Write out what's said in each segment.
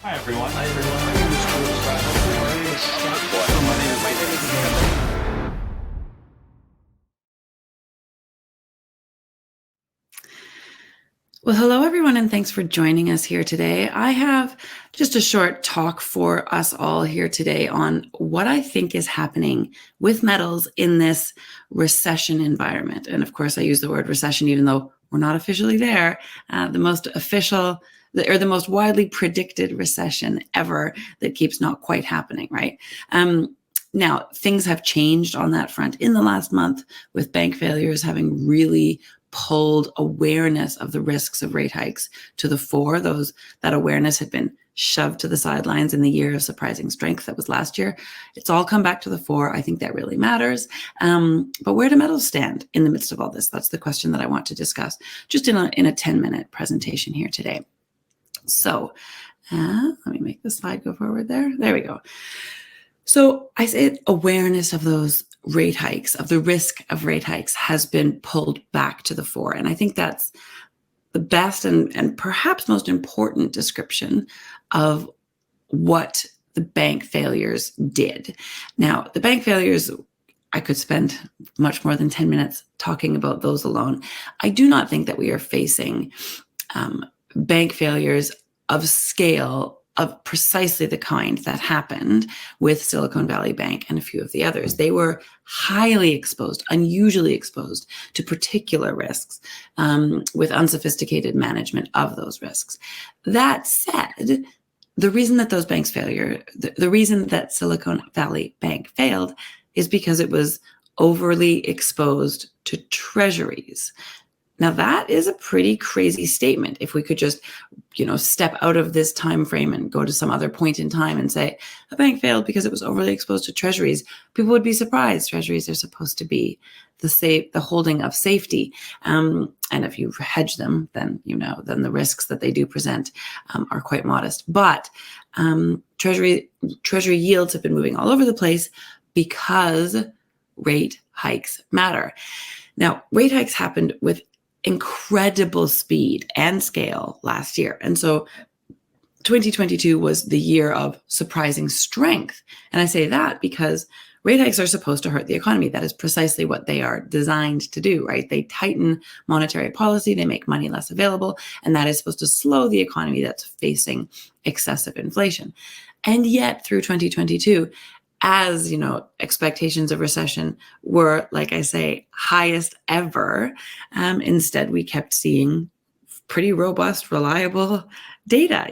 Hi everyone. Hi everyone. My name is Carlisle. My name is Scott. My name is Well, hello everyone, and thanks for joining us here today. I have just a short talk for us all here today on what I think is happening with metals in this recession environment. And of course, I use the word recession, even though we're not officially there. The most widely predicted recession ever that keeps not quite happening, right? Now, things have changed on that front in the last month, with bank failures having really pulled awareness of the risks of rate hikes to the fore. That awareness had been shoved to the sidelines in the year of surprising strength that was last year. It's all come back to the fore. I think that really matters. But where do metals stand in the midst of all this? That's the question that I want to discuss just in a 10-minute presentation here today. So let me make the slide go forward there. There we go. So I say awareness of those rate hikes, of the risk of rate hikes, has been pulled back to the fore. And I think that's the best and perhaps most important description of what the bank failures did. Now, the bank failures, I could spend much more than 10 minutes talking about those alone. I do not think that we are facing bank failures of scale of precisely the kind that happened with Silicon Valley Bank and a few of the others. They were highly exposed, unusually exposed to particular risks with unsophisticated management of those risks. That said, the reason that those banks the reason that Silicon Valley Bank failed is because it was overly exposed to treasuries. Now, that is a pretty crazy statement. If we could just, step out of this time frame and go to some other point in time and say a bank failed because it was overly exposed to treasuries, people would be surprised. Treasuries are supposed to be the holding of safety. And if you hedge them, then the risks that they do present are quite modest. But treasury yields have been moving all over the place because rate hikes matter. Now, rate hikes happened with incredible speed and scale last year. And so 2022 was the year of surprising strength. And I say that because rate hikes are supposed to hurt the economy. That is precisely what they are designed to do, right? They tighten monetary policy, they make money less available, and that is supposed to slow the economy that's facing excessive inflation. And yet through 2022, as expectations of recession were, like I say, highest ever, instead we kept seeing pretty robust, reliable data.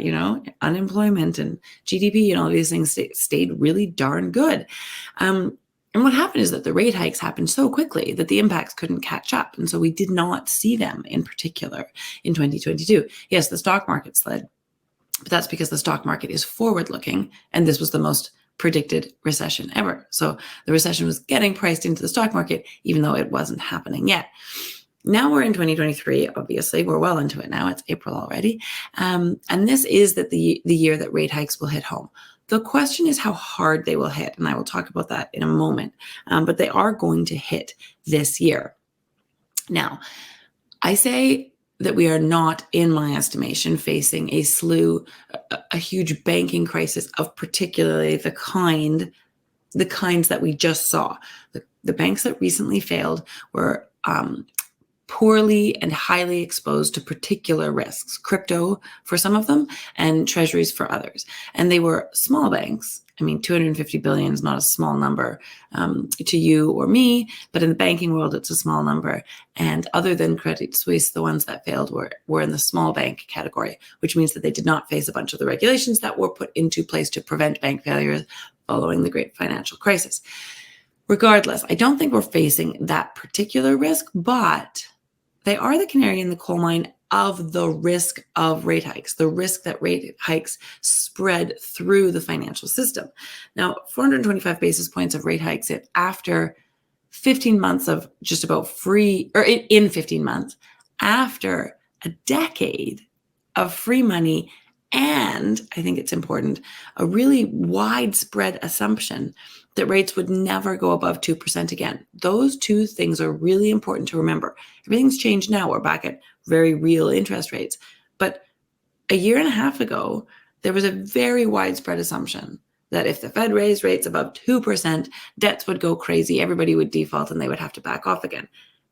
Unemployment and GDP and all these things stayed really darn good. And what happened is that the rate hikes happened so quickly that the impacts couldn't catch up. And so we did not see them in particular in 2022. Yes, the stock market slid, but that's because the stock market is forward-looking, and this was the most predicted recession ever. So the recession was getting priced into the stock market, even though it wasn't happening yet. Now we're in 2023, obviously. We're well into it now. It's April already. And this is the year that rate hikes will hit home. The question is how hard they will hit, and I will talk about that in a moment. But they are going to hit this year. Now, I say that we are not, in my estimation, facing a huge banking crisis of particularly the kinds that we just saw. The banks that recently failed were poorly and highly exposed to particular risks, crypto for some of them and treasuries for others. And they were small banks. I mean, 250 billion is not a small number to you or me, but in the banking world, it's a small number. And other than Credit Suisse, the ones that failed were in the small bank category, which means that they did not face a bunch of the regulations that were put into place to prevent bank failures following the great financial crisis. Regardless, I don't think we're facing that particular risk, but they are the canary in the coal mine of the risk of rate hikes, the risk that rate hikes spread through the financial system. Now, 425 basis points of rate hikes after 15 months of just about in 15 months, after a decade of free money, and I think it's important, a really widespread assumption that rates would never go above 2% again. Those two things are really important to remember. Everything's changed now. We're back at very real interest rates. But a year and a half ago, there was a very widespread assumption that if the Fed raised rates above 2%, debts would go crazy, everybody would default, and they would have to back off again.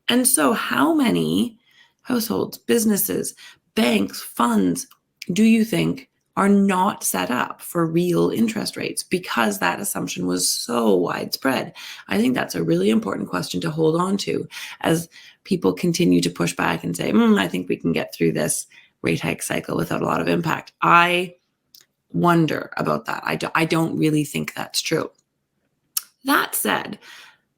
And so how many households, businesses, banks, funds do you think are not set up for real interest rates because that assumption was so widespread? I think that's a really important question to hold on to as people continue to push back and say, I think we can get through this rate hike cycle without a lot of impact. I wonder about that. I don't really think that's true. That said,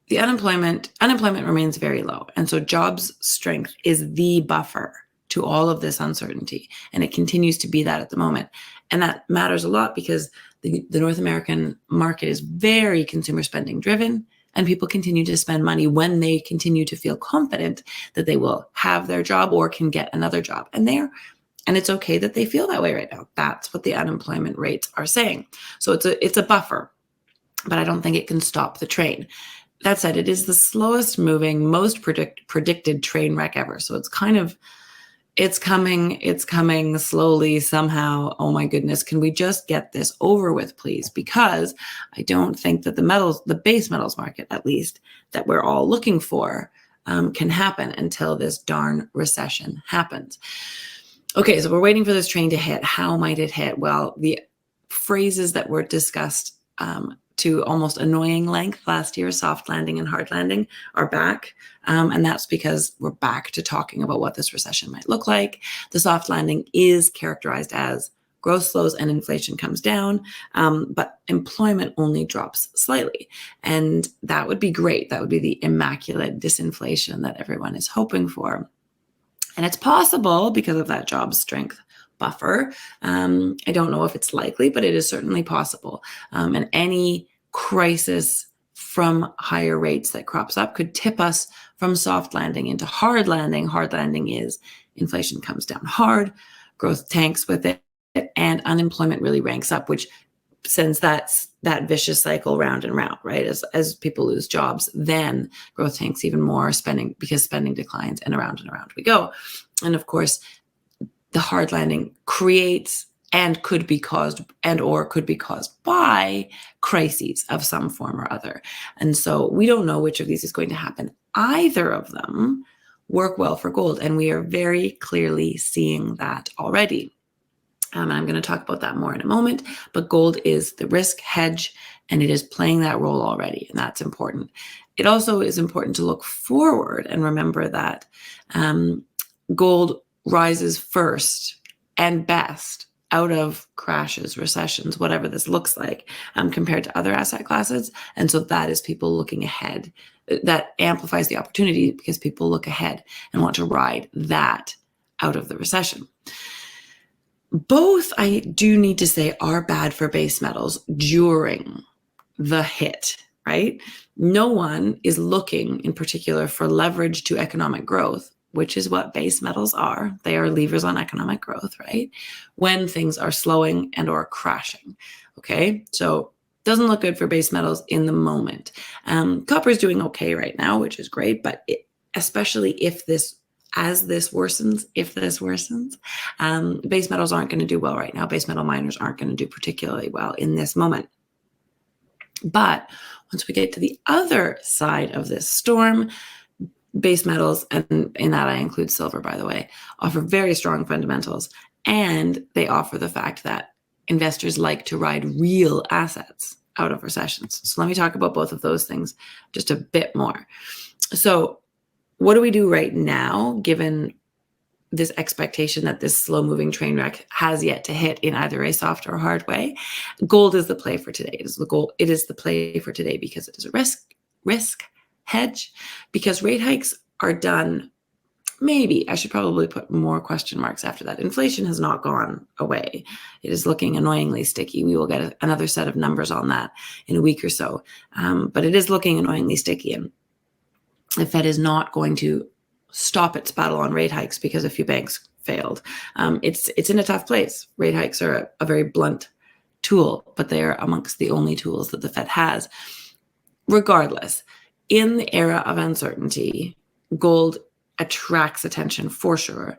the unemployment remains very low. And so jobs strength is the buffer to all of this uncertainty. And it continues to be that at the moment. And that matters a lot because the North American market is very consumer spending driven, and people continue to spend money when they continue to feel confident that they will have their job or can get another job. And it's okay that they feel that way right now. That's what the unemployment rates are saying. So it's a buffer, but I don't think it can stop the train. That said, it is the slowest moving, most predicted train wreck ever. So it's coming slowly somehow. Oh my goodness, can we just get this over with, please? Because I don't think that the base metals market, at least, that we're all looking for, can happen until this darn recession happens. Okay, so we're waiting for this train to hit. How might it hit? Well, the phrases that were discussed to almost annoying length last year, soft landing and hard landing, are back. And that's because we're back to talking about what this recession might look like. The soft landing is characterized as growth slows and inflation comes down, but employment only drops slightly. And that would be great. That would be the immaculate disinflation that everyone is hoping for. And it's possible because of that job strength buffer. I don't know if it's likely, but it is certainly possible. And any crisis from higher rates that crops up could tip us from soft landing into hard landing. Hard landing is inflation comes down hard, growth tanks with it, and unemployment really ranks up, which sends that vicious cycle round and round, right? As people lose jobs, then growth tanks even more, because spending declines, and around we go. And of course, the hard landing creates and could be caused by crises of some form or other. And so we don't know which of these is going to happen. Either of them work well for gold, and we are very clearly seeing that already. And I'm going to talk about that more in a moment, but gold is the risk hedge, and it is playing that role already, and that's important. It also is important to look forward and remember that gold rises first and best out of crashes, recessions, whatever this looks like, compared to other asset classes. And so that is people looking ahead. That amplifies the opportunity because people look ahead and want to ride that out of the recession. Both, I do need to say, are bad for base metals during the hit, right? No one is looking in particular for leverage to economic growth, which is what base metals are. They are levers on economic growth, right? When things are slowing and or crashing, okay? So doesn't look good for base metals in the moment. Copper is doing okay right now, which is great, but especially if this worsens, base metals aren't going to do well right now. Base metal miners aren't going to do particularly well in this moment. But once we get to the other side of this storm, base metals, and in that I include silver, by the way, offer very strong fundamentals, and they offer the fact that investors like to ride real assets out of recessions. So let me talk about both of those things just a bit more. So what do we do right now, given this expectation that this slow-moving train wreck has yet to hit in either a soft or hard way? Gold is the play for today. It is the play for today because it is a risk hedge, because rate hikes are done. Maybe I should probably put more question marks after that. Inflation has not gone away. It is looking annoyingly sticky. We will get another set of numbers on that in a week or so. But it is looking annoyingly sticky. And the Fed is not going to stop its battle on rate hikes because a few banks failed. It's in a tough place. Rate hikes are a very blunt tool, but they are amongst the only tools that the Fed has. Regardless, in the era of uncertainty, gold attracts attention for sure.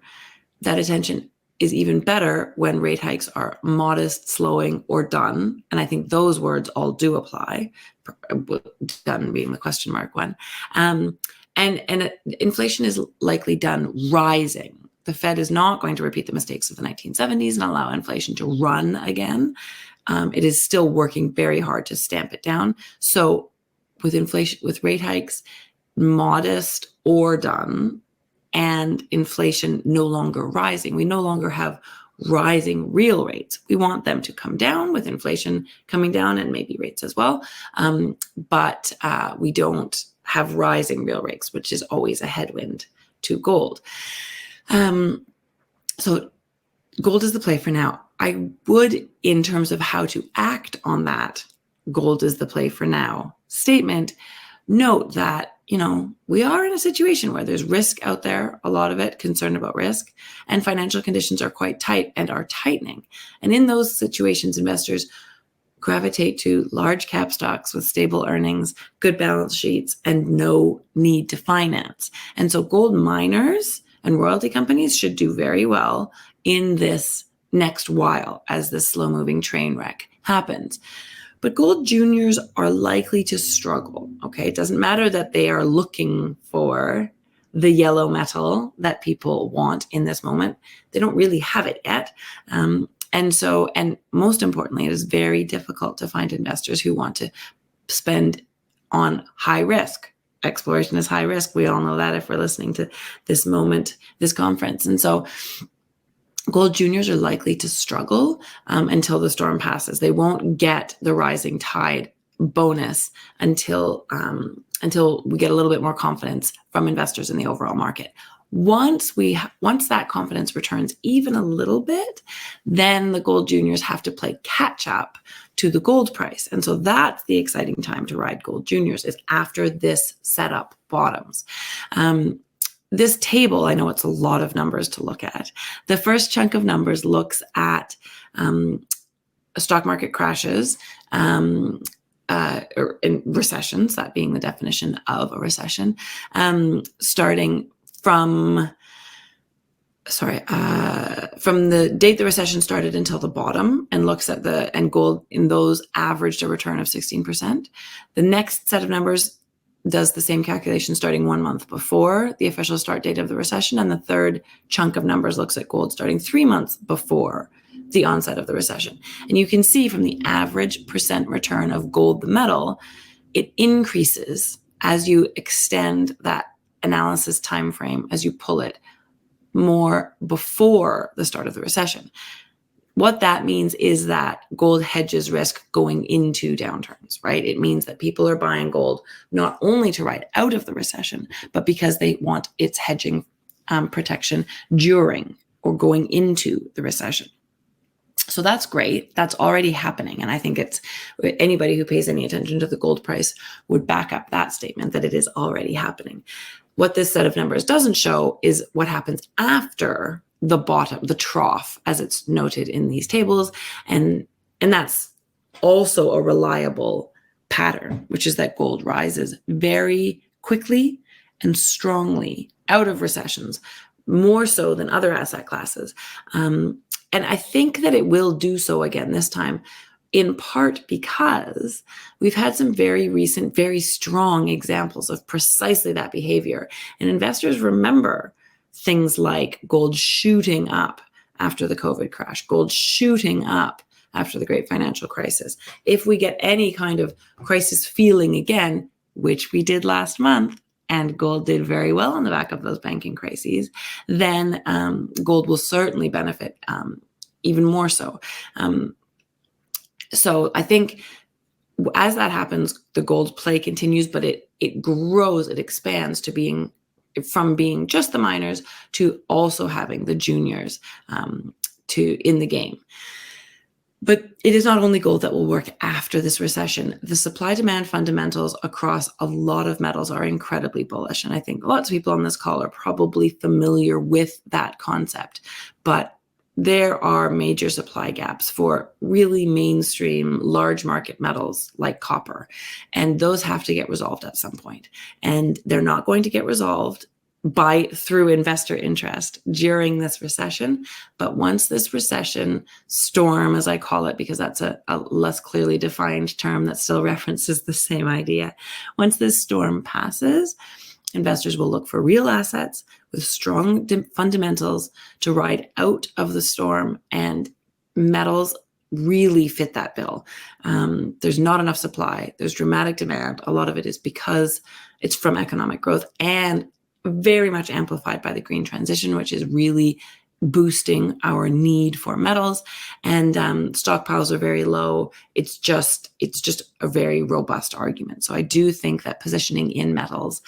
That attention is even better when rate hikes are modest, slowing, or done. And I think those words all do apply, done being the question mark one. And inflation is likely done rising. The Fed is not going to repeat the mistakes of the 1970s and allow inflation to run again. It is still working very hard to stamp it down. So with inflation, with rate hikes, modest or done, and inflation no longer rising, we no longer have rising real rates. We want them to come down with inflation coming down and maybe rates as well. But we don't have rising real rates, which is always a headwind to gold. So gold is the play for now. I would, in terms of how to act on that gold is the play for now statement, note that, we are in a situation where there's risk out there, a lot of it concerned about risk, and financial conditions are quite tight and are tightening. And in those situations, investors gravitate to large cap stocks with stable earnings, good balance sheets, and no need to finance. And so gold miners and royalty companies should do very well in this next while as this slow moving train wreck happens. But gold juniors are likely to struggle, okay? It doesn't matter that they are looking for the yellow metal that people want in this moment. They don't really have it yet. And most importantly, it is very difficult to find investors who want to spend on high risk. Exploration is high risk. We all know that if we're listening to this conference. And so gold juniors are likely to struggle until the storm passes. They won't get the rising tide bonus until we get a little bit more confidence from investors in the overall market. Once that confidence returns even a little bit, then the gold juniors have to play catch up to the gold price. And so that's the exciting time to ride gold juniors, is after this setup bottoms. This table, I know it's a lot of numbers to look at. The first chunk of numbers looks at stock market crashes or in recessions, that being the definition of a recession, starting from the date the recession started until the bottom, and looks at and gold in those averaged a return of 16%. The next set of numbers does the same calculation starting 1 month before the official start date of the recession. And the third chunk of numbers looks at gold starting 3 months before the onset of the recession. And you can see from the average percent return of gold, the metal, it increases as you extend that analysis time frame, as you pull it more before the start of the recession. What that means is that gold hedges risk going into downturns, right? It means that people are buying gold not only to ride out of the recession, but because they want its hedging protection during or going into the recession. So that's great. That's already happening. And I think it's anybody who pays any attention to the gold price would back up that statement that it is already happening. What this set of numbers doesn't show is what happens after the bottom, the trough, as it's noted in these tables. And that's also a reliable pattern, which is that gold rises very quickly and strongly out of recessions, more so than other asset classes. And I think that it will do so again this time, in part because we've had some very recent, very strong examples of precisely that behavior. And investors remember things like gold shooting up after the COVID crash, gold shooting up after the great financial crisis. If we get any kind of crisis feeling again, which we did last month, and gold did very well on the back of those banking crises, then gold will certainly benefit even more so. So I think as that happens, the gold play continues, but it grows, it expands to from being just the miners to also having the juniors in the game. But it is not only gold that will work after this recession. The supply-demand fundamentals across a lot of metals are incredibly bullish. And I think lots of people on this call are probably familiar with that concept. But there are major supply gaps for really mainstream large market metals like copper. And those have to get resolved at some point. And they're not going to get resolved through investor interest during this recession. But once this recession storm, as I call it, because that's a less clearly defined term that still references the same idea, once this storm passes, investors will look for real assets with strong fundamentals to ride out of the storm, and metals really fit that bill. There's not enough supply. There's dramatic demand. A lot of it is because it's from economic growth and very much amplified by the green transition, which is really boosting our need for metals. And stockpiles are very low. It's just a very robust argument. So I do think that positioning in metals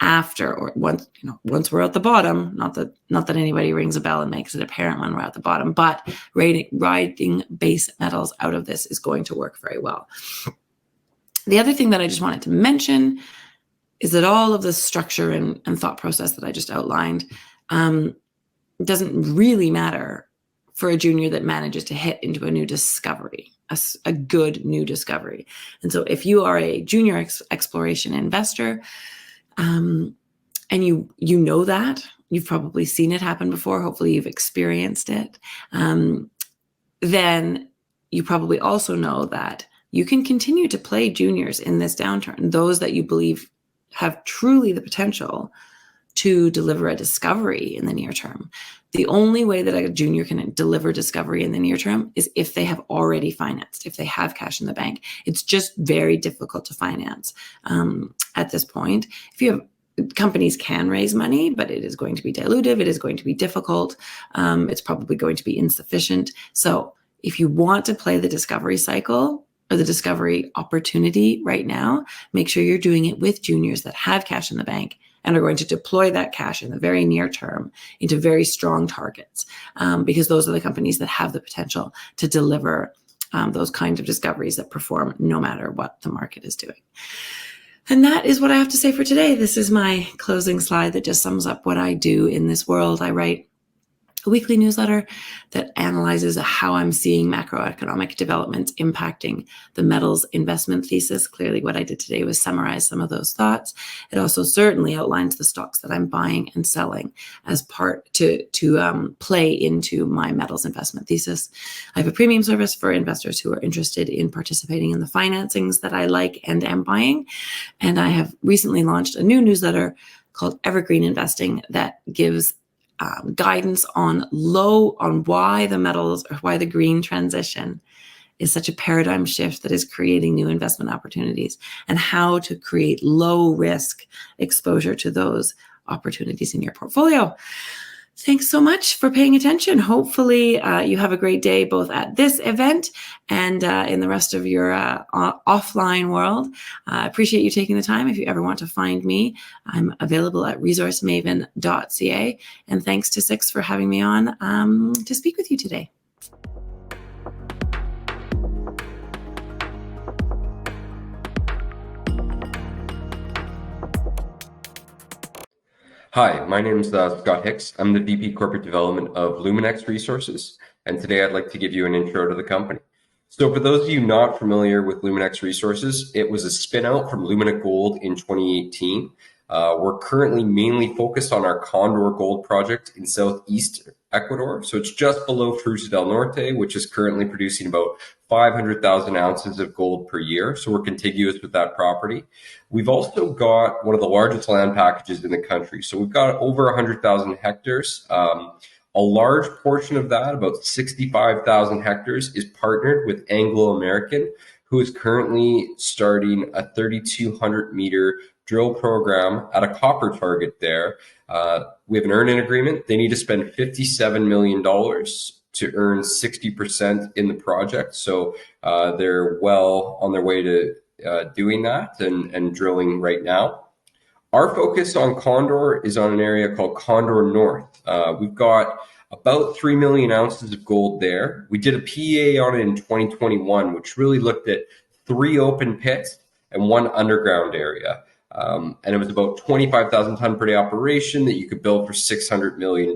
after, or once we're at the bottom, not that anybody rings a bell and makes it apparent when we're at the bottom, but riding base metals out of this is going to work very well. The other thing that I just wanted to mention is that all of the structure and thought process that I just outlined doesn't really matter for a junior that manages to hit into a new discovery, a good new discovery. And so if you are a junior exploration investor, and you know that, you've probably seen it happen before, hopefully you've experienced it, then you probably also know that you can continue to play juniors in this downturn, those that you believe have truly the potential to deliver a discovery in the near term. The only way that a junior can deliver discovery in the near term is if they have already financed, if they have cash in the bank. It's just very difficult to finance at this point. Companies can raise money, but it is going to be dilutive. It is going to be difficult. It's probably going to be insufficient. So if you want to play the discovery cycle or the discovery opportunity right now, make sure you're doing it with juniors that have cash in the bank and are going to deploy that cash in the very near term into very strong targets, because those are the companies that have the potential to deliver those kinds of discoveries that perform no matter what the market is doing. And that is what I have to say for today. This is my closing slide that just sums up what I do in this world. I write a weekly newsletter that analyzes how I'm seeing macroeconomic developments impacting the metals investment thesis. Clearly, what I did today was summarize some of those thoughts. It also certainly outlines the stocks that I'm buying and selling as part to play into my metals investment thesis. I have a premium service for investors who are interested in participating in the financings that I like and am buying. And I have recently launched a new newsletter called Evergreen Investing that gives guidance on why the metals or why the green transition is such a paradigm shift that is creating new investment opportunities, and how to create low risk exposure to those opportunities in your portfolio. Thanks so much for paying attention. Hopefully you have a great day both at this event and in the rest of your offline world. I appreciate you taking the time. If you ever want to find me, I'm available at resourcemaven.ca. And thanks to Six for having me on to speak with you today. Hi, my name is Scott Hicks. I'm the VP Corporate Development of Luminex Resources, and today I'd like to give you an intro to the company. So for those of you not familiar with Luminex Resources, it was a spin-out from Luminex Gold in 2018. We're currently mainly focused on our Condor Gold project in southeast Ecuador. So it's just below Fruta del Norte, which is currently producing about 500,000 ounces of gold per year. So we're contiguous with that property. We've also got one of the largest land packages in the country. So we've got over 100,000 hectares. A large portion of that, about 65,000 hectares, is partnered with Anglo American, who is currently starting a 3,200 meter drill program at a copper target there. We have an earn-in agreement. They need to spend $57 million to earn 60% in the project. So they're well on their way to doing that and drilling right now. Our focus on Condor is on an area called Condor North. We've got about 3 million ounces of gold there. We did a PEA on it in 2021, which really looked at 3 open pits and 1 underground area. And it was about 25,000 ton per day operation that you could build for $600 million.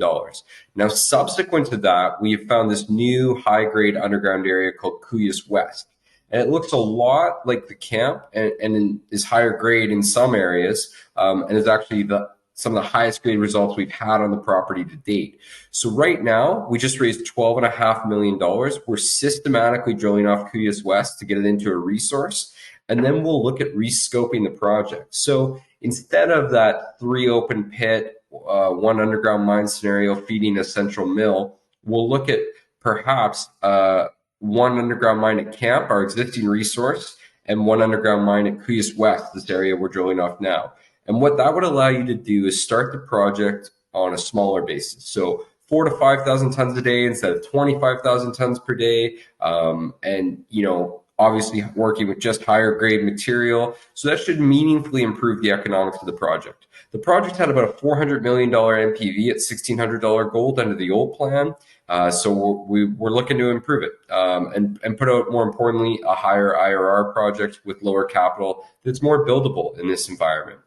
Now, subsequent to that, we have found this new high-grade underground area called Cuyas West. And it looks a lot like the camp and is higher grade in some areas, and is actually the some of the highest grade results we've had on the property to date. So right now, we just raised $12.5 million. We're systematically drilling off Cuyas West to get it into a resource, and then we'll look at rescoping the project. So instead of that 3 open pit, 1 underground mine scenario feeding a central mill, we'll look at perhaps 1 underground mine at Camp, our existing resource, and 1 underground mine at Cuyas West, this area we're drilling off now. And what that would allow you to do is start the project on a smaller basis. So 4,000 to 5,000 tons a day instead of 25,000 tons per day. And, obviously working with just higher grade material. So that should meaningfully improve the economics of the project. The project had about a $400 million NPV at $1,600 gold under the old plan. So we're looking to improve it and put out, more importantly, a higher IRR project with lower capital that's more buildable in this environment.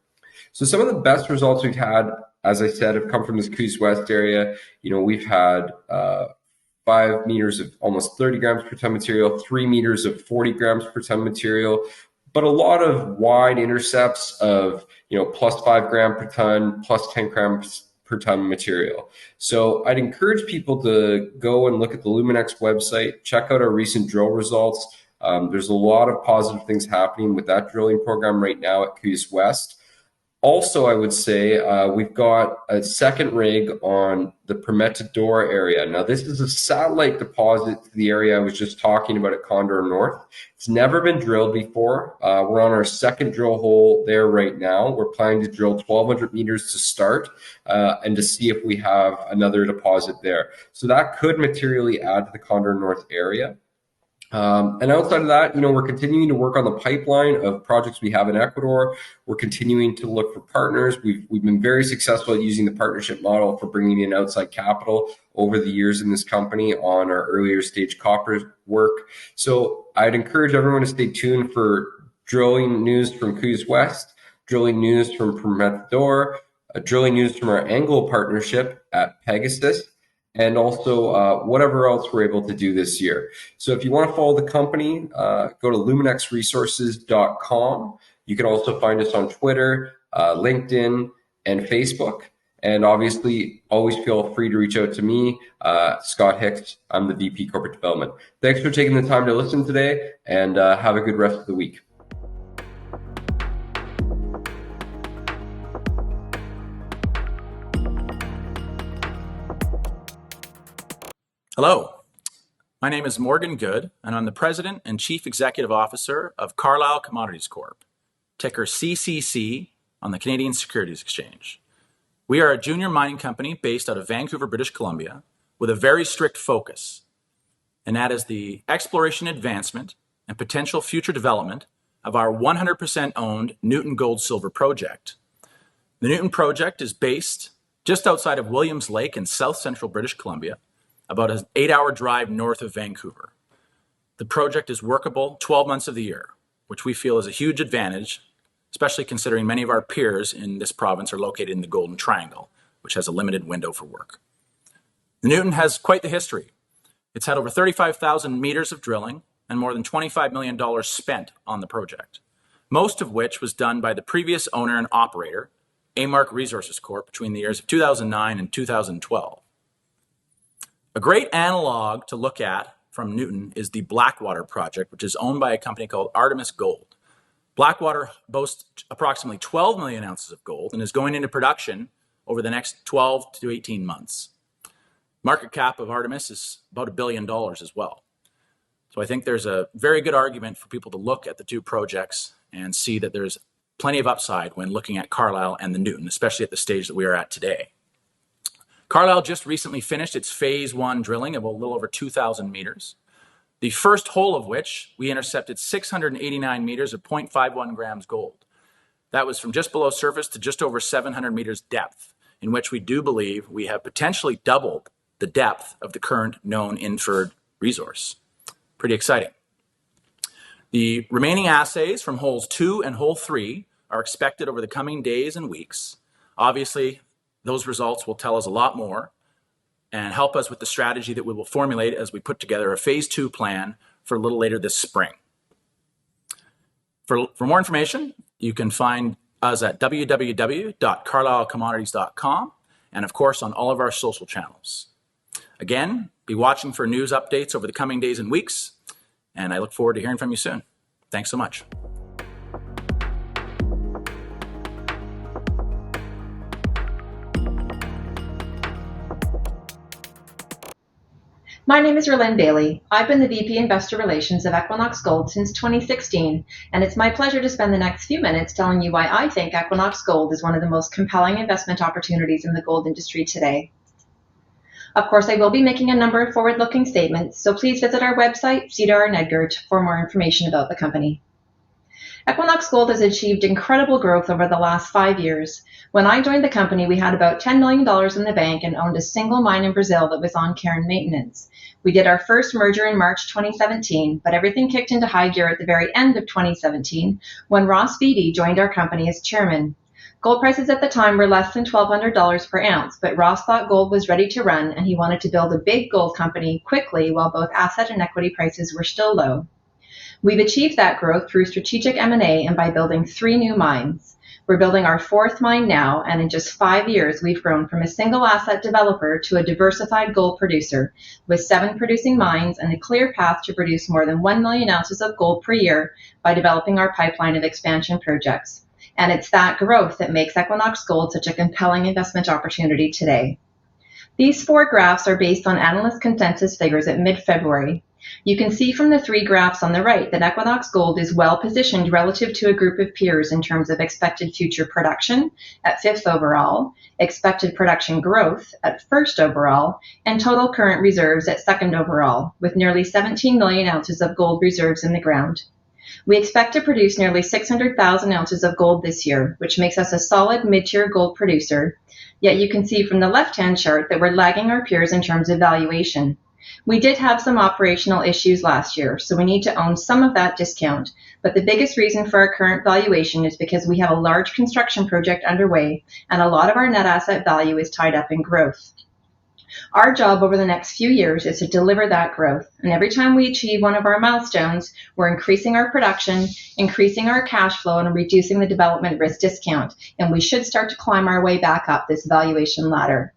So some of the best results we've had, as I said, have come from this Cuyas West area. We've had 5 meters of almost 30 grams per ton material, 3 meters of 40 grams per ton material, but a lot of wide intercepts of, plus 5 gram per ton, plus 10 grams per ton material. So I'd encourage people to go and look at the Luminex website, check out our recent drill results. There's a lot of positive things happening with that drilling program right now at Cuyas West. Also, I would say we've got a second rig on the Permetador area. Now, this is a satellite deposit to the area I was just talking about at Condor North. It's never been drilled before. We're on our second drill hole there right now. We're planning to drill 1,200 meters to start and to see if we have another deposit there. So that could materially add to the Condor North area. And outside of that, we're continuing to work on the pipeline of projects we have in Ecuador. We're continuing to look for partners. We've been very successful at using the partnership model for bringing in outside capital over the years in this company on our earlier stage copper work. So I'd encourage everyone to stay tuned for drilling news from Cuyas West, drilling news from Permetador, drilling news from our Anglo partnership at Pegasus, and also whatever else we're able to do this year. So if you want to follow the company, go to luminexresources.com. You can also find us on Twitter, LinkedIn, and Facebook. And obviously, always feel free to reach out to me, Scott Hicks. I'm the VP Corporate Development. Thanks for taking the time to listen today, and have a good rest of the week. Hello, my name is Morgan Good, and I'm the President and Chief Executive Officer of Carlisle Commodities Corp, ticker CCC on the Canadian Securities Exchange. We are a junior mining company based out of Vancouver, British Columbia, with a very strict focus, and that is the exploration, advancement, and potential future development of our 100% owned Newton Gold Silver project. The Newton project is based just outside of Williams Lake in south central British Columbia, about an 8-hour drive north of Vancouver. The project is workable 12 months of the year, which we feel is a huge advantage, especially considering many of our peers in this province are located in the Golden Triangle, which has a limited window for work. The Newton has quite the history. It's had over 35,000 meters of drilling and more than $25 million spent on the project, most of which was done by the previous owner and operator, Equinox Resources Corp, between the years of 2009 and 2012. A great analog to look at from Newton is the Blackwater project, which is owned by a company called Artemis Gold. Blackwater boasts approximately 12 million ounces of gold and is going into production over the next 12 to 18 months. Market cap of Artemis is about $1 billion as well. So I think there's a very good argument for people to look at the two projects and see that there's plenty of upside when looking at Carlisle and the Newton, especially at the stage that we are at today. Carlisle just recently finished its phase 1 drilling of a little over 2,000 meters, the first hole of which we intercepted 689 meters of 0.51 grams gold. That was from just below surface to just over 700 meters depth, in which we do believe we have potentially doubled the depth of the current known inferred resource. Pretty exciting. The remaining assays from holes 2 and hole 3 are expected over the coming days and weeks. Obviously, those results will tell us a lot more and help us with the strategy that we will formulate as we put together a phase 2 plan for a little later this spring. For more information, you can find us at www.carlislecommodities.com and, of course, on all of our social channels. Again, be watching for news updates over the coming days and weeks, and I look forward to hearing from you soon. Thanks so much. My name is Rylyn Bailey. I've been the VP Investor Relations of Equinox Gold since 2016, and it's my pleasure to spend the next few minutes telling you why I think Equinox Gold is one of the most compelling investment opportunities in the gold industry today. Of course, I will be making a number of forward-looking statements, so please visit our website, SEDAR and EDGAR for more information about the company. Equinox Gold has achieved incredible growth over the last 5 years. When I joined the company, we had about $10 million in the bank and owned a single mine in Brazil that was on care and maintenance. We did our first merger in March 2017, but everything kicked into high gear at the very end of 2017 when Ross Beatty joined our company as chairman. Gold prices at the time were less than $1,200 per ounce, but Ross thought gold was ready to run and he wanted to build a big gold company quickly while both asset and equity prices were still low. We've achieved that growth through strategic M&A and by building 3 new mines. We're building our 4th mine now, and in just 5 years, we've grown from a single asset developer to a diversified gold producer with 7 producing mines and a clear path to produce more than 1 million ounces of gold per year by developing our pipeline of expansion projects. And it's that growth that makes Equinox Gold such a compelling investment opportunity today. These 4 graphs are based on analyst consensus figures at mid-February. You can see from the 3 graphs on the right that Equinox Gold is well positioned relative to a group of peers in terms of expected future production at 5th overall, expected production growth at 1st overall, and total current reserves at 2nd overall, with nearly 17 million ounces of gold reserves in the ground. We expect to produce nearly 600,000 ounces of gold this year, which makes us a solid mid-tier gold producer. Yet you can see from the left-hand chart that we're lagging our peers in terms of valuation. We did have some operational issues last year, so we need to own some of that discount. But the biggest reason for our current valuation is because we have a large construction project underway, and a lot of our net asset value is tied up in growth. Our job over the next few years is to deliver that growth, and every time we achieve one of our milestones, we're increasing our production, increasing our cash flow, and reducing the development risk discount, and we should start to climb our way back up this valuation ladder.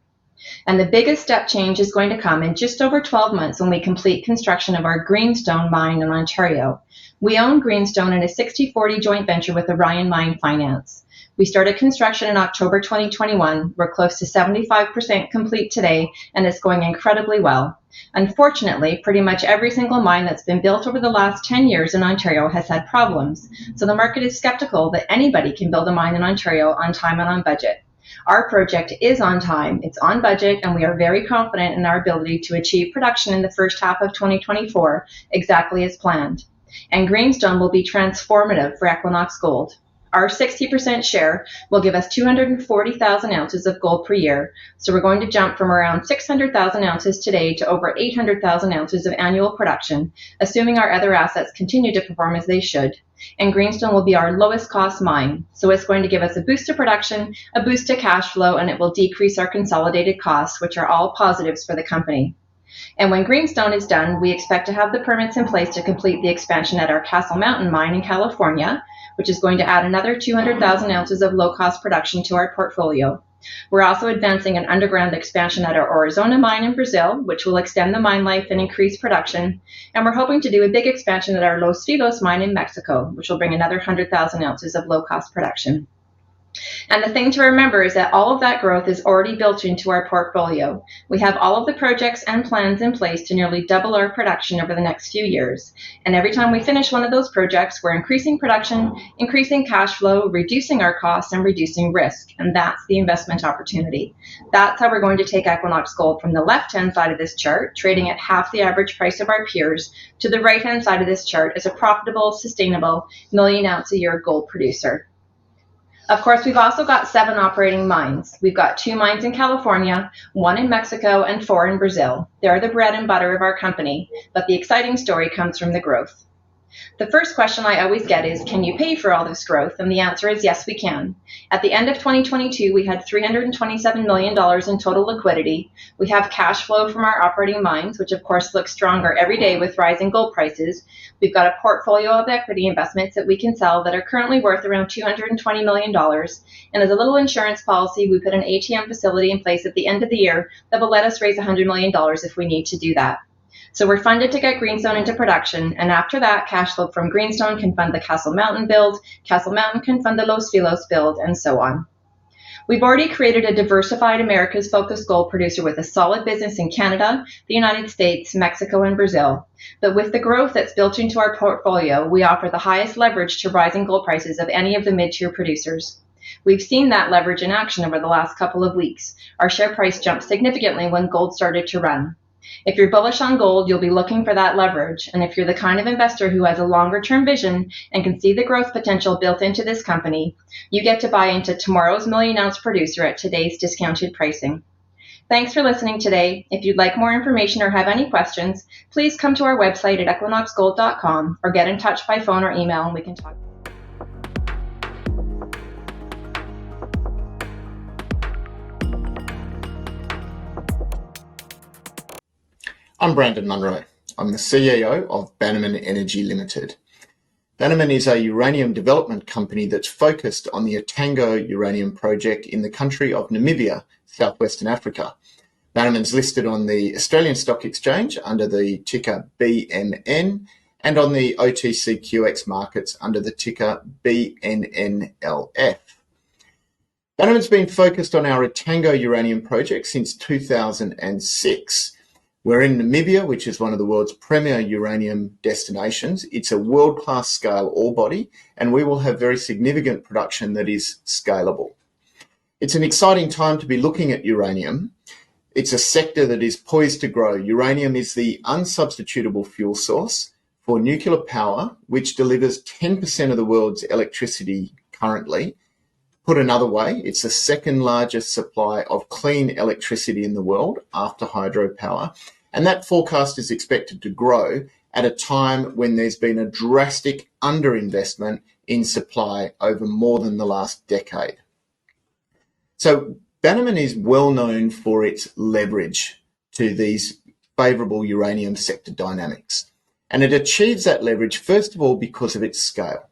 And the biggest step change is going to come in just over 12 months when we complete construction of our Greenstone mine in Ontario. We own Greenstone in a 60-40 joint venture with Orion Mine Finance. We started construction in October 2021. We're close to 75% complete today, and it's going incredibly well. Unfortunately, pretty much every single mine that's been built over the last 10 years in Ontario has had problems, so the market is skeptical that anybody can build a mine in Ontario on time and on budget. Our project is on time, it's on budget, and we are very confident in our ability to achieve production in the first half of 2024 exactly as planned. And Greenstone will be transformative for Equinox Gold. Our 60% share will give us 240,000 ounces of gold per year, so we're going to jump from around 600,000 ounces today to over 800,000 ounces of annual production, assuming our other assets continue to perform as they should. And Greenstone will be our lowest cost mine, so it's going to give us a boost to production, a boost to cash flow, and it will decrease our consolidated costs, which are all positives for the company. And when Greenstone is done, we expect to have the permits in place to complete the expansion at our Castle Mountain mine in California, which is going to add another 200,000 ounces of low-cost production to our portfolio. We're also advancing an underground expansion at our Aurizona mine in Brazil, which will extend the mine life and increase production. And we're hoping to do a big expansion at our Los Filos mine in Mexico, which will bring another 100,000 ounces of low-cost production. And the thing to remember is that all of that growth is already built into our portfolio. We have all of the projects and plans in place to nearly double our production over the next few years. And every time we finish one of those projects, we're increasing production, increasing cash flow, reducing our costs, and reducing risk. And that's the investment opportunity. That's how we're going to take Equinox Gold from the left-hand side of this chart, trading at half the average price of our peers, to the right-hand side of this chart as a profitable, sustainable, million-ounce-a-year gold producer. Of course, we've also got 7 operating mines. We've got 2 mines in California, 1 in Mexico, and 4 in Brazil. They're the bread and butter of our company, but the exciting story comes from the growth. The first question I always get is, can you pay for all this growth? And the answer is yes, we can. At the end of 2022, we had $327 million in total liquidity. We have cash flow from our operating mines, which of course looks stronger every day with rising gold prices. We've got a portfolio of equity investments that we can sell that are currently worth around $220 million. And as a little insurance policy, we put an ATM facility in place at the end of the year that will let us raise $100 million if we need to do that. So we're funded to get Greenstone into production, and after that, cash flow from Greenstone can fund the Castle Mountain build, Castle Mountain can fund the Los Filos build, and so on. We've already created a diversified Americas-focused gold producer with a solid business in Canada, the United States, Mexico, and Brazil. But with the growth that's built into our portfolio, we offer the highest leverage to rising gold prices of any of the mid-tier producers. We've seen that leverage in action over the last couple of weeks. Our share price jumped significantly when gold started to run. If you're bullish on gold, you'll be looking for that leverage. And if you're the kind of investor who has a longer-term vision and can see the growth potential built into this company, you get to buy into tomorrow's million-ounce producer at today's discounted pricing. Thanks for listening today. If you'd like more information or have any questions, please come to our website at equinoxgold.com or get in touch by phone or email and we can talk. I'm Brandon Munro. I'm the CEO of Bannerman Energy Limited. Bannerman is a uranium development company that's focused on the Etango uranium project in the country of Namibia, southwestern Africa. Bannerman's listed on the Australian Stock Exchange under the ticker BMN and on the OTCQX markets under the ticker BNNLF. Bannerman's been focused on our Etango uranium project since 2006. We're in Namibia, which is one of the world's premier uranium destinations. It's a world-class scale ore body, and we will have very significant production that is scalable. It's an exciting time to be looking at uranium. It's a sector that is poised to grow. Uranium is the unsubstitutable fuel source for nuclear power, which delivers 10% of the world's electricity currently. Put another way, it's the second largest supply of clean electricity in the world after hydropower, and that forecast is expected to grow at a time when there's been a drastic underinvestment in supply over more than the last decade. So Bannerman is well known for its leverage to these favourable uranium sector dynamics, and it achieves that leverage first of all because of its scale.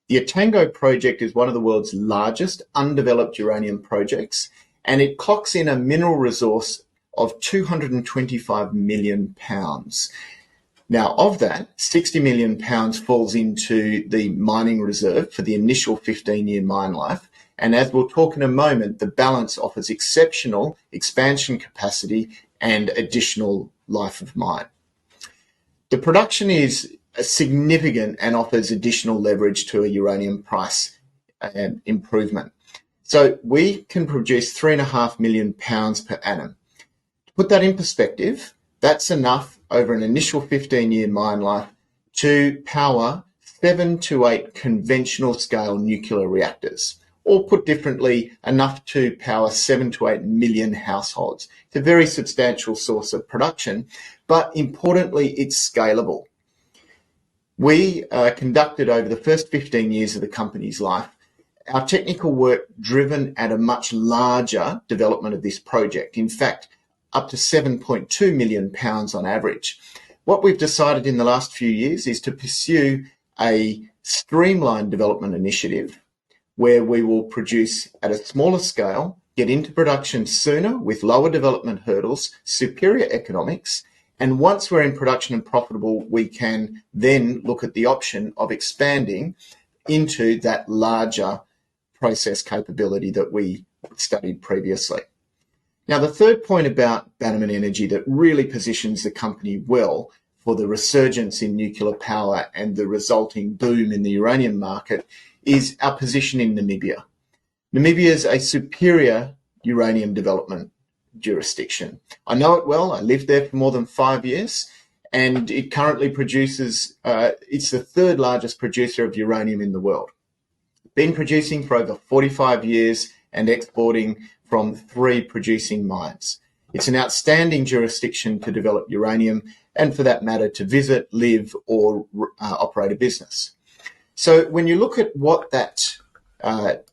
The Etango project is one of the world's largest undeveloped uranium projects, and it clocks in a mineral resource of 225 million pounds. Now, of that, 60 million pounds falls into the mining reserve for the initial 15-year mine life, and as we'll talk in a moment, the balance offers exceptional expansion capacity and additional life of mine. The production is significant and offers additional leverage to a uranium price improvement. So we can produce 3.5 million pounds per annum. To put that in perspective, that's enough over an initial 15-year mine life to power 7 to 8 conventional scale nuclear reactors, or put differently, enough to power 7 to 8 million households. It's a very substantial source of production, but importantly, it's scalable. We conducted over the first 15 years of the company's life our technical work driven at a much larger development of this project. In fact, up to 7.2 million pounds on average. What we've decided in the last few years is to pursue a streamlined development initiative where we will produce at a smaller scale, get into production sooner with lower development hurdles, superior economics, and once we're in production and profitable, we can then look at the option of expanding into that larger process capability that we studied previously. Now, the third point about Bannerman Energy that really positions the company well for the resurgence in nuclear power and the resulting boom in the uranium market is our position in Namibia. Namibia is a superior uranium development jurisdiction. I know it well. I lived there for more than 5 years, and it currently produces, it's the third largest producer of uranium in the world. Been producing for over 45 years and exporting from 3 producing mines. It's an outstanding jurisdiction to develop uranium and, for that matter, to visit, live, or operate a business. So when you look at what that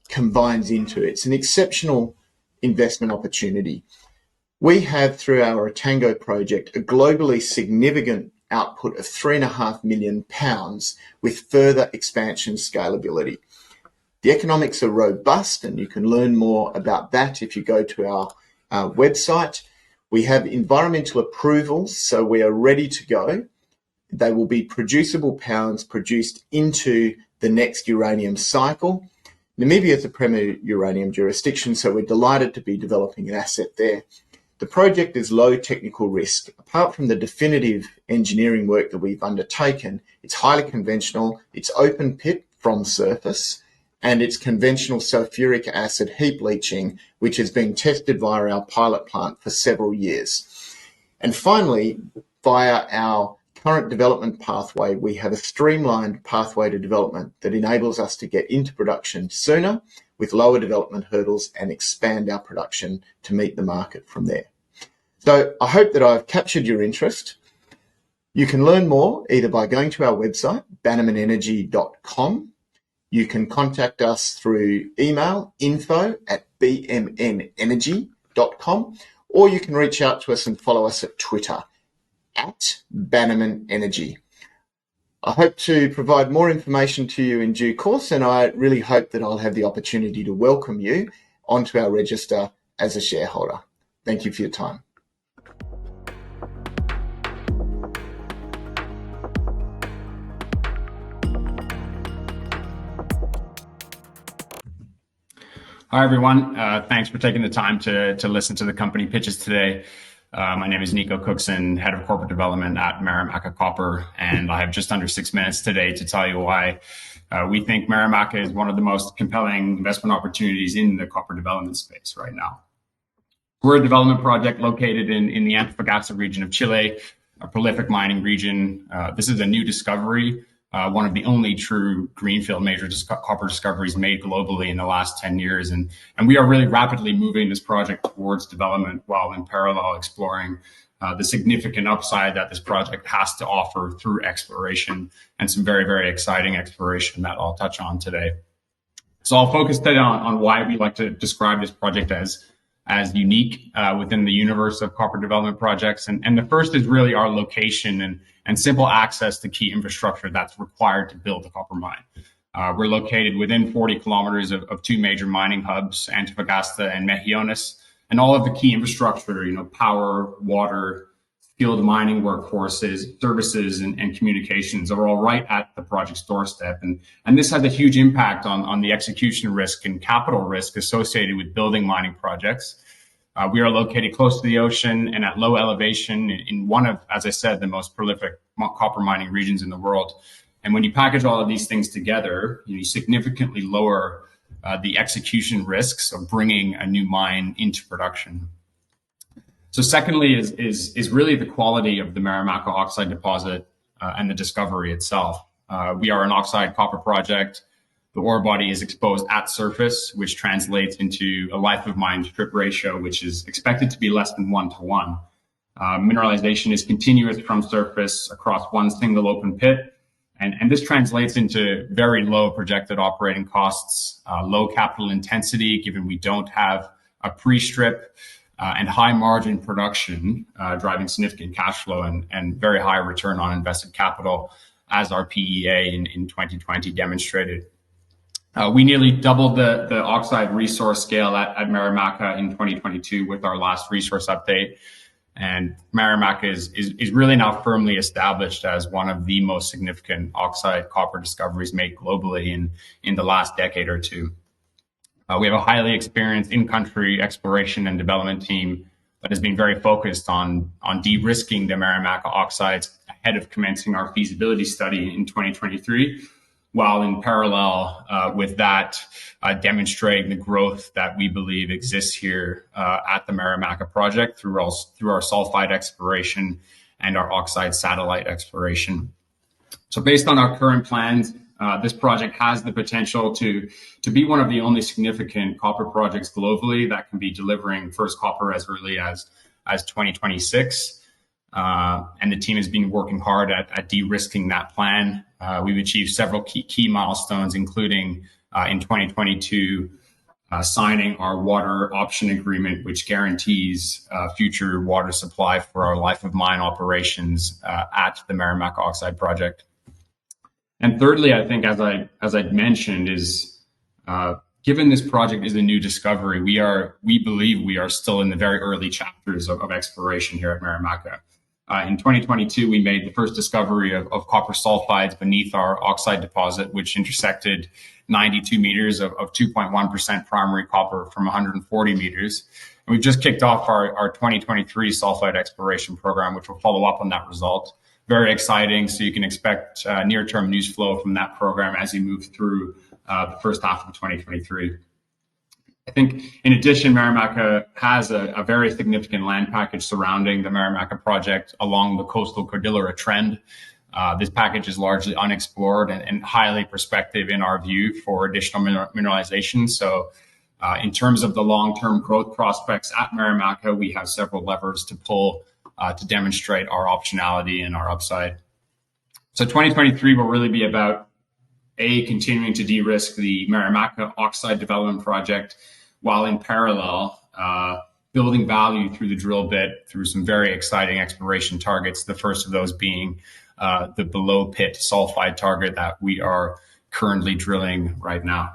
combines into, it's an exceptional investment opportunity. We have, through our Tango project, a globally significant output of £3.5 million with further expansion scalability. The economics are robust, and you can learn more about that if you go to our website. We have environmental approvals, so we are ready to go. They will be producible pounds produced into the next uranium cycle. Namibia is a premier uranium jurisdiction, so we're delighted to be developing an asset there. The project is low technical risk. Apart from the definitive engineering work that we've undertaken, it's highly conventional, it's open pit from surface, and it's conventional sulfuric acid heap leaching, which has been tested via our pilot plant for several years. And finally, via our current development pathway, we have a streamlined pathway to development that enables us to get into production sooner with lower development hurdles and expand our production to meet the market from there. So I hope that I've captured your interest. You can learn more either by going to our website, bannermanenergy.com. You can contact us through email, info@bmnenergy.com, or you can reach out to us and follow us at Twitter, @Bannerman Energy. I hope to provide more information to you in due course, and I really hope that I'll have the opportunity to welcome you onto our register as a shareholder. Thank you for your time. Hi, everyone. Thanks for taking the time to listen to the company pitches today. My name is Nico Cookson, Head of Corporate Development at Meramaka Copper, and I have just under 6 minutes today to tell you why we think Meramaka is one of the most compelling investment opportunities in the copper development space right now. We're a development project located in the Antofagasta region of Chile, a prolific mining region. This is a new discovery, one of the only true greenfield major copper discoveries made globally in the last 10 years. And we are really rapidly moving this project towards development while in parallel exploring the significant upside that this project has to offer through exploration, and some very, very exciting exploration that I'll touch on today. So I'll focus today on why we like to describe this project as unique within the universe of copper development projects. And the first is really our location and simple access to key infrastructure that's required to build a copper mine. We're located within 40 kilometers of two major mining hubs, Antofagasta and Mejillones, and all of the key infrastructure, power, water, skilled mining workforces, services, and communications are all right at the project's doorstep. And this has a huge impact on the execution risk and capital risk associated with building mining projects. We are located close to the ocean and at low elevation in one of, as I said, the most prolific copper mining regions in the world. And when you package all of these things together, you significantly lower the execution risks of bringing a new mine into production. So secondly is really the quality of the Meramaka oxide deposit and the discovery itself. We are an oxide copper project. The ore body is exposed at surface, which translates into a life of mine strip ratio, which is expected to be less than 1:1. Mineralization is continuous from surface across one single open pit. And this translates into very low projected operating costs, low capital intensity, given we don't have a pre-strip, and high margin production, driving significant cash flow and very high return on invested capital, as our PEA in 2020 demonstrated. We nearly doubled the oxide resource scale at Meramaka in 2022 with our last resource update. And Meramaka is really now firmly established as one of the most significant oxide copper discoveries made globally in the last decade or two. We have a highly experienced in-country exploration and development team that has been very focused on de-risking the Meramaka oxides ahead of commencing our feasibility study in 2023, while in parallel with that, demonstrating the growth that we believe exists here at the Meramaka project through our sulfide exploration and our oxide satellite exploration. So based on our current plans, this project has the potential to be one of the only significant copper projects globally that can be delivering first copper as early as as 2026. And the team has been working hard at de-risking that plan. We've achieved several key milestones, including in 2022, signing our water option agreement, which guarantees future water supply for our life of mine operations at the Meramaka Oxide Project. And thirdly, I think, as I mentioned, is given this project is a new discovery, we believe we are still in the very early chapters of exploration here at Meramaka. In 2022, we made the first discovery of copper sulfides beneath our oxide deposit, which intersected 92 meters of 2.1% primary copper from 140 meters. And we've just kicked off our 2023 sulfide exploration program, which will follow up on that result. Very exciting. So you can expect near-term news flow from that program as you move through the first half of 2023. I think, in addition, Meramaka has a very significant land package surrounding the Meramaka project along the coastal Cordillera trend. This package is largely unexplored and highly prospective in our view for additional mineralization. So in terms of the long-term growth prospects at Meramaka, we have several levers to pull to demonstrate our optionality and our upside. So 2023 will really be about continuing to de-risk the Meramaka Oxide Development Project, while in parallel, building value through the drill bit through some very exciting exploration targets, the first of those being the below pit sulfide target that we are currently drilling right now.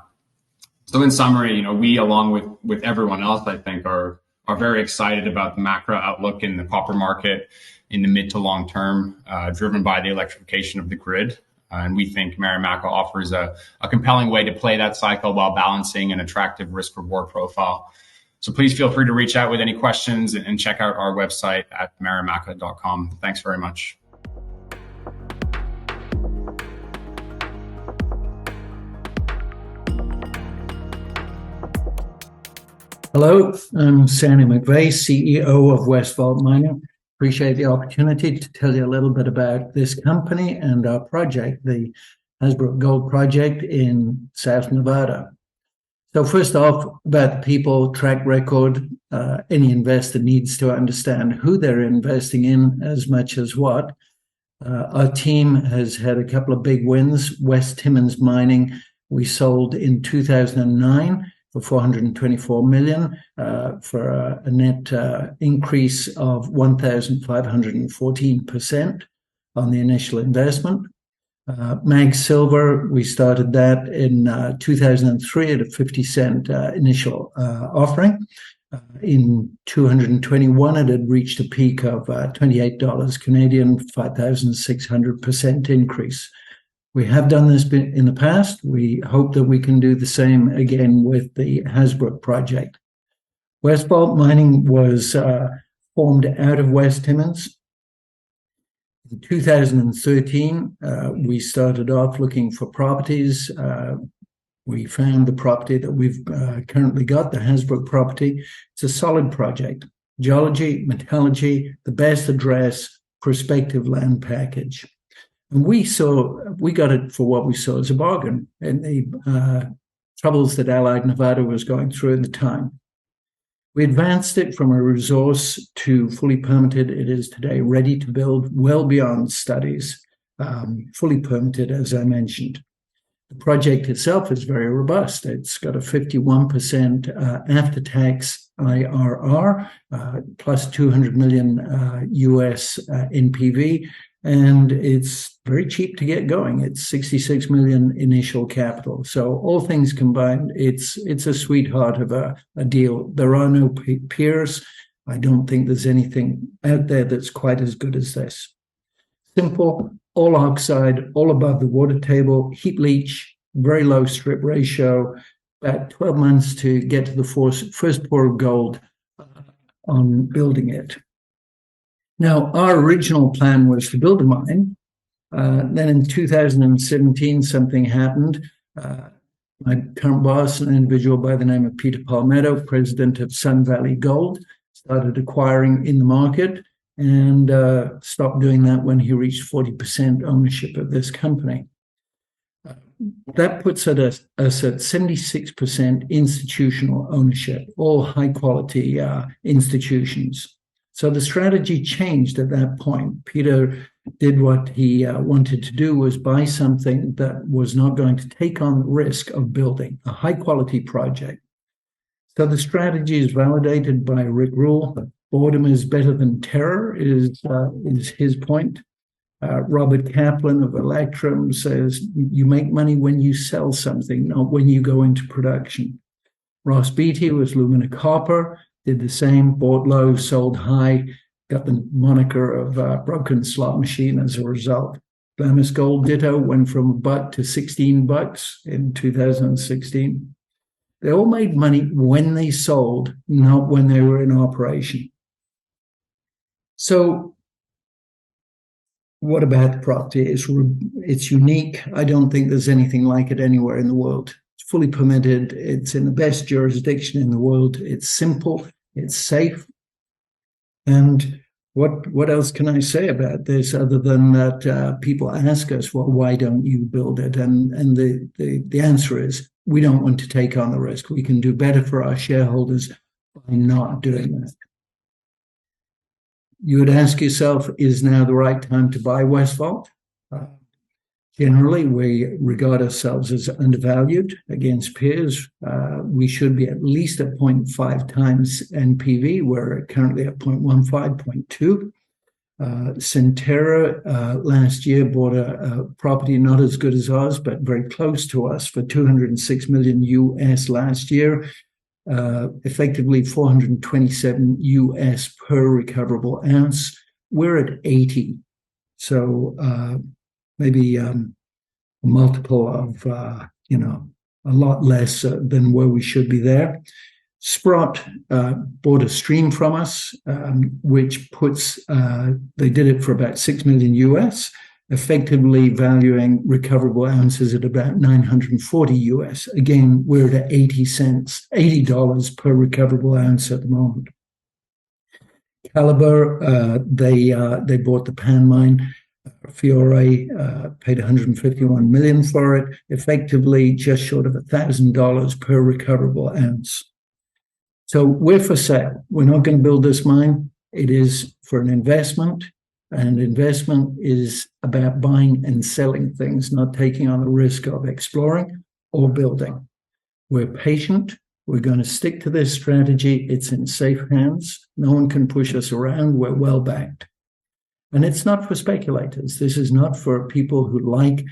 So in summary, we, along with everyone else, I think, are very excited about the macro outlook in the copper market in the mid to long term, driven by the electrification of the grid. And we think Meramaka offers a compelling way to play that cycle while balancing an attractive risk-reward profile. So please feel free to reach out with any questions and check out our website at meramaka.com. Thanks very much. Hello, I'm Sandy McVeigh, CEO of Westvault Mining. Appreciate the opportunity to tell you a little bit about this company and our project, the Hasbrook Gold Project in South Nevada. So first off, about the people, track record. Any investor needs to understand who they're investing in as much as what. Our team has had a couple of big wins. West Timmins Mining, we sold in 2009 for $424 million for a net increase of 1,514% on the initial investment. Mag Silver, we started that in 2003 at a 50-cent initial offering. In 2021, it had reached a peak of $28 Canadian, 5,600% increase. We have done this in the past. We hope that we can do the same again with the Hasbrook project. Westvault Mining was formed out of West Timmins. In 2013, we started off looking for properties. We found the property that we've currently got, the Hasbrook property. It's a solid project. Geology, metallurgy, the best address, prospective land package. And we got it for what we saw as a bargain and the troubles that Allied Nevada was going through at the time. We advanced it from a resource to fully permitted. It is today ready to build well beyond studies, fully permitted, as I mentioned. The project itself is very robust. It's got a 51% after-tax IRR, plus 200 million US NPV, and it's very cheap to get going. It's 66 million initial capital. So all things combined, it's a sweetheart of a deal. There are no peers. I don't think there's anything out there that's quite as good as this. Simple, all oxide, all above the water table, heap leach, very low strip ratio, about 12 months to get to the first pour of gold on building it. Now, our original plan was to build a mine. Then in 2017, something happened. My current boss, an individual by the name of Peter Palmetto, president of Sun Valley Gold, started acquiring in the market and stopped doing that when he reached 40% ownership of this company. That puts us at 76% institutional ownership, all high-quality institutions. So the strategy changed at that point. Peter did what he wanted to do, was buy something that was not going to take on the risk of building a high quality project. So the strategy is validated by Rick Rule. Boredom is better than terror is his point. Robert Kaplan of Electrum says you make money when you sell something, not when you go into production. Ross Beatty was Luminex Copper, did the same, bought low, sold high, got the moniker of broken slot machine as a result. Glamis Gold ditto, went from $1 to $16 in 2016. They all made money when they sold, not when they were in operation. So what about the property? It's unique. I don't think there's anything like it anywhere in the world. It's fully permitted. It's in the best jurisdiction in the world. It's simple. It's safe. And what else can I say about this other than that people ask us, well, why don't you build it? And the answer is, we don't want to take on the risk. We can do better for our shareholders by not doing that. You would ask yourself, is now the right time to buy Westvault? Generally, we regard ourselves as undervalued against peers. We should be at least at 0.5 times NPV. We're currently at 0.15, 0.2. Centerra last year bought a property not as good as ours, but very close to us for $206 million US last year, effectively 427 US per recoverable ounce. We're at 80. So maybe a multiple of, a lot less than where we should be there. Sprott bought a stream from us, which puts, they did it for about 6 million US, effectively valuing recoverable ounces at about 940 US. Again, we're at $80 per recoverable ounce at the moment. Calibre, they bought the Pan mine. Fiore paid $151 million for it, effectively just short of $1,000 per recoverable ounce. So we're for sale. We're not going to build this mine. It is for an investment, and investment is about buying and selling things, not taking on the risk of exploring or building. We're patient. We're going to stick to this strategy. It's in safe hands. No one can push us around. We're well backed. And it's not for speculators. This is not for people who like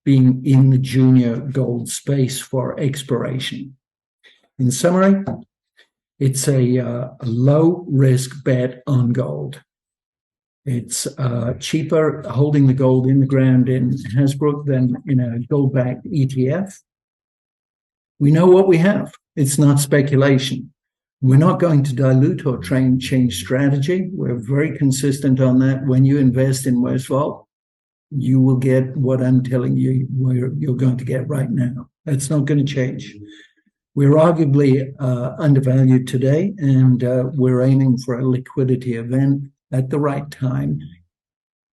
being in the junior gold space for exploration. In summary, it's a low-risk bet on gold. It's cheaper holding the gold in the ground in Hasbrook than in a gold-backed ETF. We know what we have. It's not speculation. We're not going to dilute or change strategy. We're very consistent on that. When you invest in Westvault, you will get what I'm telling you you're going to get right now. That's not going to change. We're arguably undervalued today, and we're aiming for a liquidity event at the right time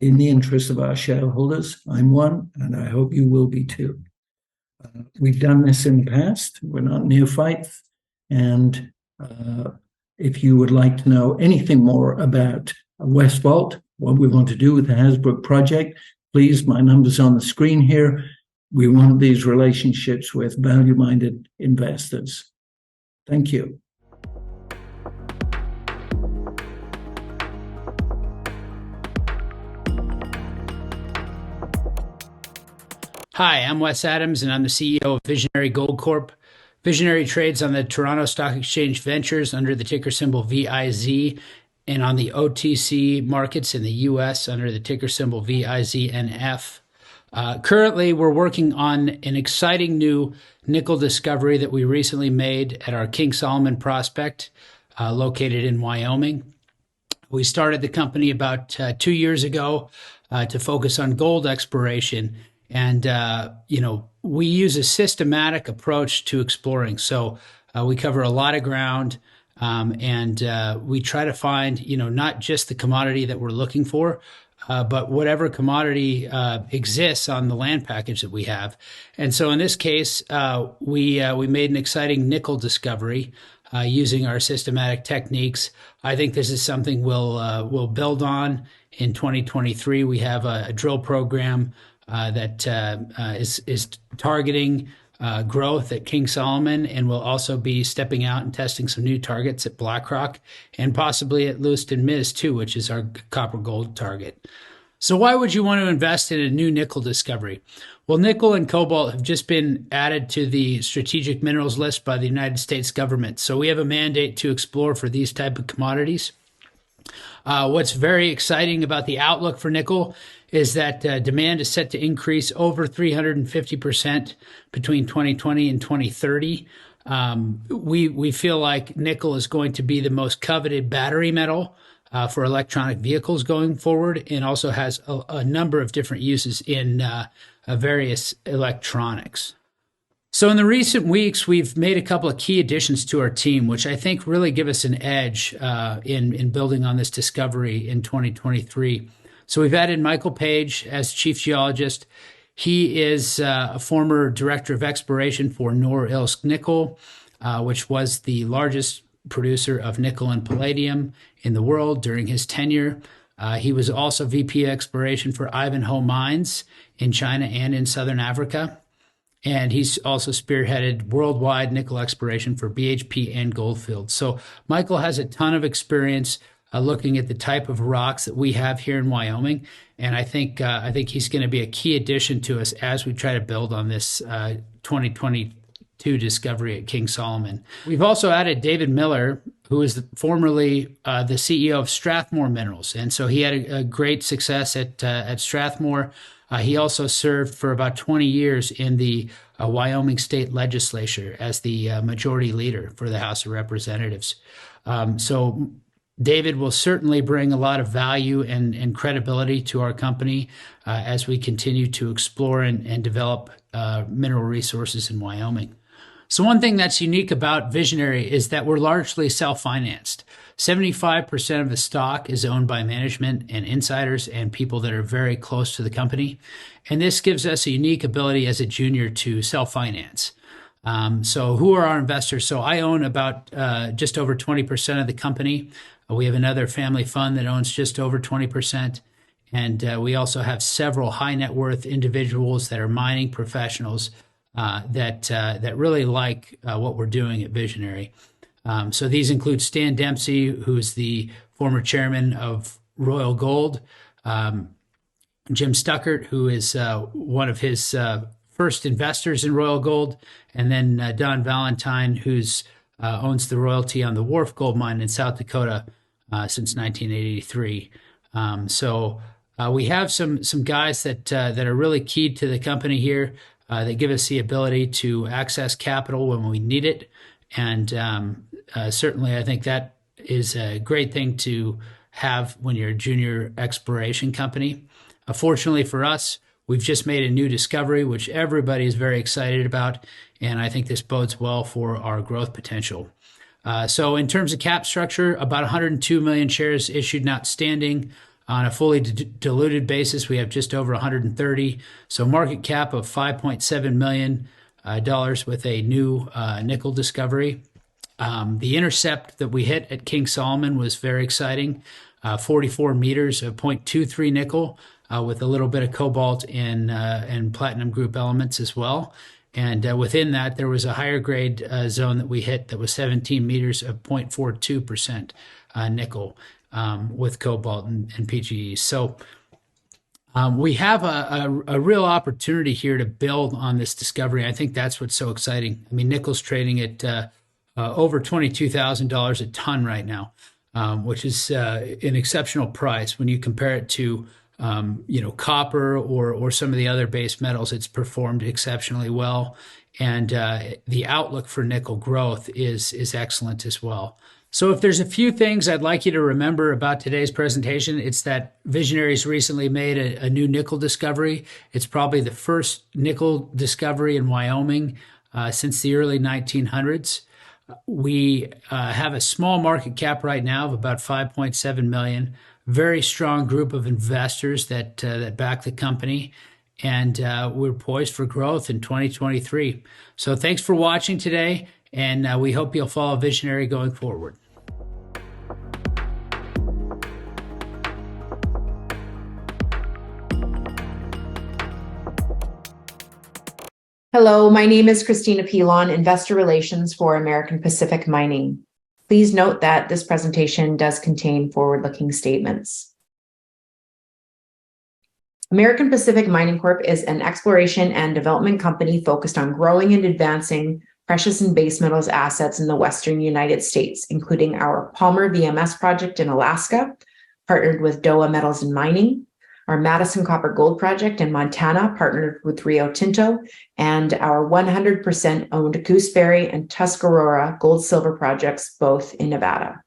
in the interest of our shareholders. I'm one, and I hope you will be too. We've done this in the past. We're not neophytes. And if you would like to know anything more about Westvault, what we want to do with the Hasbrook project, please, my number's on the screen here. We want these relationships with value-minded investors. Thank you. Hi, I'm Wes Adams, and I'm the CEO of Visionary Gold Corp. Visionary trades on the Toronto Stock Exchange Ventures under the ticker symbol VIZ, and on the OTC markets in the US under the ticker symbol VIZNF. Currently, we're working on an exciting new nickel discovery that we recently made at our King Solomon prospect, located in Wyoming. We started the company about 2 years ago to focus on gold exploration. And, we use a systematic approach to exploring. So we cover a lot of ground, and we try to find, not just the commodity that we're looking for, but whatever commodity exists on the land package that we have. And so in this case, we made an exciting nickel discovery using our systematic techniques. I think this is something we'll build on in 2023. We have a drill program that is targeting growth at King Solomon, and we'll also be stepping out and testing some new targets at Blackrock and possibly at Lewiston Miz too, which is our copper gold target. So why would you want to invest in a new nickel discovery? Well, nickel and cobalt have just been added to the strategic minerals list by the United States government. So we have a mandate to explore for these type of commodities. What's very exciting about the outlook for nickel is that demand is set to increase over 350% between 2020 and 2030. We feel like nickel is going to be the most coveted battery metal for electronic vehicles going forward, and also has a number of different uses in various electronics. So in the recent weeks, we've made a couple of key additions to our team, which I think really give us an edge in building on this discovery in 2023. So we've added Michael Page as chief geologist. He is a former director of exploration for Norilsk Nickel, which was the largest producer of nickel and palladium in the world during his tenure. He was also VP exploration for Ivanhoe Mines in China and in Southern Africa. And he's also spearheaded worldwide nickel exploration for BHP and Goldfields. So Michael has a ton of experience looking at the type of rocks that we have here in Wyoming. And I think he's going to be a key addition to us as we try to build on this 2022 discovery at King Solomon. We've also added David Miller, who is formerly the CEO of Strathmore Minerals. And so he had a great success at Strathmore. He also served for about 20 years in the Wyoming State Legislature as the majority leader for the House of Representatives. So David will certainly bring a lot of value and credibility to our company as we continue to explore and develop mineral resources in Wyoming. So one thing that's unique about Visionary is that we're largely self-financed. 75% of the stock is owned by management and insiders and people that are very close to the company. And this gives us a unique ability as a junior to self-finance. So who are our investors? So I own about just over 20% of the company. We have another family fund that owns just over 20%. And we also have several high net worth individuals that are mining professionals that really like what we're doing at Visionary. So these include Stan Dempsey, who's the former chairman of Royal Gold, Jim Stuckert, who is one of his first investors in Royal Gold, and then Don Valentine, who's owns the royalty on the Wharf Gold Mine in South Dakota since 1983. So we have some guys that are really key to the company here. They give us the ability to access capital when we need it. And certainly I think that is a great thing to have when you're a junior exploration company. Fortunately for us, we've just made a new discovery, which everybody is very excited about. And I think this bodes well for our growth potential. So in terms of cap structure, about 102 million shares issued and outstanding. On a fully diluted basis, we have just over 130. So market cap of $5.7 million with a new nickel discovery. The intercept that we hit at King Solomon was very exciting. 44 meters of 0.23 nickel with a little bit of cobalt and platinum group elements as well. And within that, there was a higher grade zone that we hit that was 17 meters of 0.42% nickel with cobalt and PGE. So we have a real opportunity here to build on this discovery. I think that's what's so exciting. I mean, nickel's trading at over $22,000 a ton right now, which is an exceptional price when you compare it to copper or some of the other base metals. It's performed exceptionally well, and the outlook for nickel growth is excellent as well. So if there's a few things I'd like you to remember about today's presentation, it's that Visionary's recently made a new nickel discovery. It's probably the first nickel discovery in Wyoming since the early 1900s. We have a small market cap right now of about 5.7 million. Very strong group of investors that back the company. and we're poised for growth in 2023. So thanks for watching today, and we hope you'll follow Visionary going forward. Hello, my name is Christina Pilon, Investor Relations for American Pacific Mining. Please note that this presentation does contain forward-looking statements. American Pacific Mining Corp is an exploration and development company focused on growing and advancing precious and base metals assets in the Western United States, including our Palmer VMS project in Alaska, partnered with Dowa Metals and Mining, our Madison Copper Gold project in Montana, partnered with Rio Tinto, and our 100% owned Gooseberry and Tuscarora gold silver projects, both in Nevada.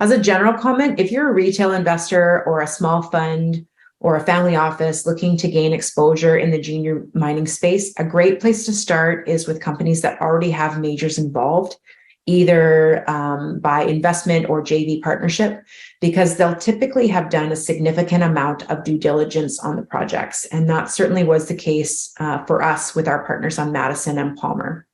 As a general comment, if you're a retail investor or a small fund or a family office looking to gain exposure in the junior mining space, a great place to start is with companies that already have majors involved, either by investment or JV partnership, because they'll typically have done a significant amount of due diligence on the projects. And that certainly was the case for us with our partners on Madison and Palmer.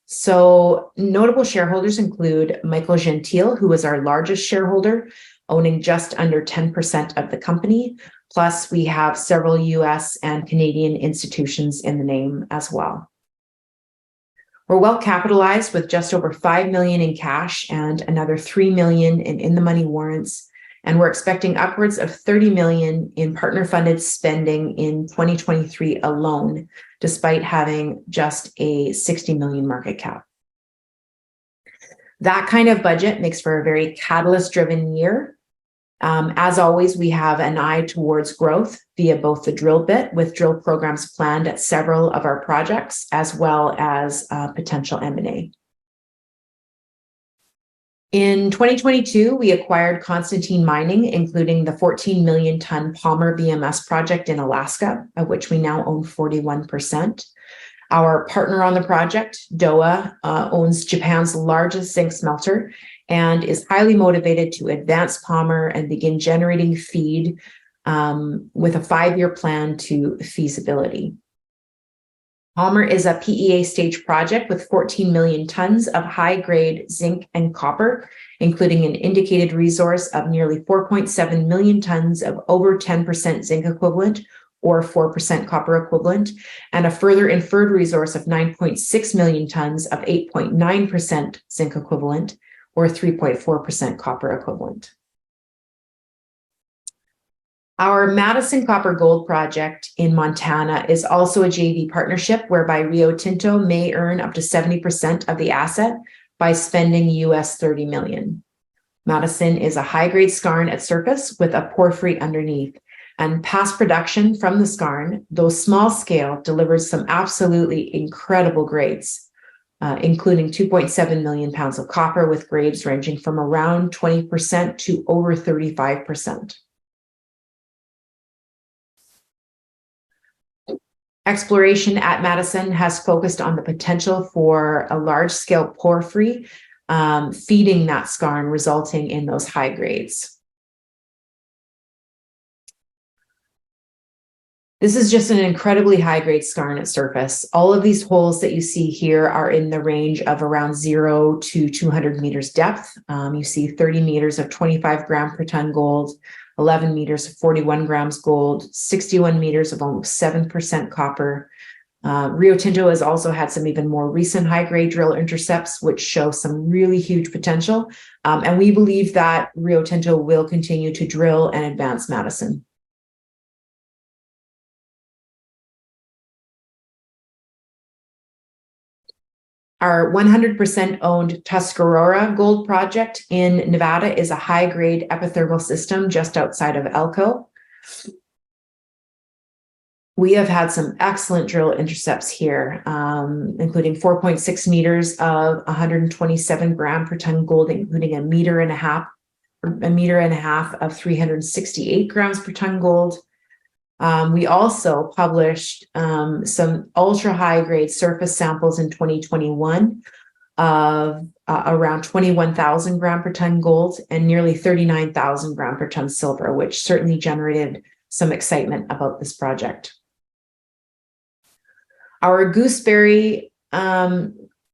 So notable shareholders include Michael Gentile, who is our largest shareholder, owning just under 10% of the company. Plus, we have several US and Canadian institutions in the name as well. We're well capitalized with just over $5 million in cash and another $3 million in the money warrants. And we're expecting upwards of $30 million in partner funded spending in 2023 alone, despite having just a $60 million market cap. That kind of budget makes for a very catalyst driven year. As always, we have an eye towards growth via both the drill bit, with drill programs planned at several of our projects, as well as potential M&A. In 2022, we acquired Constantine Mining, including the 14 million ton Palmer VMS project in Alaska, of which we now own 41%. Our partner on the project, Dowa, owns Japan's largest zinc smelter and is highly motivated to advance Palmer and begin generating feed with a 5-year plan to feasibility. Palmer is a PEA stage project with 14 million tons of high-grade zinc and copper, including an indicated resource of nearly 4.7 million tons of over 10% zinc equivalent or 4% copper equivalent, and a further inferred resource of 9.6 million tons of 8.9% zinc equivalent, or 3.4% copper equivalent. Our Madison Copper Gold project in Montana is also a JV partnership whereby Rio Tinto may earn up to 70% of the asset by spending US $30 million. Madison is a high-grade skarn at surface with a porphyry underneath, and past production from the skarn, though small scale, delivers some absolutely incredible grades, including 2.7 million pounds of copper with grades ranging from around 20% to over 35%. Exploration at Madison has focused on the potential for a large-scale porphyry feeding that skarn, resulting in those high grades. This is just an incredibly high-grade skarn at surface. All of these holes that you see here are in the range of around 0 to 200 meters depth. You see 30 meters of 25 gram per ton gold, 11 meters of 41 grams gold, 61 meters of almost 7% copper. Rio Tinto has also had some even more recent high-grade drill intercepts, which show some really huge potential. And we believe that Rio Tinto will continue to drill and advance Madison. Our 100% owned Tuscarora gold project in Nevada is a high-grade epithermal system just outside of Elko. We have had some excellent drill intercepts here, including 4.6 meters of 127 gram per ton gold, including a meter and a half of 368 grams per ton gold. We also published some ultra high grade surface samples in 2021 of around 21,000 gram per ton gold and nearly 39,000 gram per ton silver, which certainly generated some excitement about this project. Our Gooseberry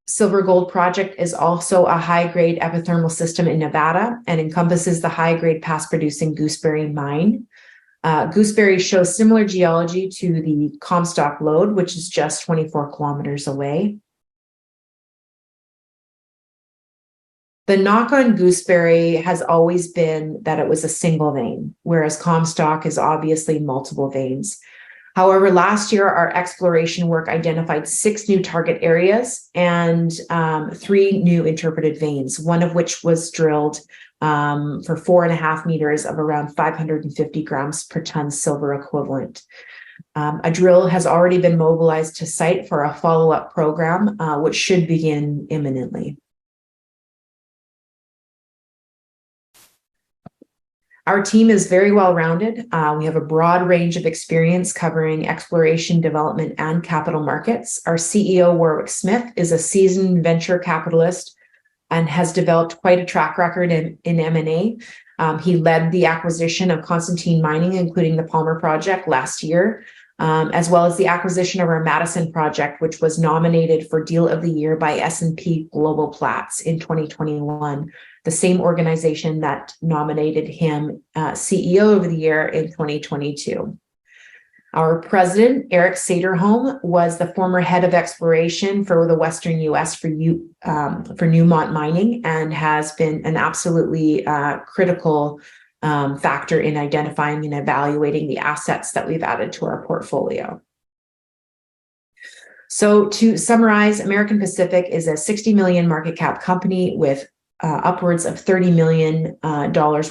silver gold project is also a high-grade epithermal system in Nevada and encompasses the high-grade past-producing Gooseberry mine. Gooseberry shows similar geology to the Comstock lode, which is just 24 kilometers away. The knock on Gooseberry has always been that it was a single vein, whereas Comstock is obviously multiple veins. However, last year, our exploration work identified 6 new target areas and 3 new interpreted veins, one of which was drilled for 4.5 meters of around 550 grams per ton silver equivalent. A drill has already been mobilized to site for a follow-up program, which should begin imminently. Our team is very well-rounded. We have a broad range of experience covering exploration, development, and capital markets. Our CEO, Warwick Smith, is a seasoned venture capitalist and has developed quite a track record in M&A. He led the acquisition of Constantine Mining, including the Palmer project last year, as well as the acquisition of our Madison project, which was nominated for Deal of the Year by S&P Global Platts in 2021. The same organization that nominated him CEO of the Year in 2022. Our president, Eric Saderholm, was the former head of exploration for the Western U.S. for Newmont Mining and has been an absolutely critical factor in identifying and evaluating the assets that we've added to our portfolio. So to summarize, American Pacific is a 60 million market cap company with upwards of $30 million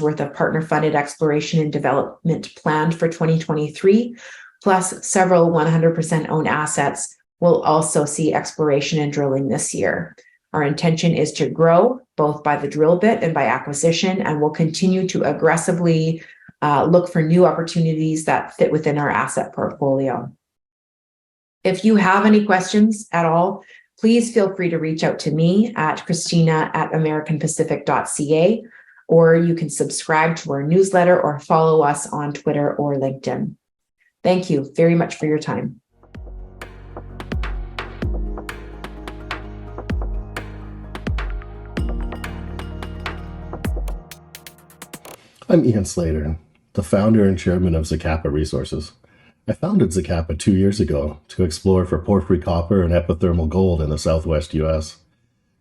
worth of partner-funded exploration and development planned for 2023, plus several 100% owned assets will also see exploration and drilling this year. Our intention is to grow both by the drill bit and by acquisition, and we'll continue to aggressively look for new opportunities that fit within our asset portfolio. If you have any questions at all, please feel free to reach out to me at Christina@AmericanPacific.ca, or you can subscribe to our newsletter or follow us on Twitter or LinkedIn. Thank you very much for your time. I'm Ian Slater, the founder and chairman of Zacapa Resources. I founded Zacapa 2 years ago to explore for porphyry copper and epithermal gold in the southwest U.S.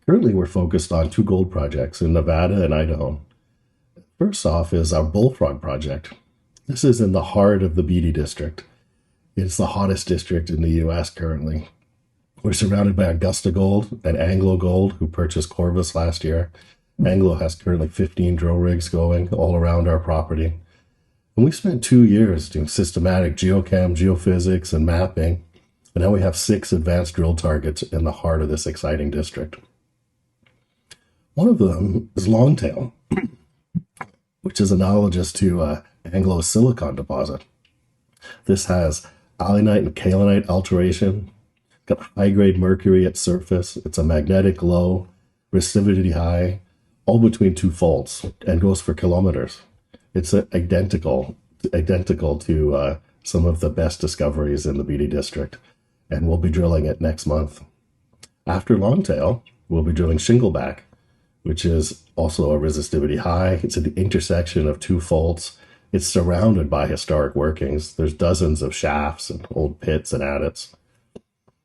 Currently, we're focused on 2 gold projects in Nevada and Idaho. First off is our Bullfrog project. This is in the heart of the Beatty District. It's the hottest district in the U.S. currently. We're surrounded by Augusta Gold and Anglo Gold, who purchased Corvus last year. Anglo has currently 15 drill rigs going all around our property. And we spent 2 years doing systematic geochem, geophysics, and mapping, and now we have 6 advanced drill targets in the heart of this exciting district. One of them is Longtail, which is analogous to Anglo's silicon deposit. This has alunite and kaolinite alteration, got high-grade mercury at surface, it's a magnetic low, resistivity high, all between 2 faults, and goes for kilometers. It's identical to some of the best discoveries in the Beatty District, and we'll be drilling it next month. After Longtail, we'll be drilling Shingleback, which is also a resistivity high. It's at the intersection of 2 faults. It's surrounded by historic workings. There's dozens of shafts and old pits and adits.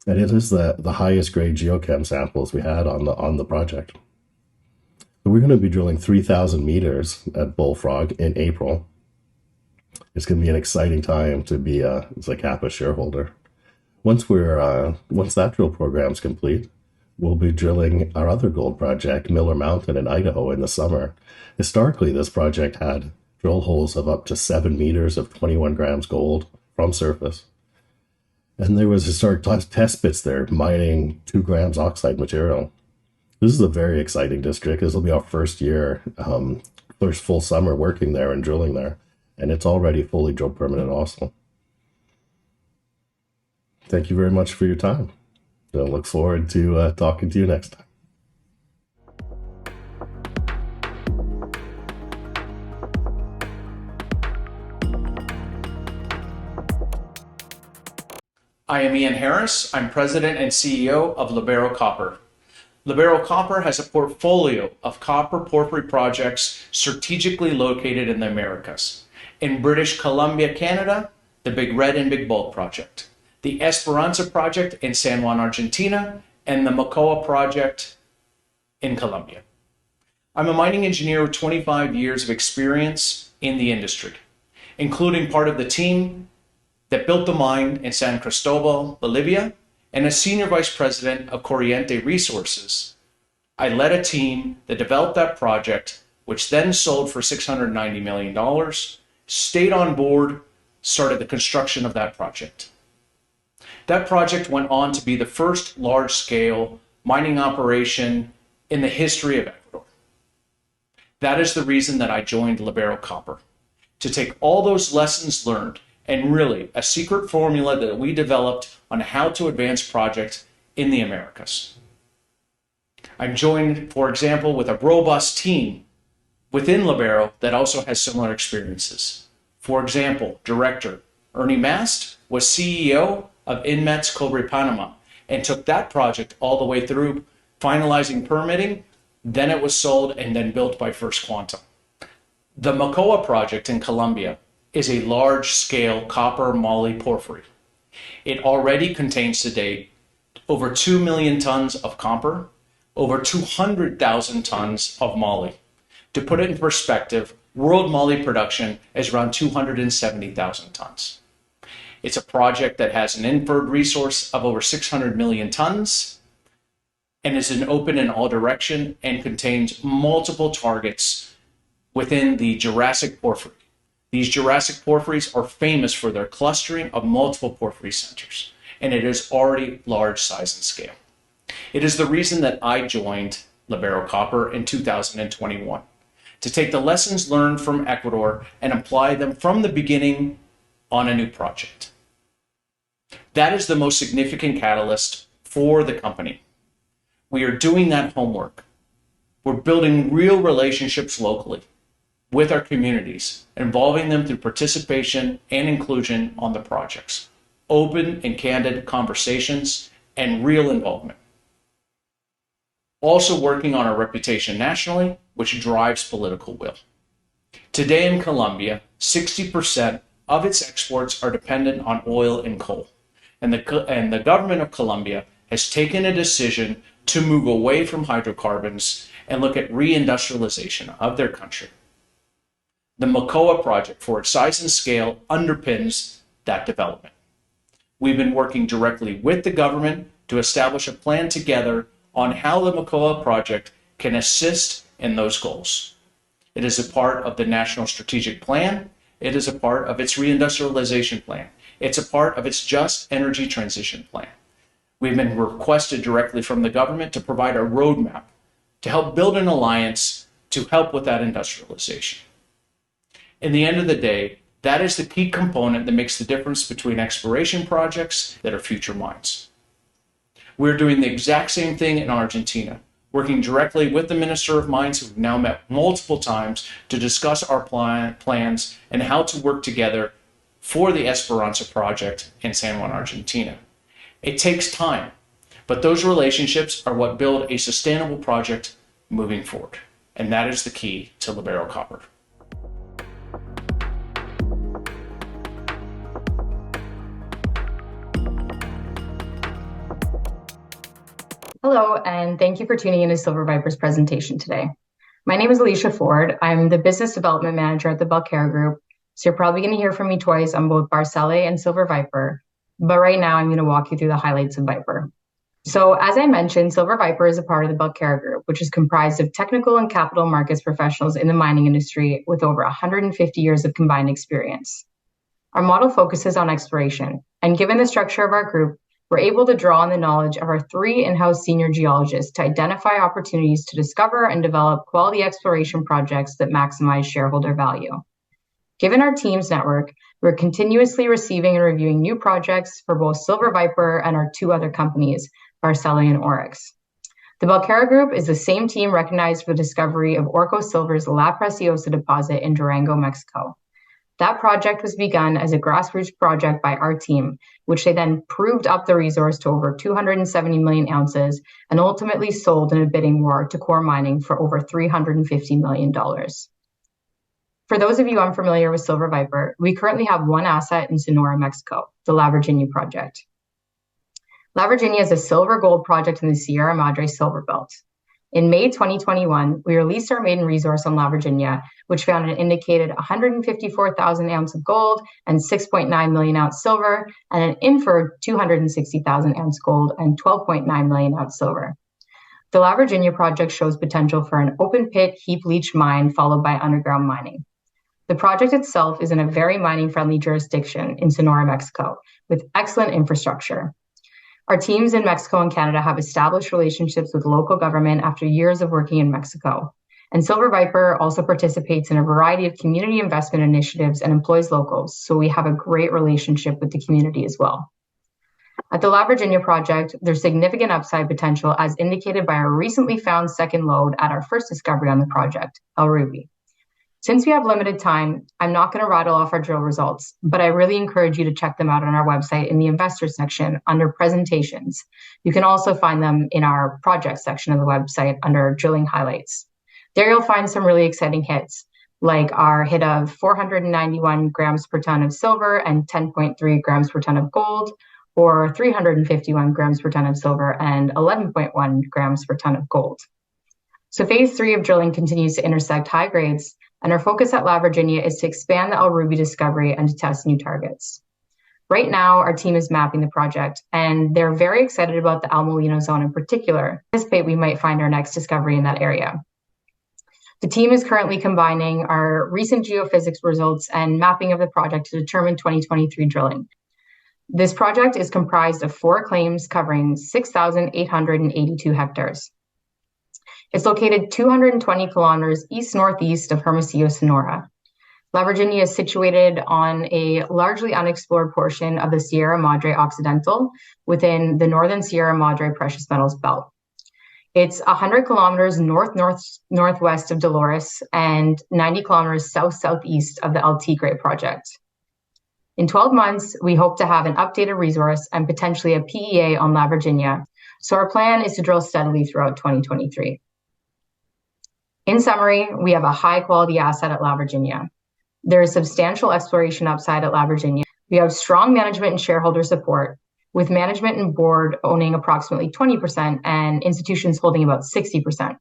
And it is the highest grade geochem samples we had on the project. We're going to be drilling 3,000 meters at Bullfrog in April. It's going to be an exciting time to be a Zacapa shareholder. Once that drill program's complete, we'll be drilling our other gold project, Miller Mountain in Idaho, in the summer. Historically, this project had drill holes of up to 7 meters of 21 grams gold from surface. And there was historic test pits there mining 2 grams oxide material. This is a very exciting district. This will be our first year, first full summer working there and drilling there. And it's already fully drill permitted also. Thank you very much for your time. I look forward to talking to you next time. I am Ian Harris. I'm President and CEO of Libero Copper. Libero Copper has a portfolio of copper porphyry projects strategically located in the Americas. In British Columbia, Canada, the Big Red and Big Bulk project, the Esperanza project in San Juan, Argentina, and the Mocoa project in Colombia. I'm a mining engineer with 25 years of experience in the industry, including part of the team that built the mine in San Cristobal, Bolivia, and as Senior Vice President of Corriente Resources. I led a team that developed that project, which then sold for $690 million, stayed on board, started the construction of that project. That project went on to be the first large-scale mining operation in the history of Ecuador. That is the reason that I joined Libero Copper, to take all those lessons learned and really a secret formula that we developed on how to advance projects in the Americas. I'm joined, for example, with a robust team within Libero that also has similar experiences. For example, Director Ernie Mast was CEO of Inmet's Cobre Panama and took that project all the way through finalizing permitting. Then it was sold and then built by First Quantum. The Mocoa project in Colombia is a large-scale copper moly porphyry. It already contains to date over 2 million tons of copper, over 200,000 tons of moly. To put it in perspective, world moly production is around 270,000 tons. It's a project that has an inferred resource of over 600 million tons and is an open in all direction and contains multiple targets within the Jurassic porphyry. These Jurassic porphyries are famous for their clustering of multiple porphyry centers, and it is already large size and scale. It is the reason that I joined Libero Copper in 2021, to take the lessons learned from Ecuador and apply them from the beginning on a new project. That is the most significant catalyst for the company. We are doing that homework. We're building real relationships locally with our communities, involving them through participation and inclusion on the projects, open and candid conversations, and real involvement. Also working on our reputation nationally, which drives political will. Today in Colombia, 60% of its exports are dependent on oil and coal. And the government of Colombia has taken a decision to move away from hydrocarbons and look at reindustrialization of their country. The Mocoa project, for its size and scale, underpins that development. We've been working directly with the government to establish a plan together on how the Mocoa project can assist in those goals. It is a part of the National Strategic Plan. It is a part of its reindustrialization plan. It's a part of its just energy transition plan. We've been requested directly from the government to provide a roadmap to help build an alliance to help with that industrialization. In the end of the day, that is the key component that makes the difference between exploration projects that are future mines. We're doing the exact same thing in Argentina, working directly with the Minister of Mines, who we've now met multiple times, to discuss our plans and how to work together for the Esperanza project in San Juan, Argentina. It takes time, but those relationships are what build a sustainable project moving forward. And that is the key to Libero Copper. Hello, and thank you for tuning in to Silver Viper's presentation today. My name is Alicia Ford. I'm the Business Development Manager at the Belcara Group, so you're probably going to hear from me twice on both Barcele and Silver Viper, but right now I'm going to walk you through the highlights of Viper. So as I mentioned, Silver Viper is a part of the Belcara Group, which is comprised of technical and capital markets professionals in the mining industry with over 150 years of combined experience. Our model focuses on exploration, and given the structure of our group, we're able to draw on the knowledge of our 3 in-house senior geologists to identify opportunities to discover and develop quality exploration projects that maximize shareholder value. Given our team's network, we're continuously receiving and reviewing new projects for both Silver Viper and our 2 other companies, Barcele and Oryx. The Belcara Group is the same team recognized for the discovery of Orco Silver's La Preciosa deposit in Durango, Mexico. That project was begun as a grassroots project by our team, which they then proved up the resource to over 270 million ounces and ultimately sold in a bidding war to Core Mining for over $350 million. For those of you unfamiliar with Silver Viper, we currently have one asset in Sonora, Mexico, the La Virginia project. La Virginia is a silver gold project in the Sierra Madre Silver Belt. In May 2021, we released our maiden resource on La Virginia, which found an indicated 154,000 ounce of gold and 6.9 million ounce silver, and an inferred 260,000 ounce gold and 12.9 million ounce silver. The La Virginia project shows potential for an open pit heap leach mine followed by underground mining. The project itself is in a very mining-friendly jurisdiction in Sonora, Mexico, with excellent infrastructure. Our teams in Mexico and Canada have established relationships with local government after years of working in Mexico. And Silver Viper also participates in a variety of community investment initiatives and employs locals, so we have a great relationship with the community as well. At the La Virginia project, there's significant upside potential as indicated by our recently found second lode at our first discovery on the project, El Ruby. Since we have limited time, I'm not going to rattle off our drill results, but I really encourage you to check them out on our website in the investor section under presentations. You can also find them in our project section of the website under drilling highlights. There you'll find some really exciting hits, like our hit of 491 grams per ton of silver and 10.3 grams per ton of gold, or 351 grams per ton of silver and 11.1 grams per ton of gold. So phase 3 of drilling continues to intersect high grades, and our focus at La Virginia is to expand the El Ruby discovery and to test new targets. Right now, our team is mapping the project, and they're very excited about the El Molino zone in particular. I anticipate we might find our next discovery in that area. The team is currently combining our recent geophysics results and mapping of the project to determine 2023 drilling. This project is comprised of 4 claims covering 6,882 hectares. It's located 220 kilometers east-northeast of Hermosillo, Sonora. La Virginia is situated on a largely unexplored portion of the Sierra Madre Occidental within the Northern Sierra Madre Precious Metals Belt. It's 100 kilometers northwest of Dolores and 90 kilometers south-southeast of the El Tigre project. In 12 months, we hope to have an updated resource and potentially a PEA on La Virginia, so our plan is to drill steadily throughout 2023. In summary, we have a high-quality asset at La Virginia. There is substantial exploration upside at La Virginia. We have strong management and shareholder support, with management and board owning approximately 20% and institutions holding about 60%.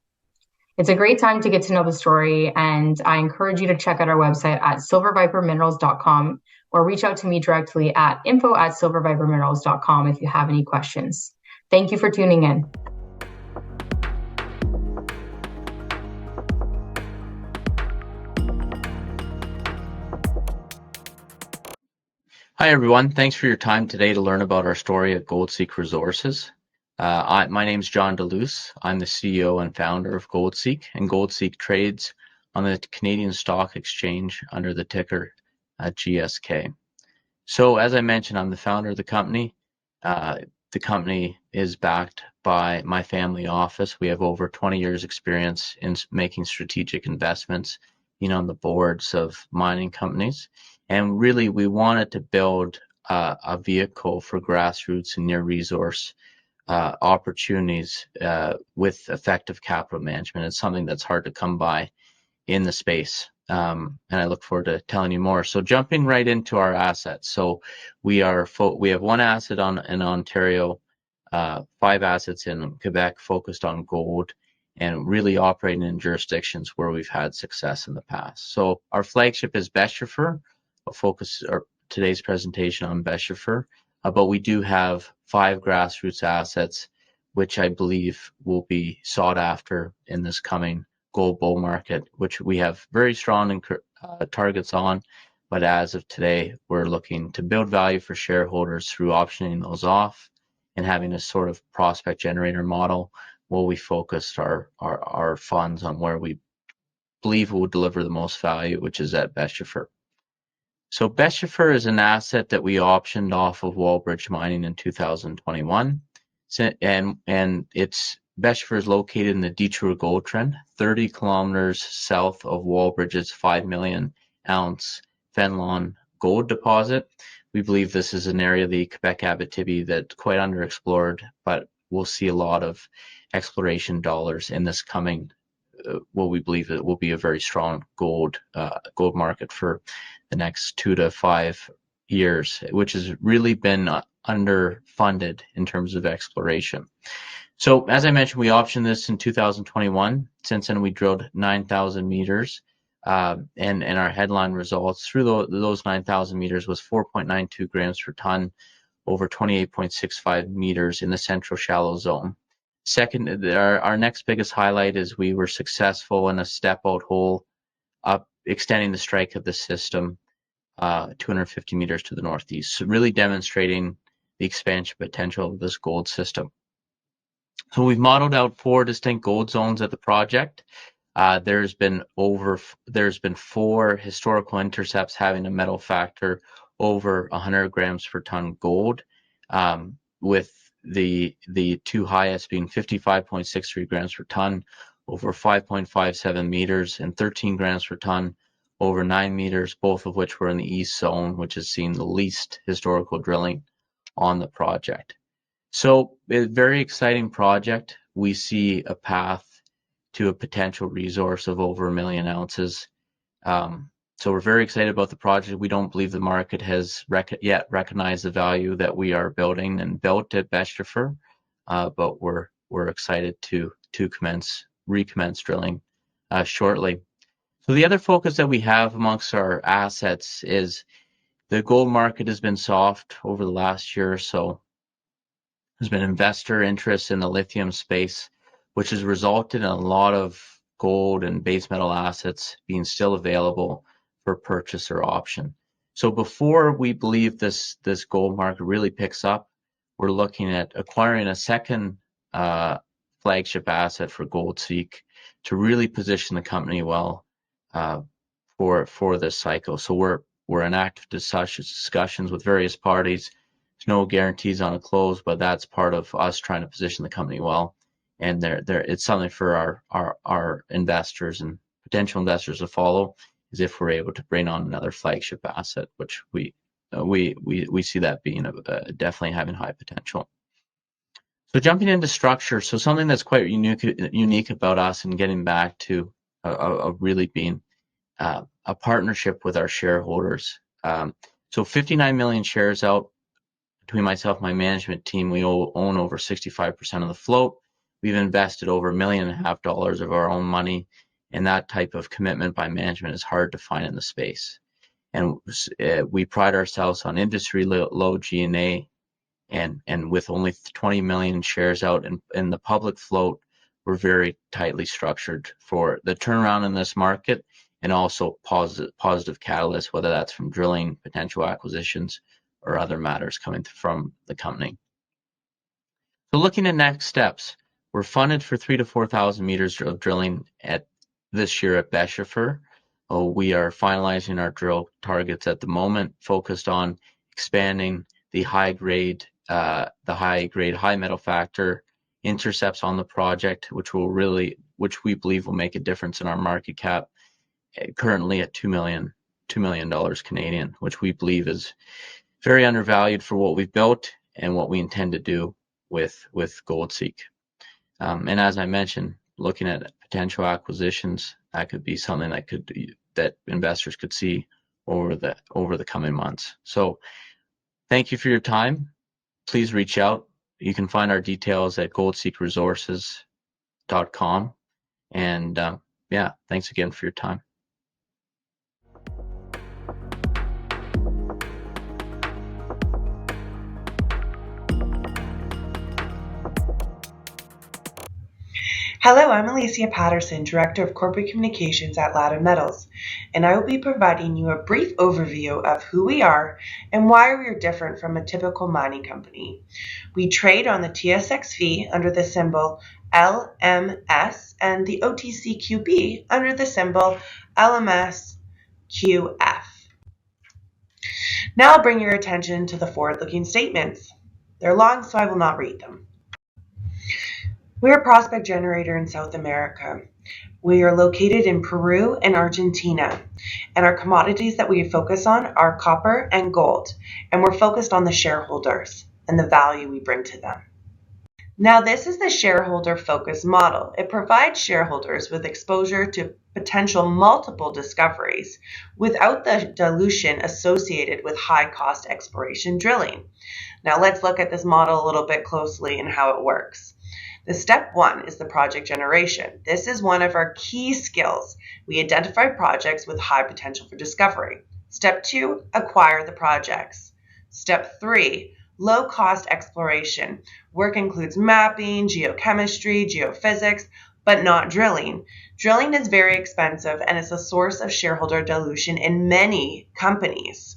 It's a great time to get to know the story, and I encourage you to check out our website at silverviperminerals.com or reach out to me directly at info@silverviperminerals.com if you have any questions. Thank you for tuning in. Hi, everyone. Thanks for your time today to learn about our story at Goldseek Resources. My name is John DeLuce. I'm the CEO and founder of Goldseek, and Goldseek trades on the Canadian Stock Exchange under the ticker GSK. So as I mentioned, I'm the founder of the company. The company is backed by my family office. We have over 20 years experience in making strategic investments, on the boards of mining companies. And really, we wanted to build a vehicle for grassroots and near resource opportunities with effective capital management. It's something that's hard to come by in the space. And I look forward to telling you more. So jumping right into our assets. So we have one asset in Ontario, 5 assets in Quebec focused on gold, and really operating in jurisdictions where we've had success in the past. So our flagship is Beschefer. I'll focus today's presentation on Beschefer, but we do have 5 grassroots assets, which I believe will be sought after in this coming gold bull market, which we have very strong targets on. But as of today, we're looking to build value for shareholders through optioning those off and having a sort of prospect generator model where we focused our funds on where we believe will deliver the most value, which is at Beschefer. So Beschefer is an asset that we optioned off of Wallbridge Mining in 2021, and Beschefer is located in the Detour Gold Trend, 30 kilometers south of Wallbridge's 5 million ounce Fenelon gold deposit. We believe this is an area of the Quebec Abitibi that's quite underexplored, but we'll see a lot of exploration dollars in this coming, what we believe it will be a very strong gold market for the next 2 to 5 years, which has really been underfunded in terms of exploration. So as I mentioned, we optioned this in 2021. Since then, we drilled 9,000 meters. And our headline results through those 9,000 meters was 4.92 grams per ton over 28.65 meters in the central shallow zone. Second, our next biggest highlight is we were successful in a step-out hole up extending the strike of the system 250 meters to the northeast, so really demonstrating the expansion potential of this gold system. So we've modeled out 4 distinct gold zones at the project. There's been 4 historical intercepts having a metal factor over 100 grams per ton gold, with the 2 highest being 55.63 grams per ton over 5.57 meters and 13 grams per ton over 9 meters, both of which were in the east zone, which has seen the least historical drilling on the project. So a very exciting project. We see a path to a potential resource of over 1 million ounces. So we're very excited about the project. We don't believe the market has yet recognized the value that we are building and built at Beschefer, but we're excited to recommence drilling shortly. So the other focus that we have amongst our assets is the gold market has been soft over the last year or so. There's been investor interest in the lithium space, which has resulted in a lot of gold and base metal assets being still available for purchase or option. So before we believe this gold market really picks up, we're looking at acquiring a second flagship asset for GoldSeek to really position the company well for this cycle. So we're in active discussions with various parties. There's no guarantees on a close, but that's part of us trying to position the company well. And it's something for our investors and potential investors to follow, is if we're able to bring on another flagship asset, which we see that being definitely having high potential. So jumping into structure, so something that's quite unique about us and getting back to really being a partnership with our shareholders. So 59 million shares out between myself and my management team. We own over 65% of the float. We've invested over $1.5 million of our own money, and that type of commitment by management is hard to find in the space. And we pride ourselves on industry low G&A, and with only 20 million shares out in the public float, we're very tightly structured for the turnaround in this market, and also positive catalysts, whether that's from drilling, potential acquisitions, or other matters coming from the company. So looking at next steps, we're funded for 3,000 to 4,000 meters of drilling this year at Beschefer. We are finalizing our drill targets at the moment, focused on expanding the high grade, high metal factor intercepts on the project, which we believe will make a difference in our market cap, currently at $2 million Canadian, which we believe is very undervalued for what we've built and what we intend to do with GoldSeek. And as I mentioned, looking at potential acquisitions, that could be something that investors could see over the coming months. So thank you for your time. Please reach out. You can find our details at goldseekresources.com. And thanks again for your time. Hello, I'm Alicia Patterson, Director of Corporate Communications at Ladder Metals, and I will be providing you a brief overview of who we are and why we are different from a typical mining company. We trade on the TSXV under the symbol LMS and the OTCQB under the symbol LMSQF. Now I'll bring your attention to the forward-looking statements. They're long, so I will not read them. We're a prospect generator in South America. We are located in Peru and Argentina, and our commodities that we focus on are copper and gold, and we're focused on the shareholders and the value we bring to them. Now, this is the shareholder focus model. It provides shareholders with exposure to potential multiple discoveries without the dilution associated with high cost exploration drilling. Now, let's look at this model a little bit closely and how it works. The step one is the project generation. This is one of our key skills. We identify projects with high potential for discovery. Step two, acquire the projects. Step three, low cost exploration. Work includes mapping, geochemistry, geophysics, but not drilling. Drilling is very expensive and is a source of shareholder dilution in many companies.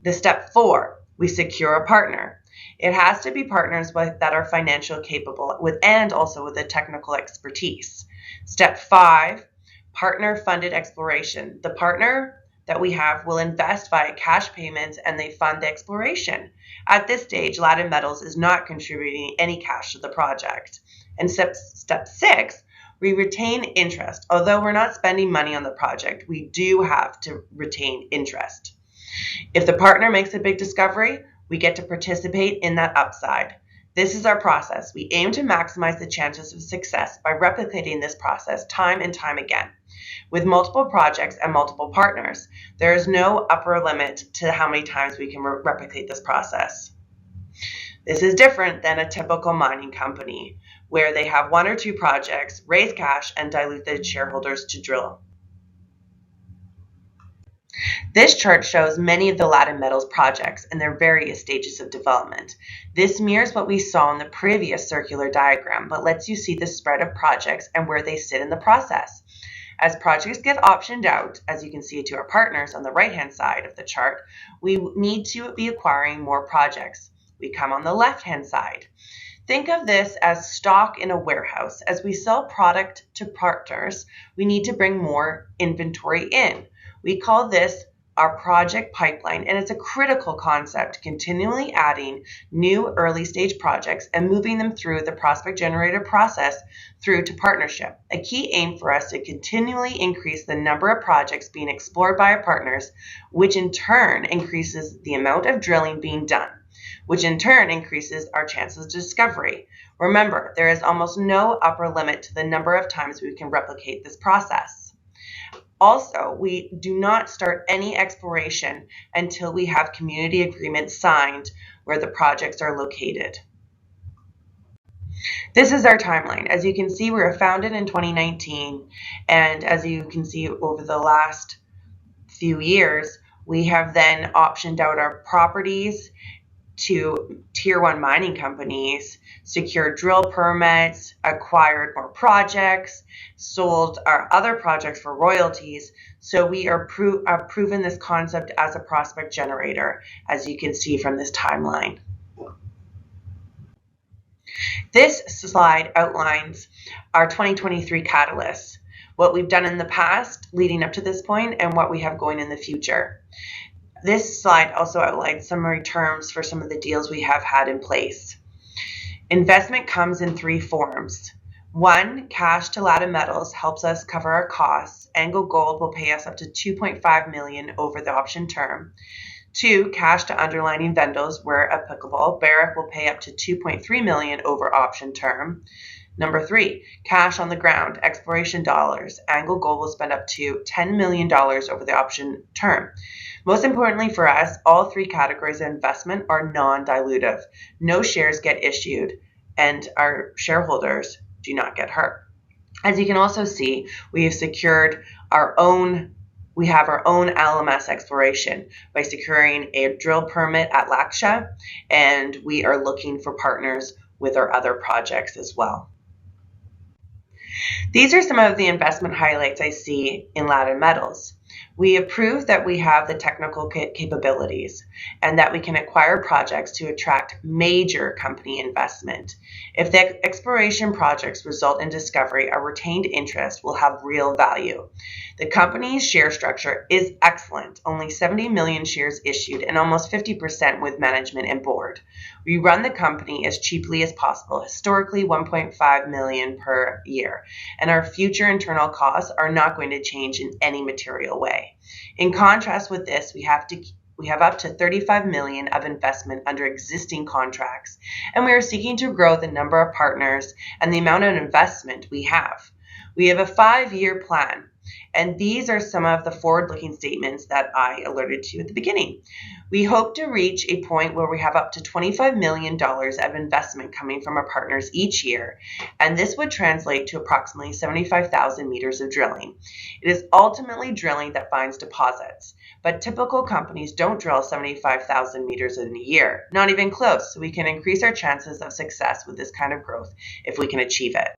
The step four, we secure a partner. It has to be partners that are financially capable and also with the technical expertise. Step five, partner funded exploration. The partner that we have will invest via cash payments and they fund the exploration. At this stage, Latin Metals is not contributing any cash to the project. And step six, we retain interest. Although we're not spending money on the project, we do have to retain interest. If the partner makes a big discovery, we get to participate in that upside. This is our process. We aim to maximize the chances of success by replicating this process time and time again. With multiple projects and multiple partners, there is no upper limit to how many times we can replicate this process. This is different than a typical mining company, where they have one or two projects, raise cash, and dilute the shareholders to drill. This chart shows many of the Latin Metals projects and their various stages of development. This mirrors what we saw in the previous circular diagram, but lets you see the spread of projects and where they sit in the process. As projects get optioned out, as you can see to our partners on the right-hand side of the chart, we need to be acquiring more projects. We come on the left-hand side. Think of this as stock in a warehouse. As we sell product to partners, we need to bring more inventory in. We call this our project pipeline, and it's a critical concept, continually adding new early stage projects and moving them through the prospect generator process through to partnership. A key aim for us to continually increase the number of projects being explored by our partners, which in turn increases the amount of drilling being done, which in turn increases our chances of discovery. Remember, there is almost no upper limit to the number of times we can replicate this process. Also, we do not start any exploration until we have community agreements signed where the projects are located. This is our timeline. As you can see, we were founded in 2019, and as you can see over the last few years, we have then optioned out our properties to tier one mining companies, secured drill permits, acquired more projects, sold our other projects for royalties. So we are proven this concept as a prospect generator, as you can see from this timeline. This slide outlines our 2023 catalysts, what we've done in the past leading up to this point, and what we have going in the future. This slide also outlines summary terms for some of the deals we have had in place. Investment comes in three forms. One, cash to Latin Metals helps us cover our costs. Anglo Gold will pay us up to $2.5 million over the option term. Two, cash to underlying vendors where applicable. Barrick will pay up to $2.3 million over option term. Number three, cash on the ground, exploration dollars. Anglo Gold will spend up to $10 million over the option term. Most importantly for us, all three categories of investment are non-dilutive. No shares get issued, and our shareholders do not get hurt. As you can also see, we have secured our own LMS exploration by securing a drill permit at Laksha, and we are looking for partners with our other projects as well. These are some of the investment highlights I see in Latin Metals. We have proved that we have the technical capabilities and that we can acquire projects to attract major company investment. If the exploration projects result in discovery, our retained interest will have real value. The company's share structure is excellent, only 70 million shares issued and almost 50% with management and board. We run the company as cheaply as possible, historically 1.5 million per year, and our future internal costs are not going to change in any material way. In contrast with this, we have up to 35 million of investment under existing contracts, and we are seeking to grow the number of partners and the amount of investment we have. We have a 5-year plan, and these are some of the forward-looking statements that I alerted to at the beginning. We hope to reach a point where we have up to $25 million of investment coming from our partners each year, and this would translate to approximately 75,000 meters of drilling. It is ultimately drilling that finds deposits, but typical companies don't drill 75,000 meters in a year, not even close, so we can increase our chances of success with this kind of growth if we can achieve it.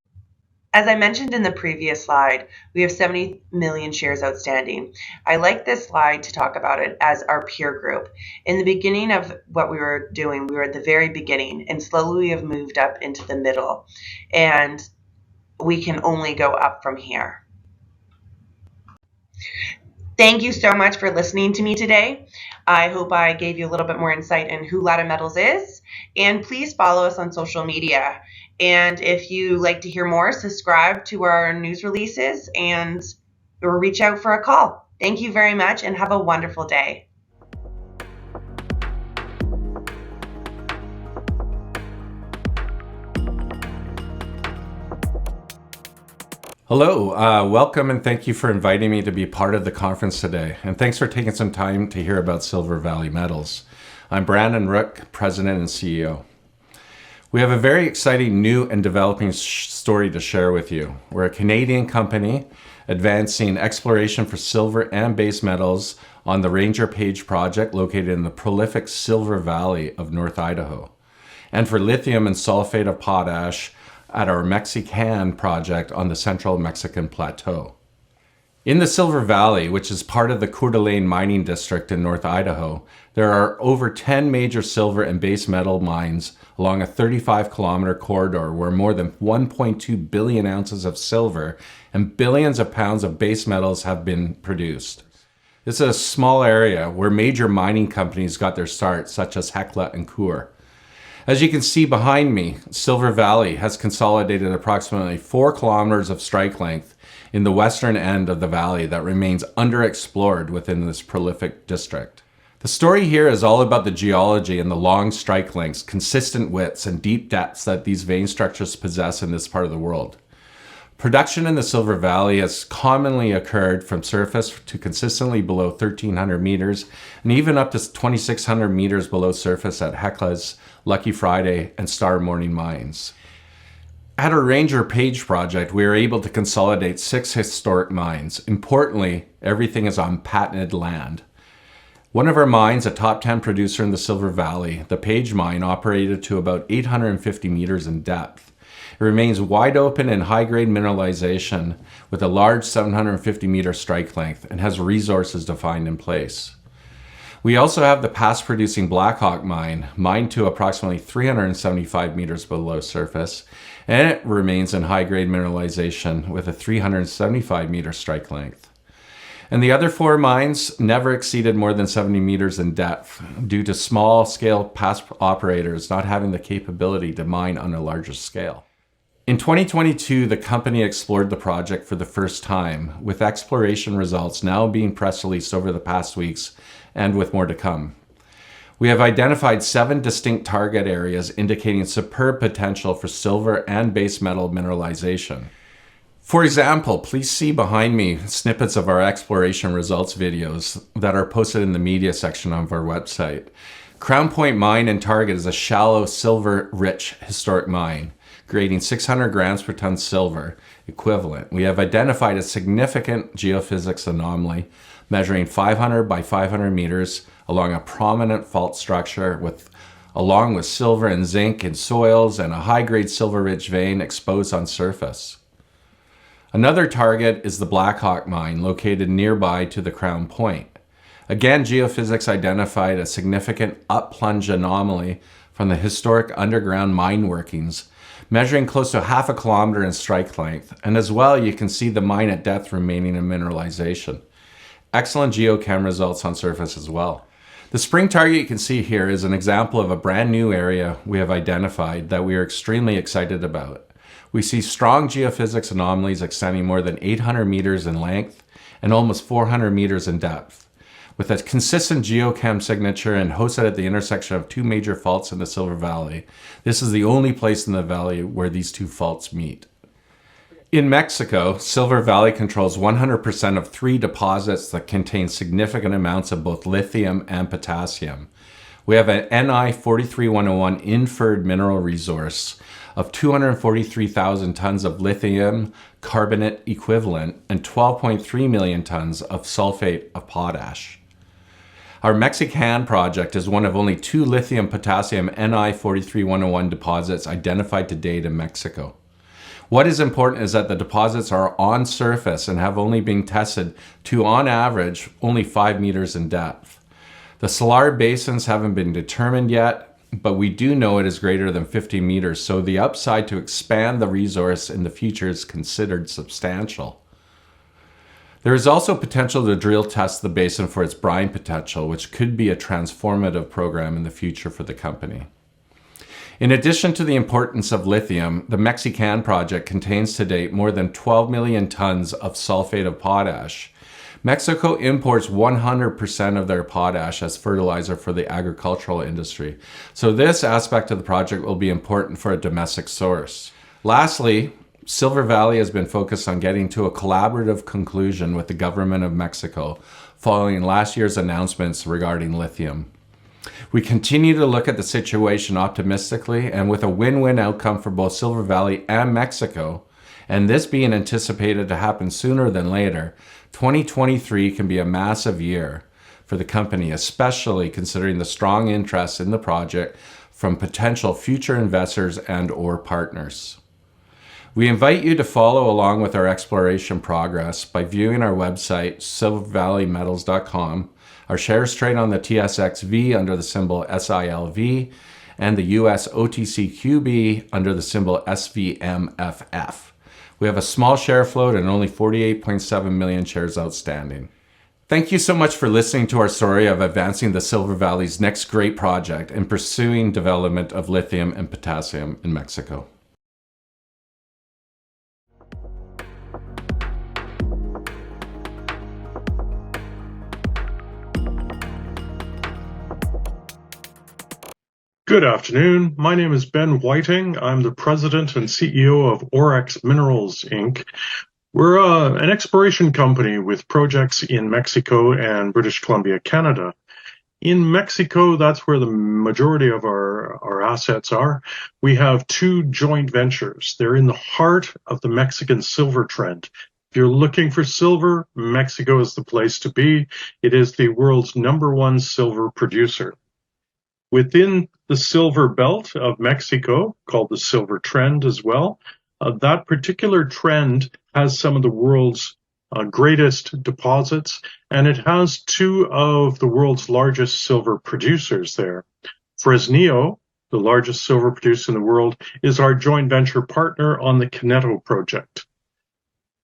As I mentioned in the previous slide, we have 70 million shares outstanding. I like this slide to talk about it as our peer group. In the beginning of what we were doing, we were at the very beginning, and slowly we have moved up into the middle, and we can only go up from here. Thank you so much for listening to me today. I hope I gave you a little bit more insight in who Ladder Metals is, and please follow us on social media. And if you like to hear more, subscribe to our news releases or reach out for a call. Thank you very much and have a wonderful day. Hello, welcome and thank you for inviting me to be part of the conference today. And thanks for taking some time to hear about Silver Valley Metals. I'm Brandon Rook, President and CEO. We have a very exciting new and developing story to share with you. We're a Canadian company advancing exploration for silver and base metals on the Ranger Page project located in the prolific Silver Valley of North Idaho, and for lithium and sulfate of potash at our Mexican project on the central Mexican plateau. In the Silver Valley, which is part of the Coeur d'Alene mining district in North Idaho, there are over 10 major silver and base metal mines along a 35-kilometer corridor where more than 1.2 billion ounces of silver and billions of pounds of base metals have been produced. This is a small area where major mining companies got their start, such as Hecla and Coeur. As you can see behind me, Silver Valley has consolidated approximately 4 kilometers of strike length in the western end of the valley that remains underexplored within this prolific district. The story here is all about the geology and the long strike lengths, consistent widths, and deep depths that these vein structures possess in this part of the world. Production in the Silver Valley has commonly occurred from surface to consistently below 1,300 meters and even up to 2,600 meters below surface at Hecla's, Lucky Friday, and Star Morning mines. At our Ranger Page project, we are able to consolidate 6 historic mines. Importantly, everything is on patented land. One of our mines, a top 10 producer in the Silver Valley, the Page mine, operated to about 850 meters in depth. It remains wide open in high-grade mineralization with a large 750-meter strike length and has resources defined in place. We also have the past-producing Blackhawk mine, mined to approximately 375 meters below surface, and it remains in high-grade mineralization with a 375-meter strike length. And the other 4 mines never exceeded more than 70 meters in depth due to small-scale past operators not having the capability to mine on a larger scale. In 2022, the company explored the project for the first time, with exploration results now being press released over the past weeks and with more to come. We have identified 7 distinct target areas indicating superb potential for silver and base metal mineralization. For example, please see behind me snippets of our exploration results videos that are posted in the media section of our website. Crown Point Mine and Target is a shallow, silver-rich historic mine, grading 600 grams per ton silver equivalent. We have identified a significant geophysics anomaly measuring 500 by 500 meters along a prominent fault structure along with silver and zinc in soils and a high-grade silver-rich vein exposed on surface. Another target is the Blackhawk mine located nearby to the Crown Point. Again, geophysics identified a significant up-plunge anomaly from the historic underground mine workings, measuring close to half a kilometer in strike length, and as well you can see the mine at depth remaining in mineralization. Excellent geochem results on surface as well. The spring target you can see here is an example of a brand new area we have identified that we are extremely excited about. We see strong geophysics anomalies extending more than 800 meters in length and almost 400 meters in depth. With a consistent geochem signature and hosted at the intersection of two major faults in the Silver Valley, this is the only place in the valley where these two faults meet. In Mexico, Silver Valley controls 100% of 3 deposits that contain significant amounts of both lithium and potassium. We have an NI 43101 inferred mineral resource of 243,000 tons of lithium carbonate equivalent and 12.3 million tons of sulfate of potash. Our Mexican project is one of only 2 lithium potassium NI 43101 deposits identified to date in Mexico. What is important is that the deposits are on surface and have only been tested to, on average, only 5 meters in depth. The salar basins haven't been determined yet, but we do know it is greater than 50 meters, so the upside to expand the resource in the future is considered substantial. There is also potential to drill test the basin for its brine potential, which could be a transformative program in the future for the company. In addition to the importance of lithium, the Mexican project contains to date more than 12 million tons of sulfate of potash. Mexico imports 100% of their potash as fertilizer for the agricultural industry, so this aspect of the project will be important for a domestic source. Lastly, Silver Valley has been focused on getting to a collaborative conclusion with the government of Mexico following last year's announcements regarding lithium. We continue to look at the situation optimistically and with a win-win outcome for both Silver Valley and Mexico, and this being anticipated to happen sooner than later, 2023 can be a massive year for the company, especially considering the strong interest in the project from potential future investors and/or partners. We invite you to follow along with our exploration progress by viewing our website, silvervalleymetals.com. Our shares trade on the TSXV under the symbol SILV and the US OTCQB under the symbol SVMFF. We have a small share float and only 48.7 million shares outstanding. Thank you so much for listening to our story of advancing the Silver Valley's next great project and pursuing development of lithium and potassium in Mexico. Good afternoon. My name is Ben Whiting. I'm the president and CEO of Orex Minerals, Inc. We're an exploration company with projects in Mexico and British Columbia, Canada. In Mexico, that's where the majority of our assets are. We have 2 joint ventures. They're in the heart of the Mexican silver trend. If you're looking for silver, Mexico is the place to be. It is the world's #1 silver producer. Within the silver belt of Mexico, called the silver trend as well, that particular trend has some of the world's greatest deposits, and it has 2 of the world's largest silver producers there. Fresnillo, the largest silver producer in the world, is our joint venture partner on the Coneto project.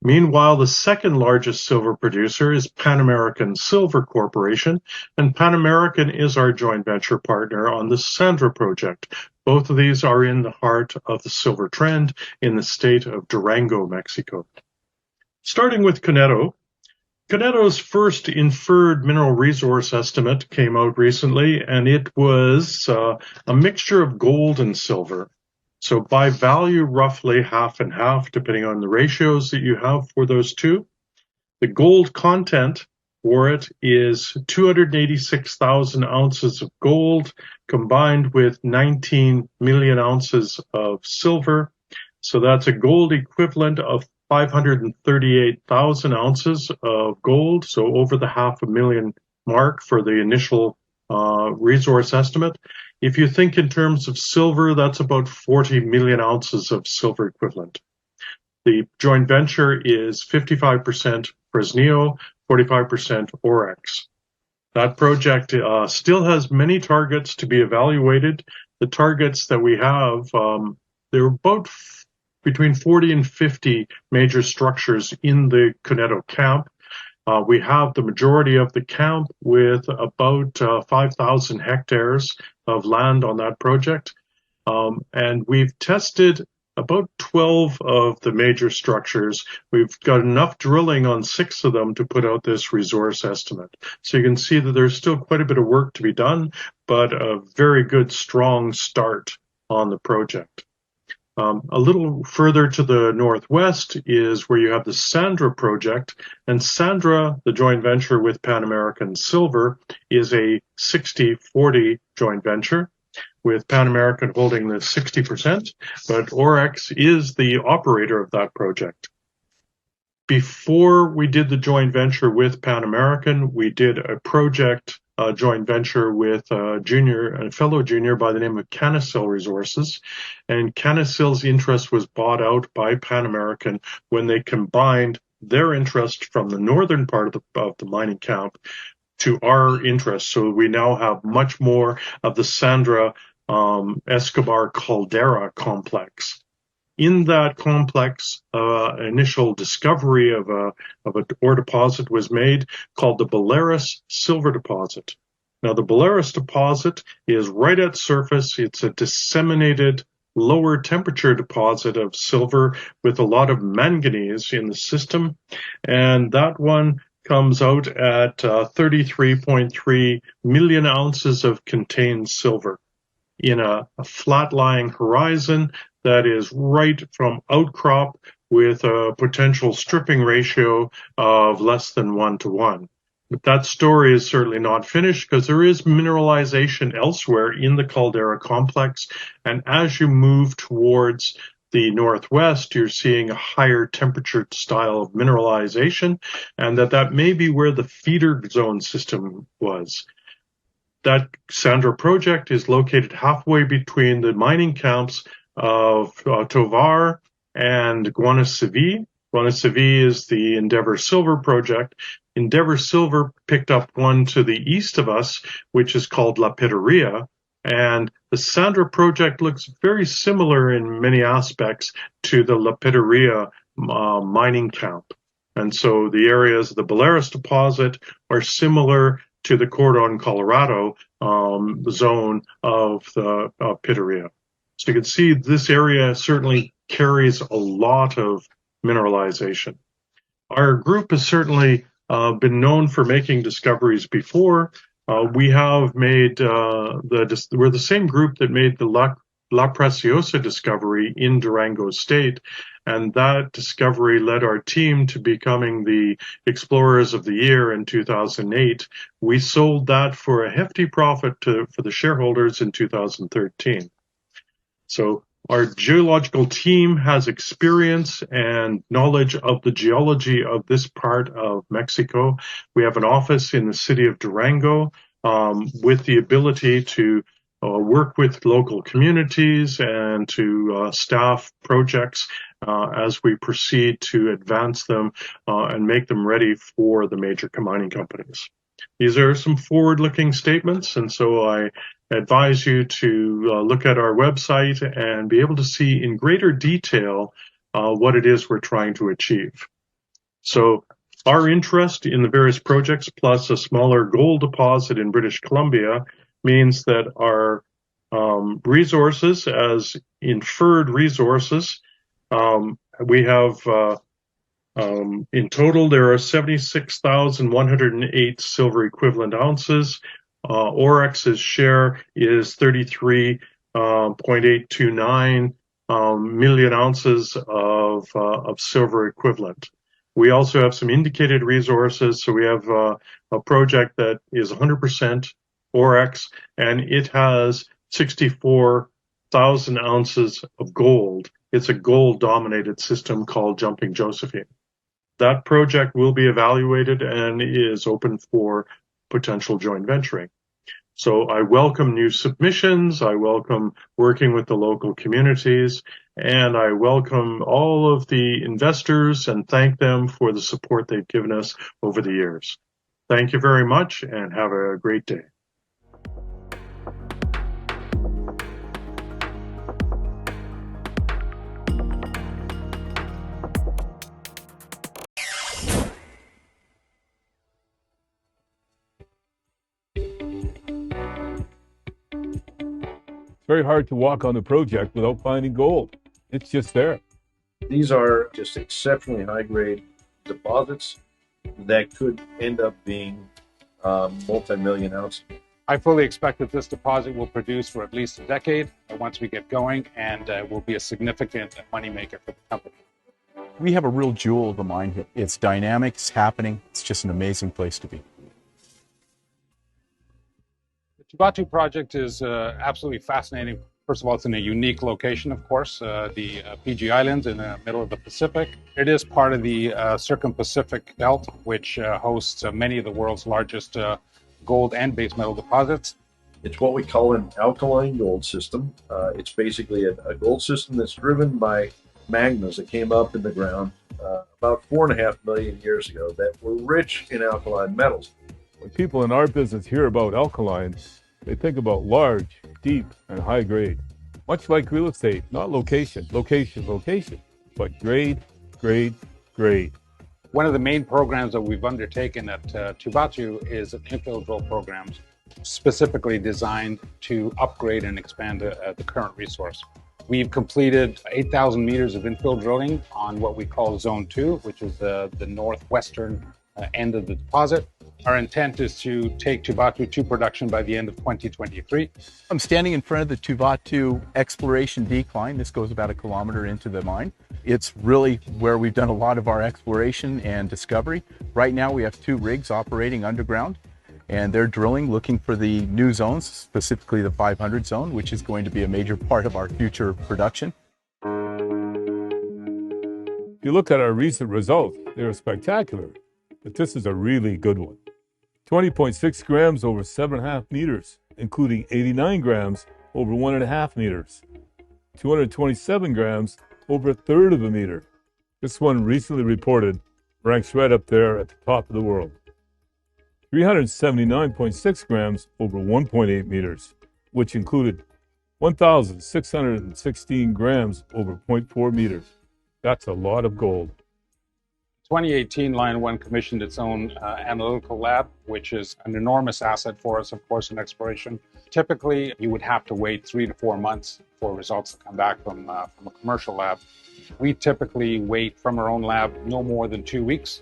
Meanwhile, the second largest silver producer is Pan American Silver Corporation, and Pan American is our joint venture partner on the Sandra project. Both of these are in the heart of the silver trend in the state of Durango, Mexico. Starting with Coneto, Coneto's first inferred mineral resource estimate came out recently, and it was a mixture of gold and silver. So by value, roughly half and half, depending on the ratios that you have for those 2. The gold content for it is 286,000 ounces of gold combined with 19 million ounces of silver. So that's a gold equivalent of 538,000 ounces of gold, so over the 500,000 mark for the initial resource estimate. If you think in terms of silver, that's about 40 million ounces of silver equivalent. The joint venture is 55% Fresnillo, 45% Orex. That project still has many targets to be evaluated. The targets that we have, there are about between 40 and 50 major structures in the Coneto camp. We have the majority of the camp with about 5,000 hectares of land on that project. And we've tested about 12 of the major structures. We've got enough drilling on 6 of them to put out this resource estimate. So you can see that there's still quite a bit of work to be done, but a very good, strong start on the project. A little further to the northwest is where you have the Sandra project, and Sandra, the joint venture with Pan American Silver, is a 60-40 joint venture, with Pan American holding the 60%, but Orex is the operator of that project. Before we did the joint venture with Pan American, we did a project joint venture with a fellow junior by the name of Carlisle Resources, and Carlisle's interest was bought out by Pan American when they combined their interest from the northern part of the mining camp to our interest. So we now have much more of the Sandra Escobar Caldera complex. In that complex, initial discovery of an ore deposit was made called the Belarus Silver Deposit. Now, the Belarus deposit is right at surface. It's a disseminated lower temperature deposit of silver with a lot of manganese in the system, and that one comes out at 33.3 million ounces of contained silver in a flat-lying horizon that is right from outcrop with a potential stripping ratio of less than 1:1. But that story is certainly not finished because there is mineralization elsewhere in the Caldera complex, and as you move towards the northwest, you're seeing a higher temperature style of mineralization, and that may be where the feeder zone system was. That Sandra project is located halfway between the mining camps of Tovar and Guanaceví. Guanaceví is the Endeavour Silver project. Endeavour Silver picked up one to the east of us, which is called La Piteria, and the Sandra project looks very similar in many aspects to the La Piteria mining camp. And so the areas of the Belarus deposit are similar to the Cordon, Colorado zone of the Piteria. So you can see this area certainly carries a lot of mineralization. Our group has certainly been known for making discoveries before. We have made, we're the same group that made the La Preciosa discovery in Durango State, and that discovery led our team to becoming the Explorers of the Year in 2008. We sold that for a hefty profit for the shareholders in 2013. So our geological team has experience and knowledge of the geology of this part of Mexico. We have an office in the city of Durango with the ability to work with local communities and to staff projects as we proceed to advance them and make them ready for the major mining companies. These are some forward-looking statements, and so I advise you to look at our website and be able to see in greater detail what it is we're trying to achieve. So our interest in the various projects, plus a smaller gold deposit in British Columbia, means that our resources as inferred resources, we have in total there are 76,108 silver equivalent ounces. Orex's share is 33.829 million ounces of silver equivalent. We also have some indicated resources. So we have a project that is 100% Orex, and it has 64,000 ounces of gold. It's a gold-dominated system called Jumping Josephine. That project will be evaluated and is open for potential joint venturing. So I welcome new submissions, I welcome working with the local communities, and I welcome all of the investors and thank them for the support they've given us over the years. Thank you very much and have a great day. It's very hard to walk on the project without finding gold. It's just there. These are just exceptionally high-grade deposits that could end up being multi-million ounces. I fully expect that this deposit will produce for at least a decade once we get going, and will be a significant moneymaker for the company. We have a real jewel of a mine here. It's dynamic, it's happening, it's just an amazing place to be. The Tubatu project is absolutely fascinating. First of all, it's in a unique location, of course, the Fiji Islands in the middle of the Pacific. It is part of the Circum-Pacific Belt, which hosts many of the world's largest gold and base metal deposits. It's what we call an alkaline gold system. It's basically a gold system that's driven by magmas that came up in the ground about 4.5 million years ago that were rich in alkaline metals. When people in our business hear about alkalines, they think about large, deep, and high grade. Much like real estate, not location, location, location, but grade, grade, grade. One of the main programs that we've undertaken at Tubatu is infill drill programs specifically designed to upgrade and expand the current resource. We've completed 8,000 meters of infill drilling on what we call Zone 2, which is the northwestern end of the deposit. Our intent is to take Tubatu to production by the end of 2023. I'm standing in front of the Tubatu exploration decline. This goes about 1 kilometer into the mine. It's really where we've done a lot of our exploration and discovery. Right now we have 2 rigs operating underground, and they're drilling, looking for the new zones, specifically the 500 zone, which is going to be a major part of our future production. If you look at our recent results, they're spectacular, but this is a really good one. 20.6 grams over 7.5 meters, including 89 grams over 1.5 meters. 227 grams over 1/3 of a meter. This one recently reported ranks right up there at the top of the world. 379.6 grams over 1.8 meters, which included 1,616 grams over 0.4 meters. That's a lot of gold. 2018, Lion One commissioned its own analytical lab, which is an enormous asset for us, of course, in exploration. Typically, you would have to wait 3 to 4 months for results to come back from a commercial lab. We typically wait from our own lab no more than 2 weeks.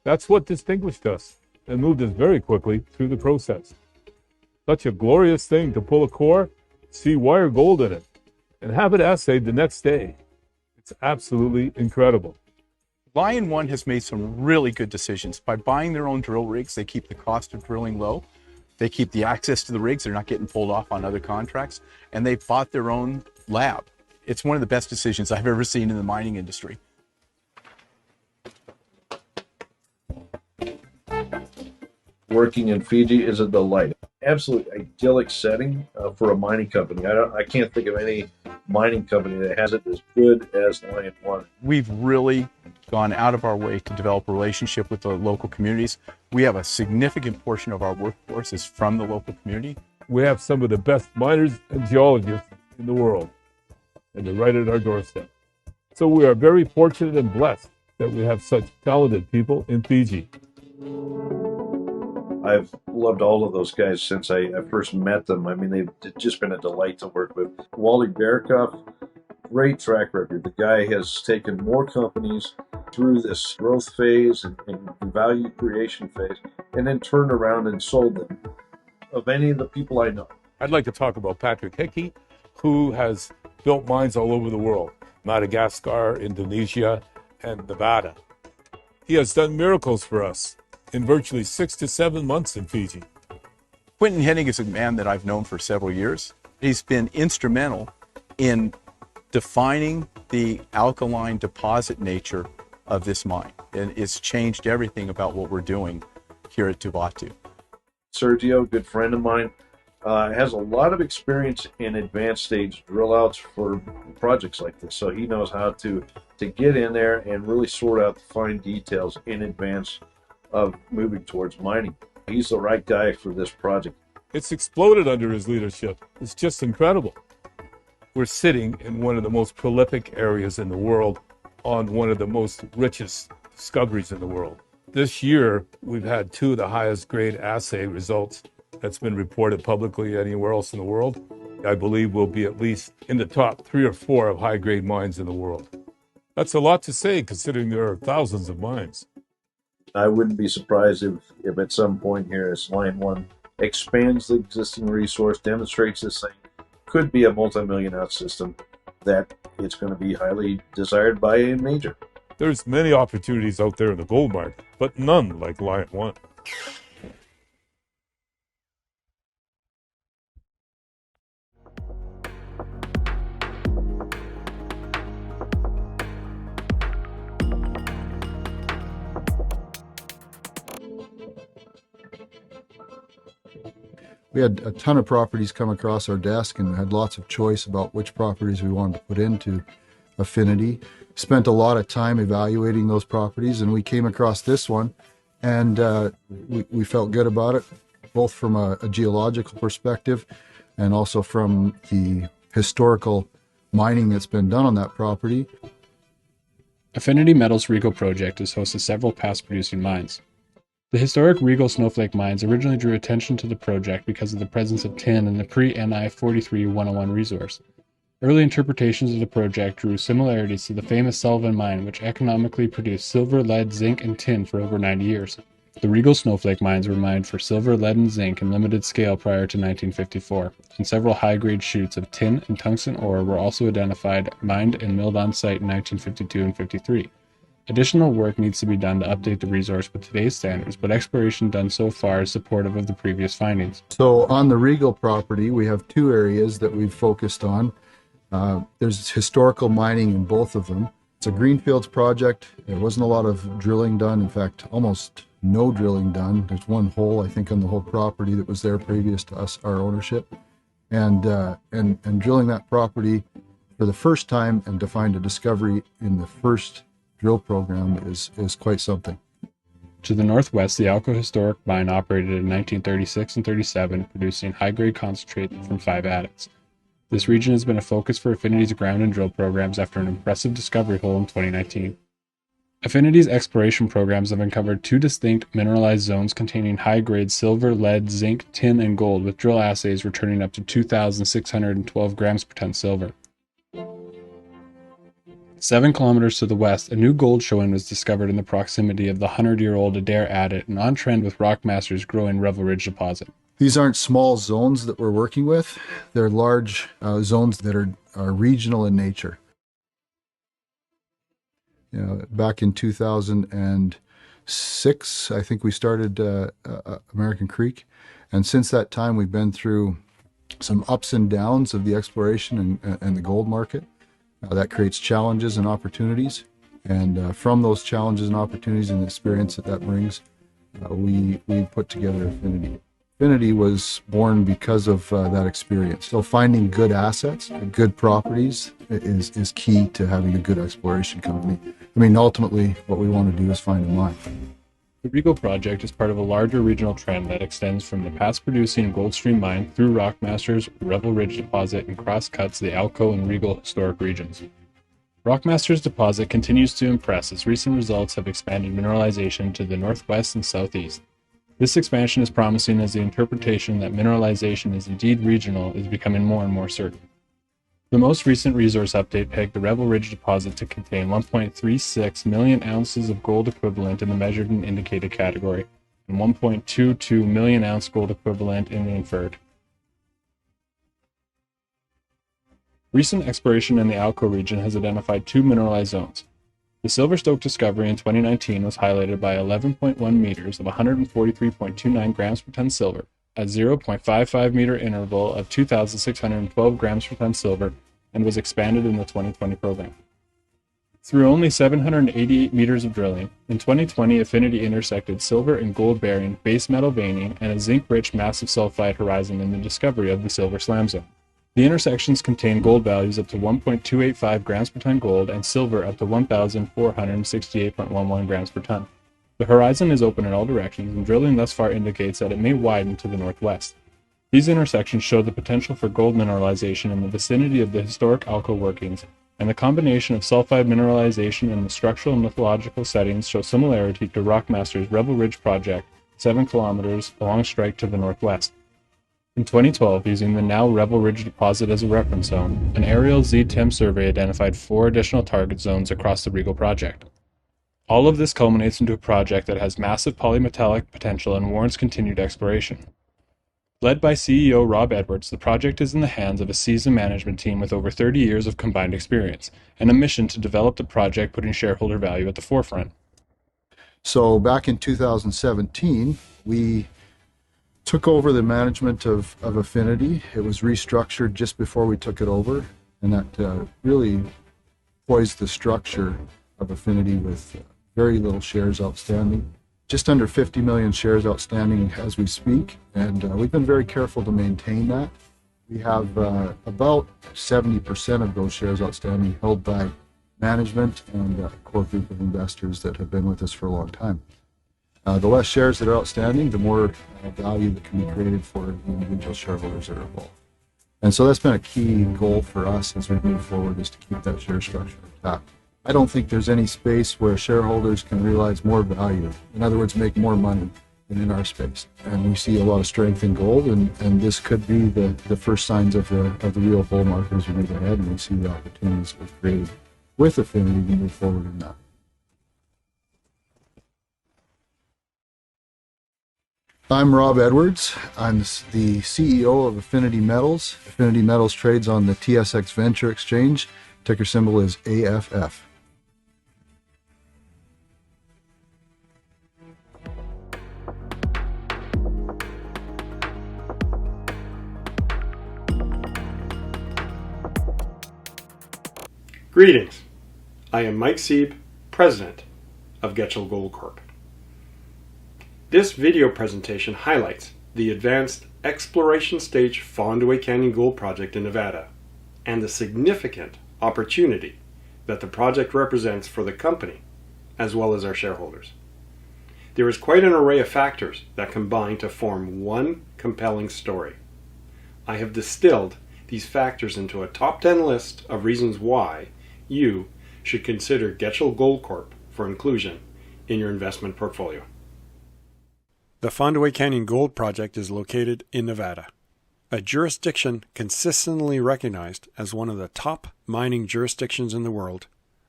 That's what distinguished us and moved us very quickly through the process. Such a glorious thing to pull a core, see wire gold in it, and have it assayed the next day. It's absolutely incredible. Lion One has made some really good decisions. By buying their own drill rigs, they keep the cost of drilling low. They keep the access to the rigs. They're not getting pulled off on other contracts. And they've bought their own lab. It's one of the best decisions I've ever seen in the mining industry. Working in Fiji is a delight. Absolutely idyllic setting for a mining company. I can't think of any mining company that has it as good as Lion One. We've really gone out of our way to develop a relationship with the local communities. We have a significant portion of our workforce is from the local community. We have some of the best miners and geologists in the world, and they're right at our doorstep. So we are very fortunate and blessed that we have such talented people in Fiji. I've loved all of those guys since I first met them. I mean, they've just been a delight to work with. Wally Bearkoff, great track record. The guy has taken more companies through this growth phase and value creation phase, and then turned around and sold them. Of any of the people I know. I'd like to talk about Patrick Hickey, who has built mines all over the world, Madagascar, Indonesia, and Nevada. He has done miracles for us in virtually 6 to 7 months in Fiji. Quentin Hennig is a man that I've known for several years. He's been instrumental in defining the alkaline deposit nature of this mine. And it's changed everything about what we're doing here at Tubatu. Sergio, good friend of mine, has a lot of experience in advanced stage drill outs for projects like this. So he knows how to get in there and really sort out the fine details in advance of moving towards mining. He's the right guy for this project. It's exploded under his leadership. It's just incredible. We're sitting in one of the most prolific areas in the world on one of the most richest discoveries in the world. This year, we've had 2 of the highest grade assay results that's been reported publicly anywhere else in the world. I believe we'll be at least in the top 3 or 4 of high grade mines in the world. That's a lot to say considering there are thousands of mines. I wouldn't be surprised if at some point here as Line 1 expands the existing resource, demonstrates this thing could be a multi-million ounce system, that it's going to be highly desired by a major. There's many opportunities out there in the gold market, but none like Line 1. We had a ton of properties come across our desk and had lots of choice about which properties we wanted to put into Affinity. Spent a lot of time evaluating those properties, and we came across this one, and we felt good about it, both from a geological perspective and also from the historical mining that's been done on that property. Affinity Metals Regal project is host to several past producing mines. The historic Regal Snowflake mines originally drew attention to the project because of the presence of tin in the pre-NI 43-101 resource. Early interpretations of the project drew similarities to the famous Sullivan mine, which economically produced silver, lead, zinc, and tin for over 90 years. The Regal Snowflake mines were mined for silver, lead, and zinc in limited scale prior to 1954, and several high-grade chutes of tin and tungsten ore were also identified, mined, and milled on site in 1952 and 53. Additional work needs to be done to update the resource with today's standards, but exploration done so far is supportive of the previous findings. So on the Regal property, we have 2 areas that we've focused on. There's historical mining in both of them. It's a greenfields project. There wasn't a lot of drilling done. In fact, almost no drilling done. There's 1 hole, I think, on the whole property that was there previous to our ownership. And drilling that property for the first time and to find a discovery in the first drill program is quite something. To the northwest, the Alco Historic Mine operated in 1936 and 37, producing high-grade concentrate from 5 adits. This region has been a focus for Affinity's ground and drill programs after an impressive discovery hole in 2019. Affinity's exploration programs have uncovered 2 distinct mineralized zones containing high-grade silver, lead, zinc, tin, and gold, with drill assays returning up to 2,612 grams per ton silver. 7 kilometers to the west, a new gold showing was discovered in the proximity of the 100-year-old Adair adit and on trend with Rockmaster's growing Revel Ridge deposit. These aren't small zones that we're working with. They're large zones that are regional in nature. You know, back in 2006, I think we started American Creek. And since that time, we've been through some ups and downs of the exploration and the gold market. That creates challenges and opportunities. And from those challenges and opportunities and the experience that brings, we put together Affinity. Affinity was born because of that experience. So finding good assets, good properties is key to having a good exploration company. I mean, ultimately, what we want to do is find a mine. The Regal project is part of a larger regional trend that extends from the past-producing Goldstream mine through Rockmaster's Revel Ridge deposit and cross-cuts the Alco and Regal historic regions. Rockmaster's deposit continues to impress as recent results have expanded mineralization to the northwest and southeast. This expansion is promising as the interpretation that mineralization is indeed regional is becoming more and more certain. The most recent resource update pegged the Revel Ridge deposit to contain 1.36 million ounces of gold equivalent in the measured and indicated category, and 1.22 million ounce gold equivalent in the inferred. Recent exploration in the Alco region has identified 2 mineralized zones. The Silverstoke discovery in 2019 was highlighted by 11.1 meters of 143.29 grams per ton silver, at 0.55 meter interval of 2,612 grams per ton silver, and was expanded in the 2020 program. Through only 788 meters of drilling, in 2020 Affinity intersected silver and gold-bearing base metal veining and a zinc-rich massive sulfide horizon in the discovery of the Silver Slam Zone. The intersections contain gold values up to 1.285 grams per ton gold and silver up to 1,468.11 grams per ton. The horizon is open in all directions, and drilling thus far indicates that it may widen to the northwest. These intersections show the potential for gold mineralization in the vicinity of the historic Alco workings, and the combination of sulfide mineralization and the structural and lithological settings show similarity to Rockmaster's Rebel Ridge project, 7 kilometers along strike to the northwest. In 2012, using the now Rebel Ridge deposit as a reference zone, an aerial Z-TEM survey identified 4 additional target zones across the Regal project. All of this culminates into a project that has massive polymetallic potential and warrants continued exploration. Led by CEO Rob Edwards, the project is in the hands of a seasoned management team with over 30 years of combined experience, and a mission to develop the project putting shareholder value at the forefront. So back in 2017, we took over the management of Affinity. It was restructured just before we took it over, and that really poised the structure of Affinity with very little shares outstanding. Just under 50 million shares outstanding as we speak, and we've been very careful to maintain that. We have about 70% of those shares outstanding held by management and a core group of investors that have been with us for a long time. The less shares that are outstanding, the more value that can be created for the individual shareholders that are involved. And so that's been a key goal for us as we move forward, is to keep that share structure intact. I don't think there's any space where shareholders can realize more value, in other words, make more money than in our space. And we see a lot of strength in gold, and this could be the first signs of the real bull market as we move ahead, and we see the opportunities we've created with Affinity to move forward in that. I'm Rob Edwards. I'm the CEO of Affinity Metals. Affinity Metals trades on the TSX Venture Exchange. Ticker symbol is AFF. Greetings. I am Mike Sieb, President of Getchell Gold Corp. This video presentation highlights the advanced exploration stage Fondaway Canyon Gold Project in Nevada and the significant opportunity that the project represents for the company as well as our shareholders. There is quite an array of factors that combine to form one compelling story. I have distilled these factors into a top 10 list of reasons why you should consider Getchell Gold Corp for inclusion in your investment portfolio. The Fondaway Canyon Gold Project is located in Nevada, a jurisdiction consistently recognized as one of the top mining jurisdictions in the world,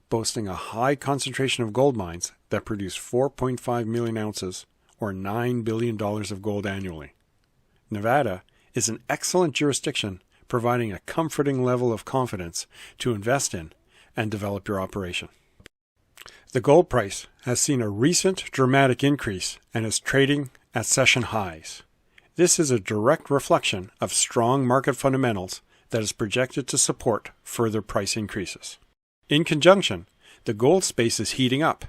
boasting a high concentration of gold mines that produce 4.5 million ounces or $9 billion of gold annually. Nevada is an excellent jurisdiction, providing a comforting level of confidence to invest in and develop your operation. The gold price has seen a recent dramatic increase and is trading at session highs. This is a direct reflection of strong market fundamentals that is projected to support further price increases. In conjunction, the gold space is heating up.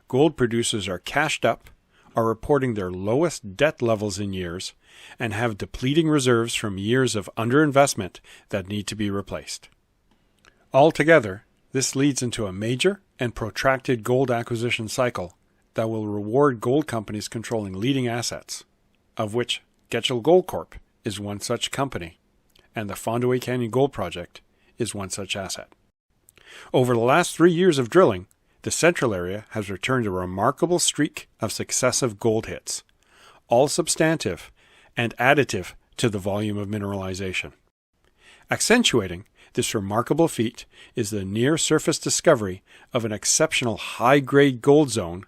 Gold producers are cashed up, are reporting their lowest debt levels in years, and have depleting reserves from years of underinvestment that need to be replaced. Altogether, this leads into a major and protracted gold acquisition cycle that will reward gold companies controlling leading assets, of which Getchell Gold Corp is one such company, and the Fondaway Canyon Gold Project is one such asset. Over the last 3 years of drilling, the central area has returned a remarkable streak of successive gold hits, all substantive and additive to the volume of mineralization. Accentuating this remarkable feat is the near-surface discovery of an exceptional high-grade gold zone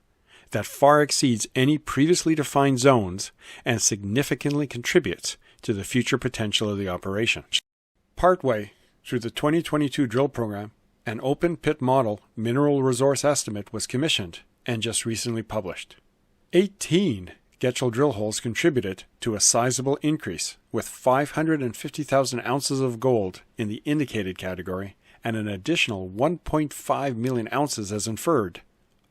that far exceeds any previously defined zones and significantly contributes to the future potential of the operation. Partway through the 2022 drill program, an open-pit model mineral resource estimate was commissioned and just recently published. 18 Getchell drill holes contributed to a sizable increase, with 550,000 ounces of gold in the indicated category and an additional 1.5 million ounces as inferred,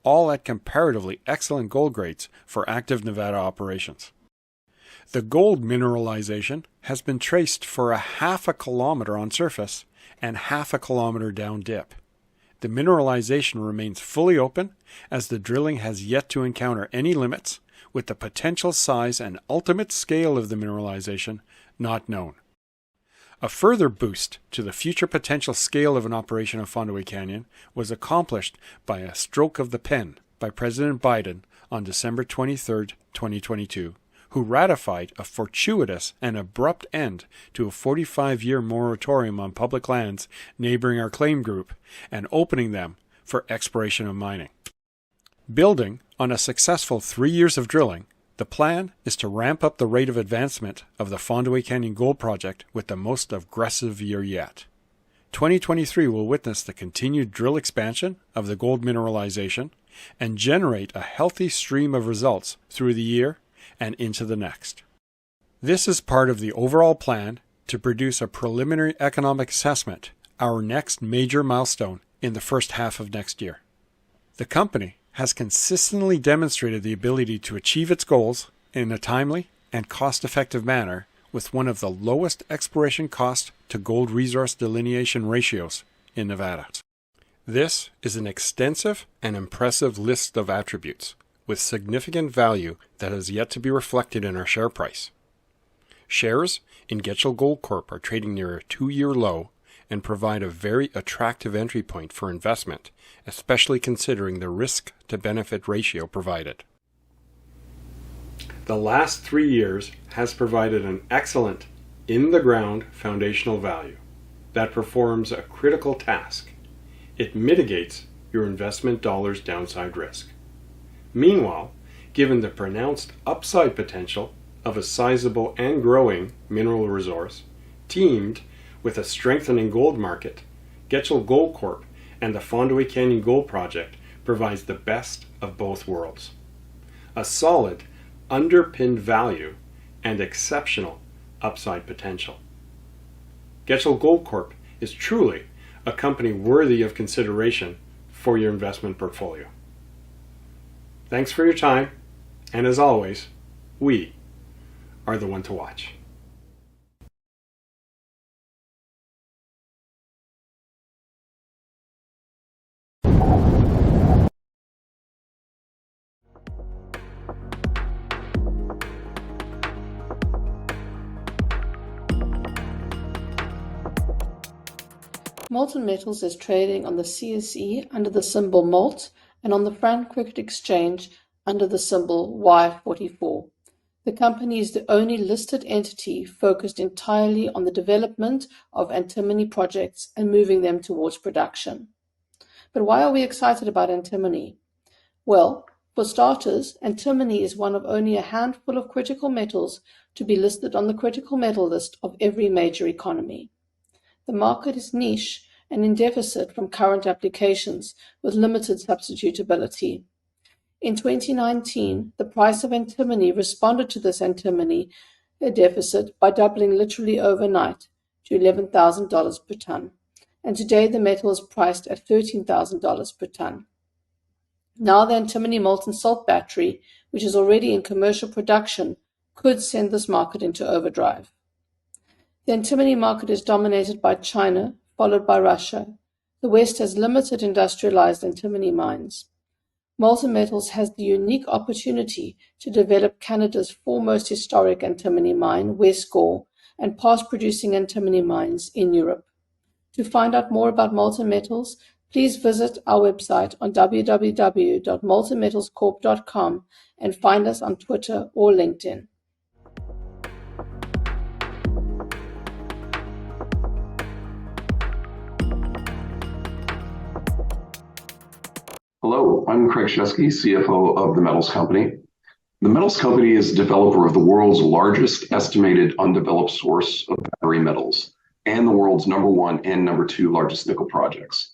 all at comparatively excellent gold grades for active Nevada operations. The gold mineralization has been traced for a half a kilometer on surface and half a kilometer down dip. The mineralization remains fully open as the drilling has yet to encounter any limits, with the potential size and ultimate scale of the mineralization not known. A further boost to the future potential scale of an operation of Fondaway Canyon was accomplished by a stroke of the pen by President Biden on December 23, 2022, who ratified a fortuitous and abrupt end to a 45-year moratorium on public lands neighboring our claim group and opening them for exploration and mining. Building on a successful 3 years of drilling, the plan is to ramp up the rate of advancement of the Fondaway Canyon Gold Project with the most aggressive year yet. 2023 will witness the continued drill expansion of the gold mineralization and generate a healthy stream of results through the year and into the next. This is part of the overall plan to produce a preliminary economic assessment, our next major milestone in the first half of next year. The company has consistently demonstrated the ability to achieve its goals in a timely and cost-effective manner with one of the lowest exploration cost to gold resource delineation ratios in Nevada. This is an extensive and impressive list of attributes with significant value that has yet to be reflected in our share price. Shares in Getchell Gold Corp are trading near a 2-year low and provide a very attractive entry point for investment, especially considering the risk-to-benefit ratio provided. The last 3 years has provided an excellent, in-the-ground foundational value that performs a critical task. It mitigates your investment dollars' downside risk. Meanwhile, given the pronounced upside potential of a sizable and growing mineral resource, teamed with a strengthening gold market, Getchell Gold Corp and the Fondaway Canyon Gold Project provides the best of both worlds. A solid, underpinned value and exceptional upside potential. Getchell Gold Corp is truly a company worthy of consideration for your investment portfolio. Thanks for your time, and as always, we are the one to watch. Molten Metals is trading on the CSE under the symbol MOLT and on the Frankfurt Exchange under the symbol Y44. The company is the only listed entity focused entirely on the development of antimony projects and moving them towards production. But why are we excited about antimony? Well, for starters, antimony is one of only a handful of critical metals to be listed on the critical metal list of every major economy. The market is niche and in deficit from current applications with limited substitutability. In 2019, the price of antimony responded to this antimony deficit by doubling literally overnight to $11,000 per ton, and today the metal is priced at $13,000 per ton. Now the antimony molten salt battery, which is already in commercial production, could send this market into overdrive. The antimony market is dominated by China, followed by Russia. The West has limited industrialized antimony mines. Molten Metals has the unique opportunity to develop Canada's foremost historic antimony mine, West Gore, and past-producing antimony mines in Europe. To find out more about Molten Metals, please visit our website on www.moltenmetalscorp.com and find us on Twitter or LinkedIn. Hello, I'm Craig Shesky, CFO of The Metals Company. The Metals Company is a developer of the world's largest estimated undeveloped source of battery metals and the world's #1 and #2 largest nickel projects.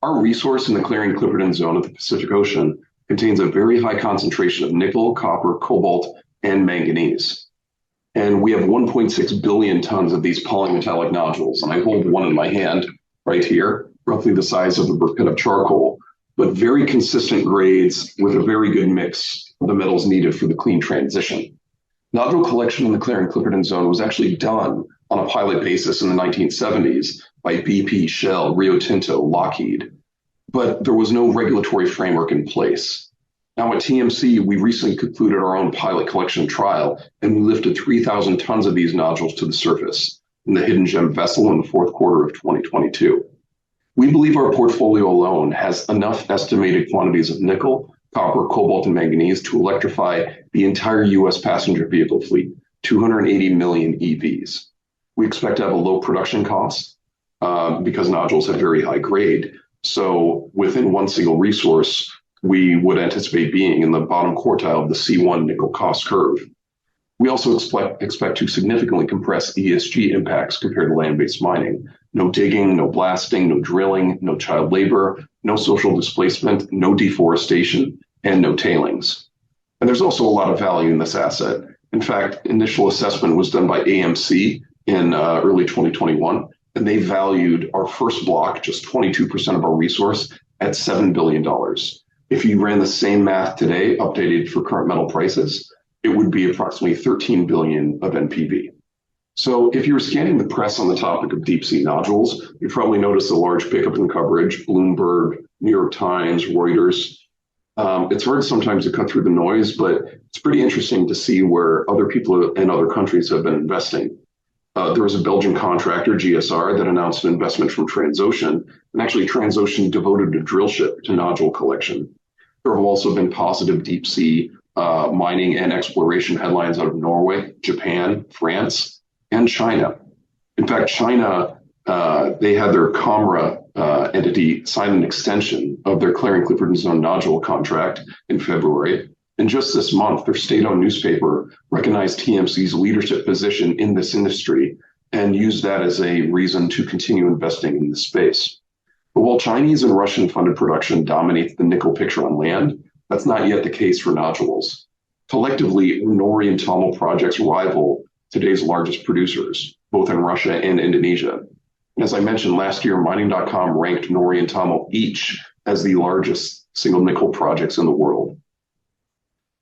Our resource in the Clarion-Clipperton zone of the Pacific Ocean contains a very high concentration of nickel, copper, cobalt, and manganese. And we have 1.6 billion tons of these polymetallic nodules, and I hold one in my hand right here, roughly the size of a briquette of charcoal, but very consistent grades with a very good mix of the metals needed for the clean transition. Nodule collection in the Clarion-Clipperton Zone was actually done on a pilot basis in the 1970s by BP, Shell, Rio Tinto, Lockheed, but there was no regulatory framework in place. Now at TMC, we recently concluded our own pilot collection trial, and we lifted 3,000 tons of these nodules to the surface in the Hidden Gem vessel in the fourth quarter of 2022. We believe our portfolio alone has enough estimated quantities of nickel, copper, cobalt, and manganese to electrify the entire U.S. passenger vehicle fleet, 280 million EVs. We expect to have a low production cost because nodules have very high grade. So within one single resource, we would anticipate being in the bottom quartile of the C1 nickel cost curve. We also expect to significantly compress ESG impacts compared to land-based mining. No digging, no blasting, no drilling, no child labor, no social displacement, no deforestation, and no tailings. And there's also a lot of value in this asset. In fact, initial assessment was done by AMC in early 2021, and they valued our first block, just 22% of our resource, at $7 billion. If you ran the same math today, updated for current metal prices, it would be approximately 13 billion of NPV. So if you were scanning the press on the topic of deep sea nodules, you probably noticed a large pickup in coverage, Bloomberg, New York Times, Reuters. It's hard sometimes to cut through the noise, but it's pretty interesting to see where other people in other countries have been investing. There was a Belgian contractor, GSR, that announced an investment from Transocean, and actually Transocean devoted a drill ship to nodule collection. There have also been positive deep sea mining and exploration headlines out of Norway, Japan, France, and China. In fact, China, they had their Comra entity sign an extension of their Clarion-Clipperton Zone nodule contract in February. And just this month, their state-owned newspaper recognized TMC's leadership position in this industry and used that as a reason to continue investing in this space. But while Chinese and Russian-funded production dominates the nickel picture on land, that's not yet the case for nodules. Collectively, Nori and Tamil projects rival today's largest producers, both in Russia and Indonesia. And as I mentioned last year, Mining.com ranked Nori and Tamil each as the largest single nickel projects in the world.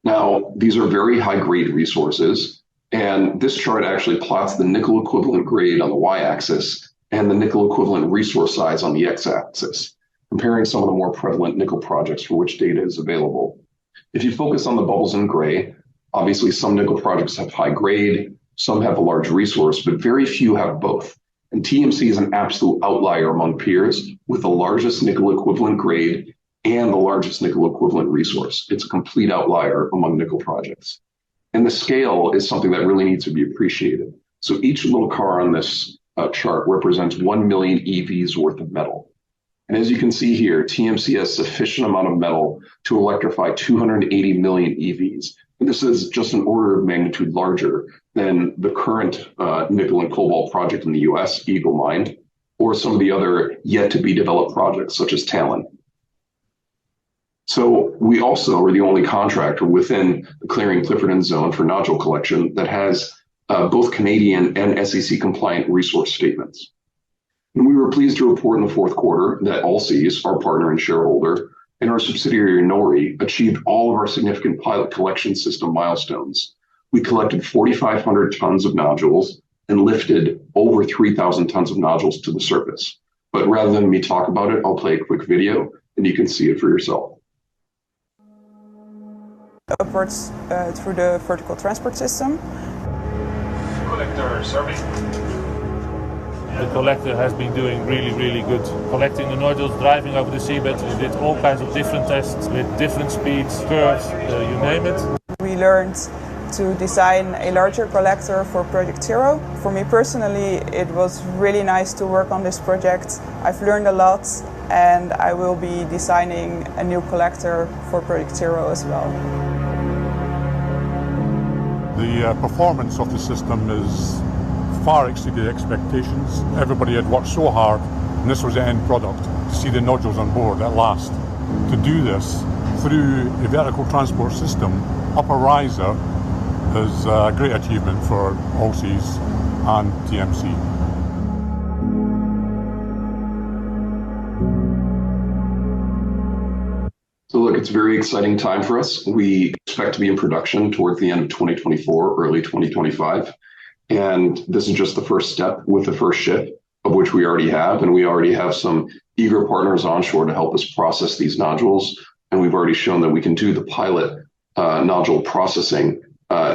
Now, these are very high-grade resources, and this chart actually plots the nickel equivalent grade on the y-axis and the nickel equivalent resource size on the x-axis, comparing some of the more prevalent nickel projects for which data is available. If you focus on the bubbles in gray, obviously some nickel projects have high grade, some have a large resource, but very few have both. And TMC is an absolute outlier among peers with the largest nickel equivalent grade and the largest nickel equivalent resource. It's a complete outlier among nickel projects. And the scale is something that really needs to be appreciated. So each little car on this chart represents 1 million EVs worth of metal. And as you can see here, TMC has sufficient amount of metal to electrify 280 million EVs. And this is just an order of magnitude larger than the current nickel and cobalt project in the US, Eagle Mine, or some of the other yet to be developed projects such as Talon. So we also are the only contractor within the Clarion-Clipperton Zone for nodule collection that has both Canadian and SEC compliant resource statements. And we were pleased to report in the fourth quarter that Allseas, our partner and shareholder, and our subsidiary Nori achieved all of our significant pilot collection system milestones. We collected 4,500 tons of nodules and lifted over 3,000 tons of nodules to the surface. But rather than me talk about it, I'll play a quick video and you can see it for yourself. Upwards through the vertical transport system. Collector serving. The collector has been doing really good. Collecting the nodules, driving over the seabed. We did all kinds of different tests with different speeds, curves, you name it. We learned to design a larger collector for Project Zero. For me personally, it was really nice to work on this project. I've learned a lot and I will be designing a new collector for Project Zero as well. The performance of the system is far exceeded expectations. Everybody had worked so hard, and this was the end product, to see the nodules on board at last. To do this through a vertical transport system up a riser is a great achievement for Allseas and TMC. So look, it's a very exciting time for us. We expect to be in production towards the end of 2024, early 2025. And this is just the first step with the first ship, of which we already have. And we already have some eager partners onshore to help us process these nodules. And we've already shown that we can do the pilot nodule processing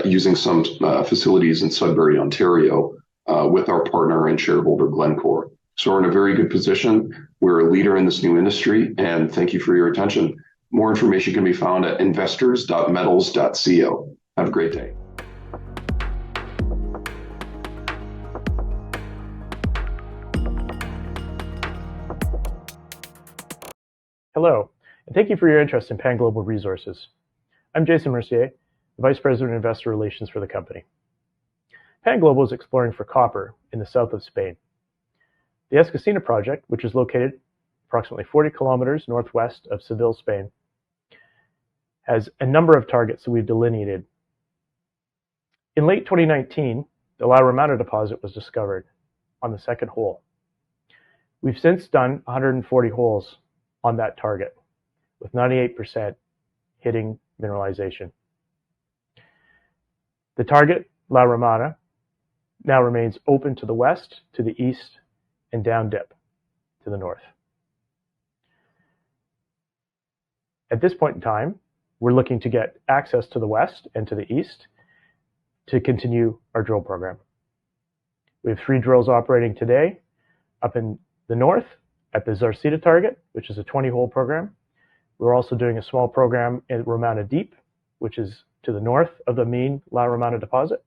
using some facilities in Sudbury, Ontario, with our partner and shareholder Glencore. So we're in a very good position. We're a leader in this new industry, and thank you for your attention. More information can be found at investors.metals.co. Have a great day. Hello, and thank you for your interest in Pan Global Resources. I'm Jason Mercier, the Vice President of Investor Relations for the company. Pan Global is exploring for copper in the south of Spain. The Escacina project, which is located approximately 40 kilometers northwest of Seville, Spain, has a number of targets that we've delineated. In late 2019, the La Romana deposit was discovered on the second hole. We've since done 140 holes on that target, with 98% hitting mineralization. The target, La Romana, now remains open to the west, to the east, and down dip to the north. At this point in time, we're looking to get access to the west and to the east to continue our drill program. We have 3 drills operating today up in the north at the Zarcita target, which is a 20-hole program. We're also doing a small program in Romana Deep, which is to the north of the main La Romana deposit.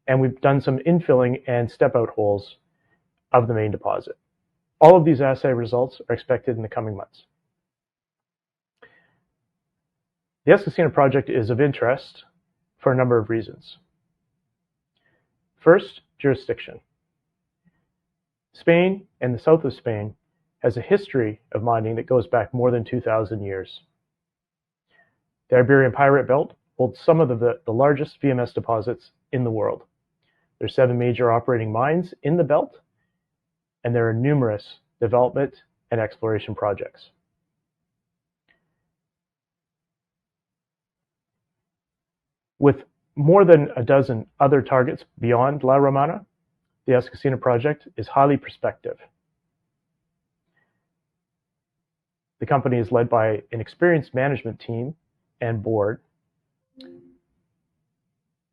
And we've done some infilling and step-out holes of the main deposit. All of these assay results are expected in the coming months. The Escacina project is of interest for a number of reasons. First, jurisdiction. Spain and the south of Spain has a history of mining that goes back more than 2,000 years. The Iberian Pyrite Belt holds some of the largest VMS deposits in the world. There are 7 major operating mines in the belt, and there are numerous development and exploration projects. With more than a dozen other targets beyond La Romana, the Escacina project is highly prospective. The company is led by an experienced management team and board,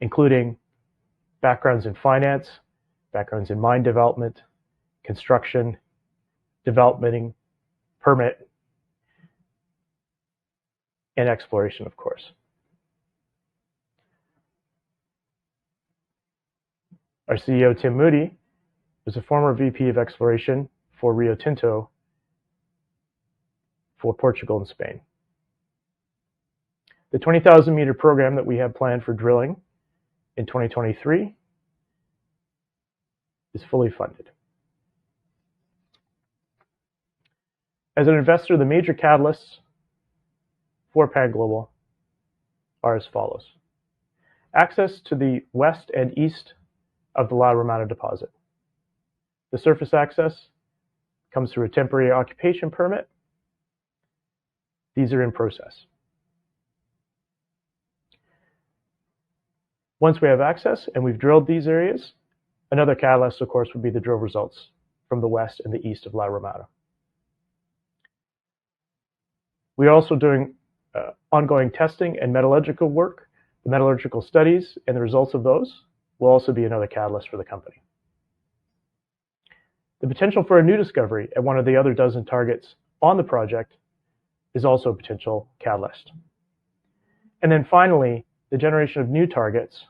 including backgrounds in finance, backgrounds in mine development, construction, development, permit, and exploration, of course. Our CEO, Tim Moody, was a former VP of exploration for Rio Tinto for Portugal and Spain. The 20,000 meter program that we have planned for drilling in 2023 is fully funded. As an investor, the major catalysts for Pan Global are as follows. Access to the west and east of the La Romana deposit. The surface access comes through a temporary occupation permit. These are in process. Once we have access and we've drilled these areas, another catalyst, of course, would be the drill results from the west and the east of La Romana. We are also doing ongoing testing and metallurgical work. The metallurgical studies and the results of those will also be another catalyst for the company. The potential for a new discovery at one of the other dozen targets on the project is also a potential catalyst. And then finally, the generation of new targets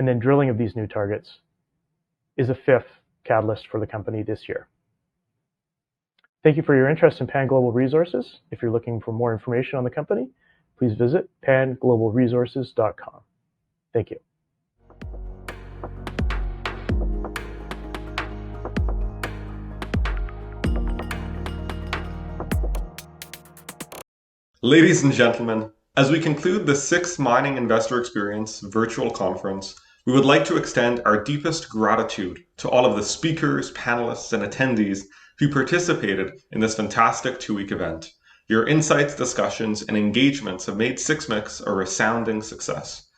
and then drilling of these new targets is a 5th catalyst for the company this year. Thank you for your interest in Pan Global Resources. If you're looking for more information on the company, please visit panglobalresources.com. Thank you. Ladies and gentlemen, as we conclude the 6th Mining Investor Experience virtual conference, we would like to extend our deepest gratitude to all of the speakers, panelists, and attendees who participated in this fantastic 2-week event. Your insights, discussions, and engagements have made SixMix a resounding success.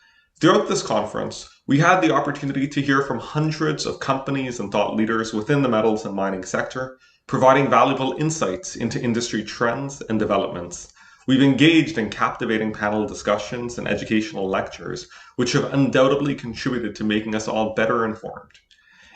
Throughout this conference, we had the opportunity to hear from hundreds of companies and thought leaders within the metals and mining sector, providing valuable insights into industry trends and developments. We've engaged in captivating panel discussions and educational lectures, which have undoubtedly contributed to making us all better informed.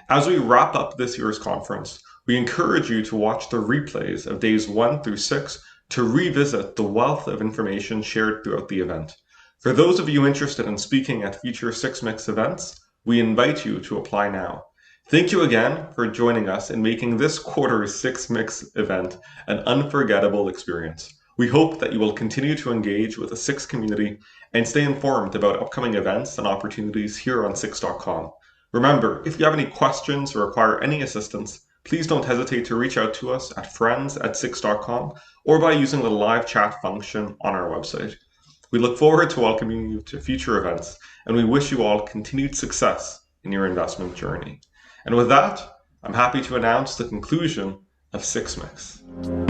As we wrap up this year's conference, we encourage you to watch the replays of days 1 through 6 to revisit the wealth of information shared throughout the event. For those of you interested in speaking at future SixMix events, we invite you to apply now. Thank you again for joining us in making this quarter's SixMix event an unforgettable experience. We hope that you will continue to engage with the Six community and stay informed about upcoming events and opportunities here on Six.com. Remember, if you have any questions or require any assistance, please don't hesitate to reach out to us at friends@six.com or by using the live chat function on our website. We look forward to welcoming you to future events, and we wish you all continued success in your investment journey. And with that, I'm happy to announce the conclusion of SixMix.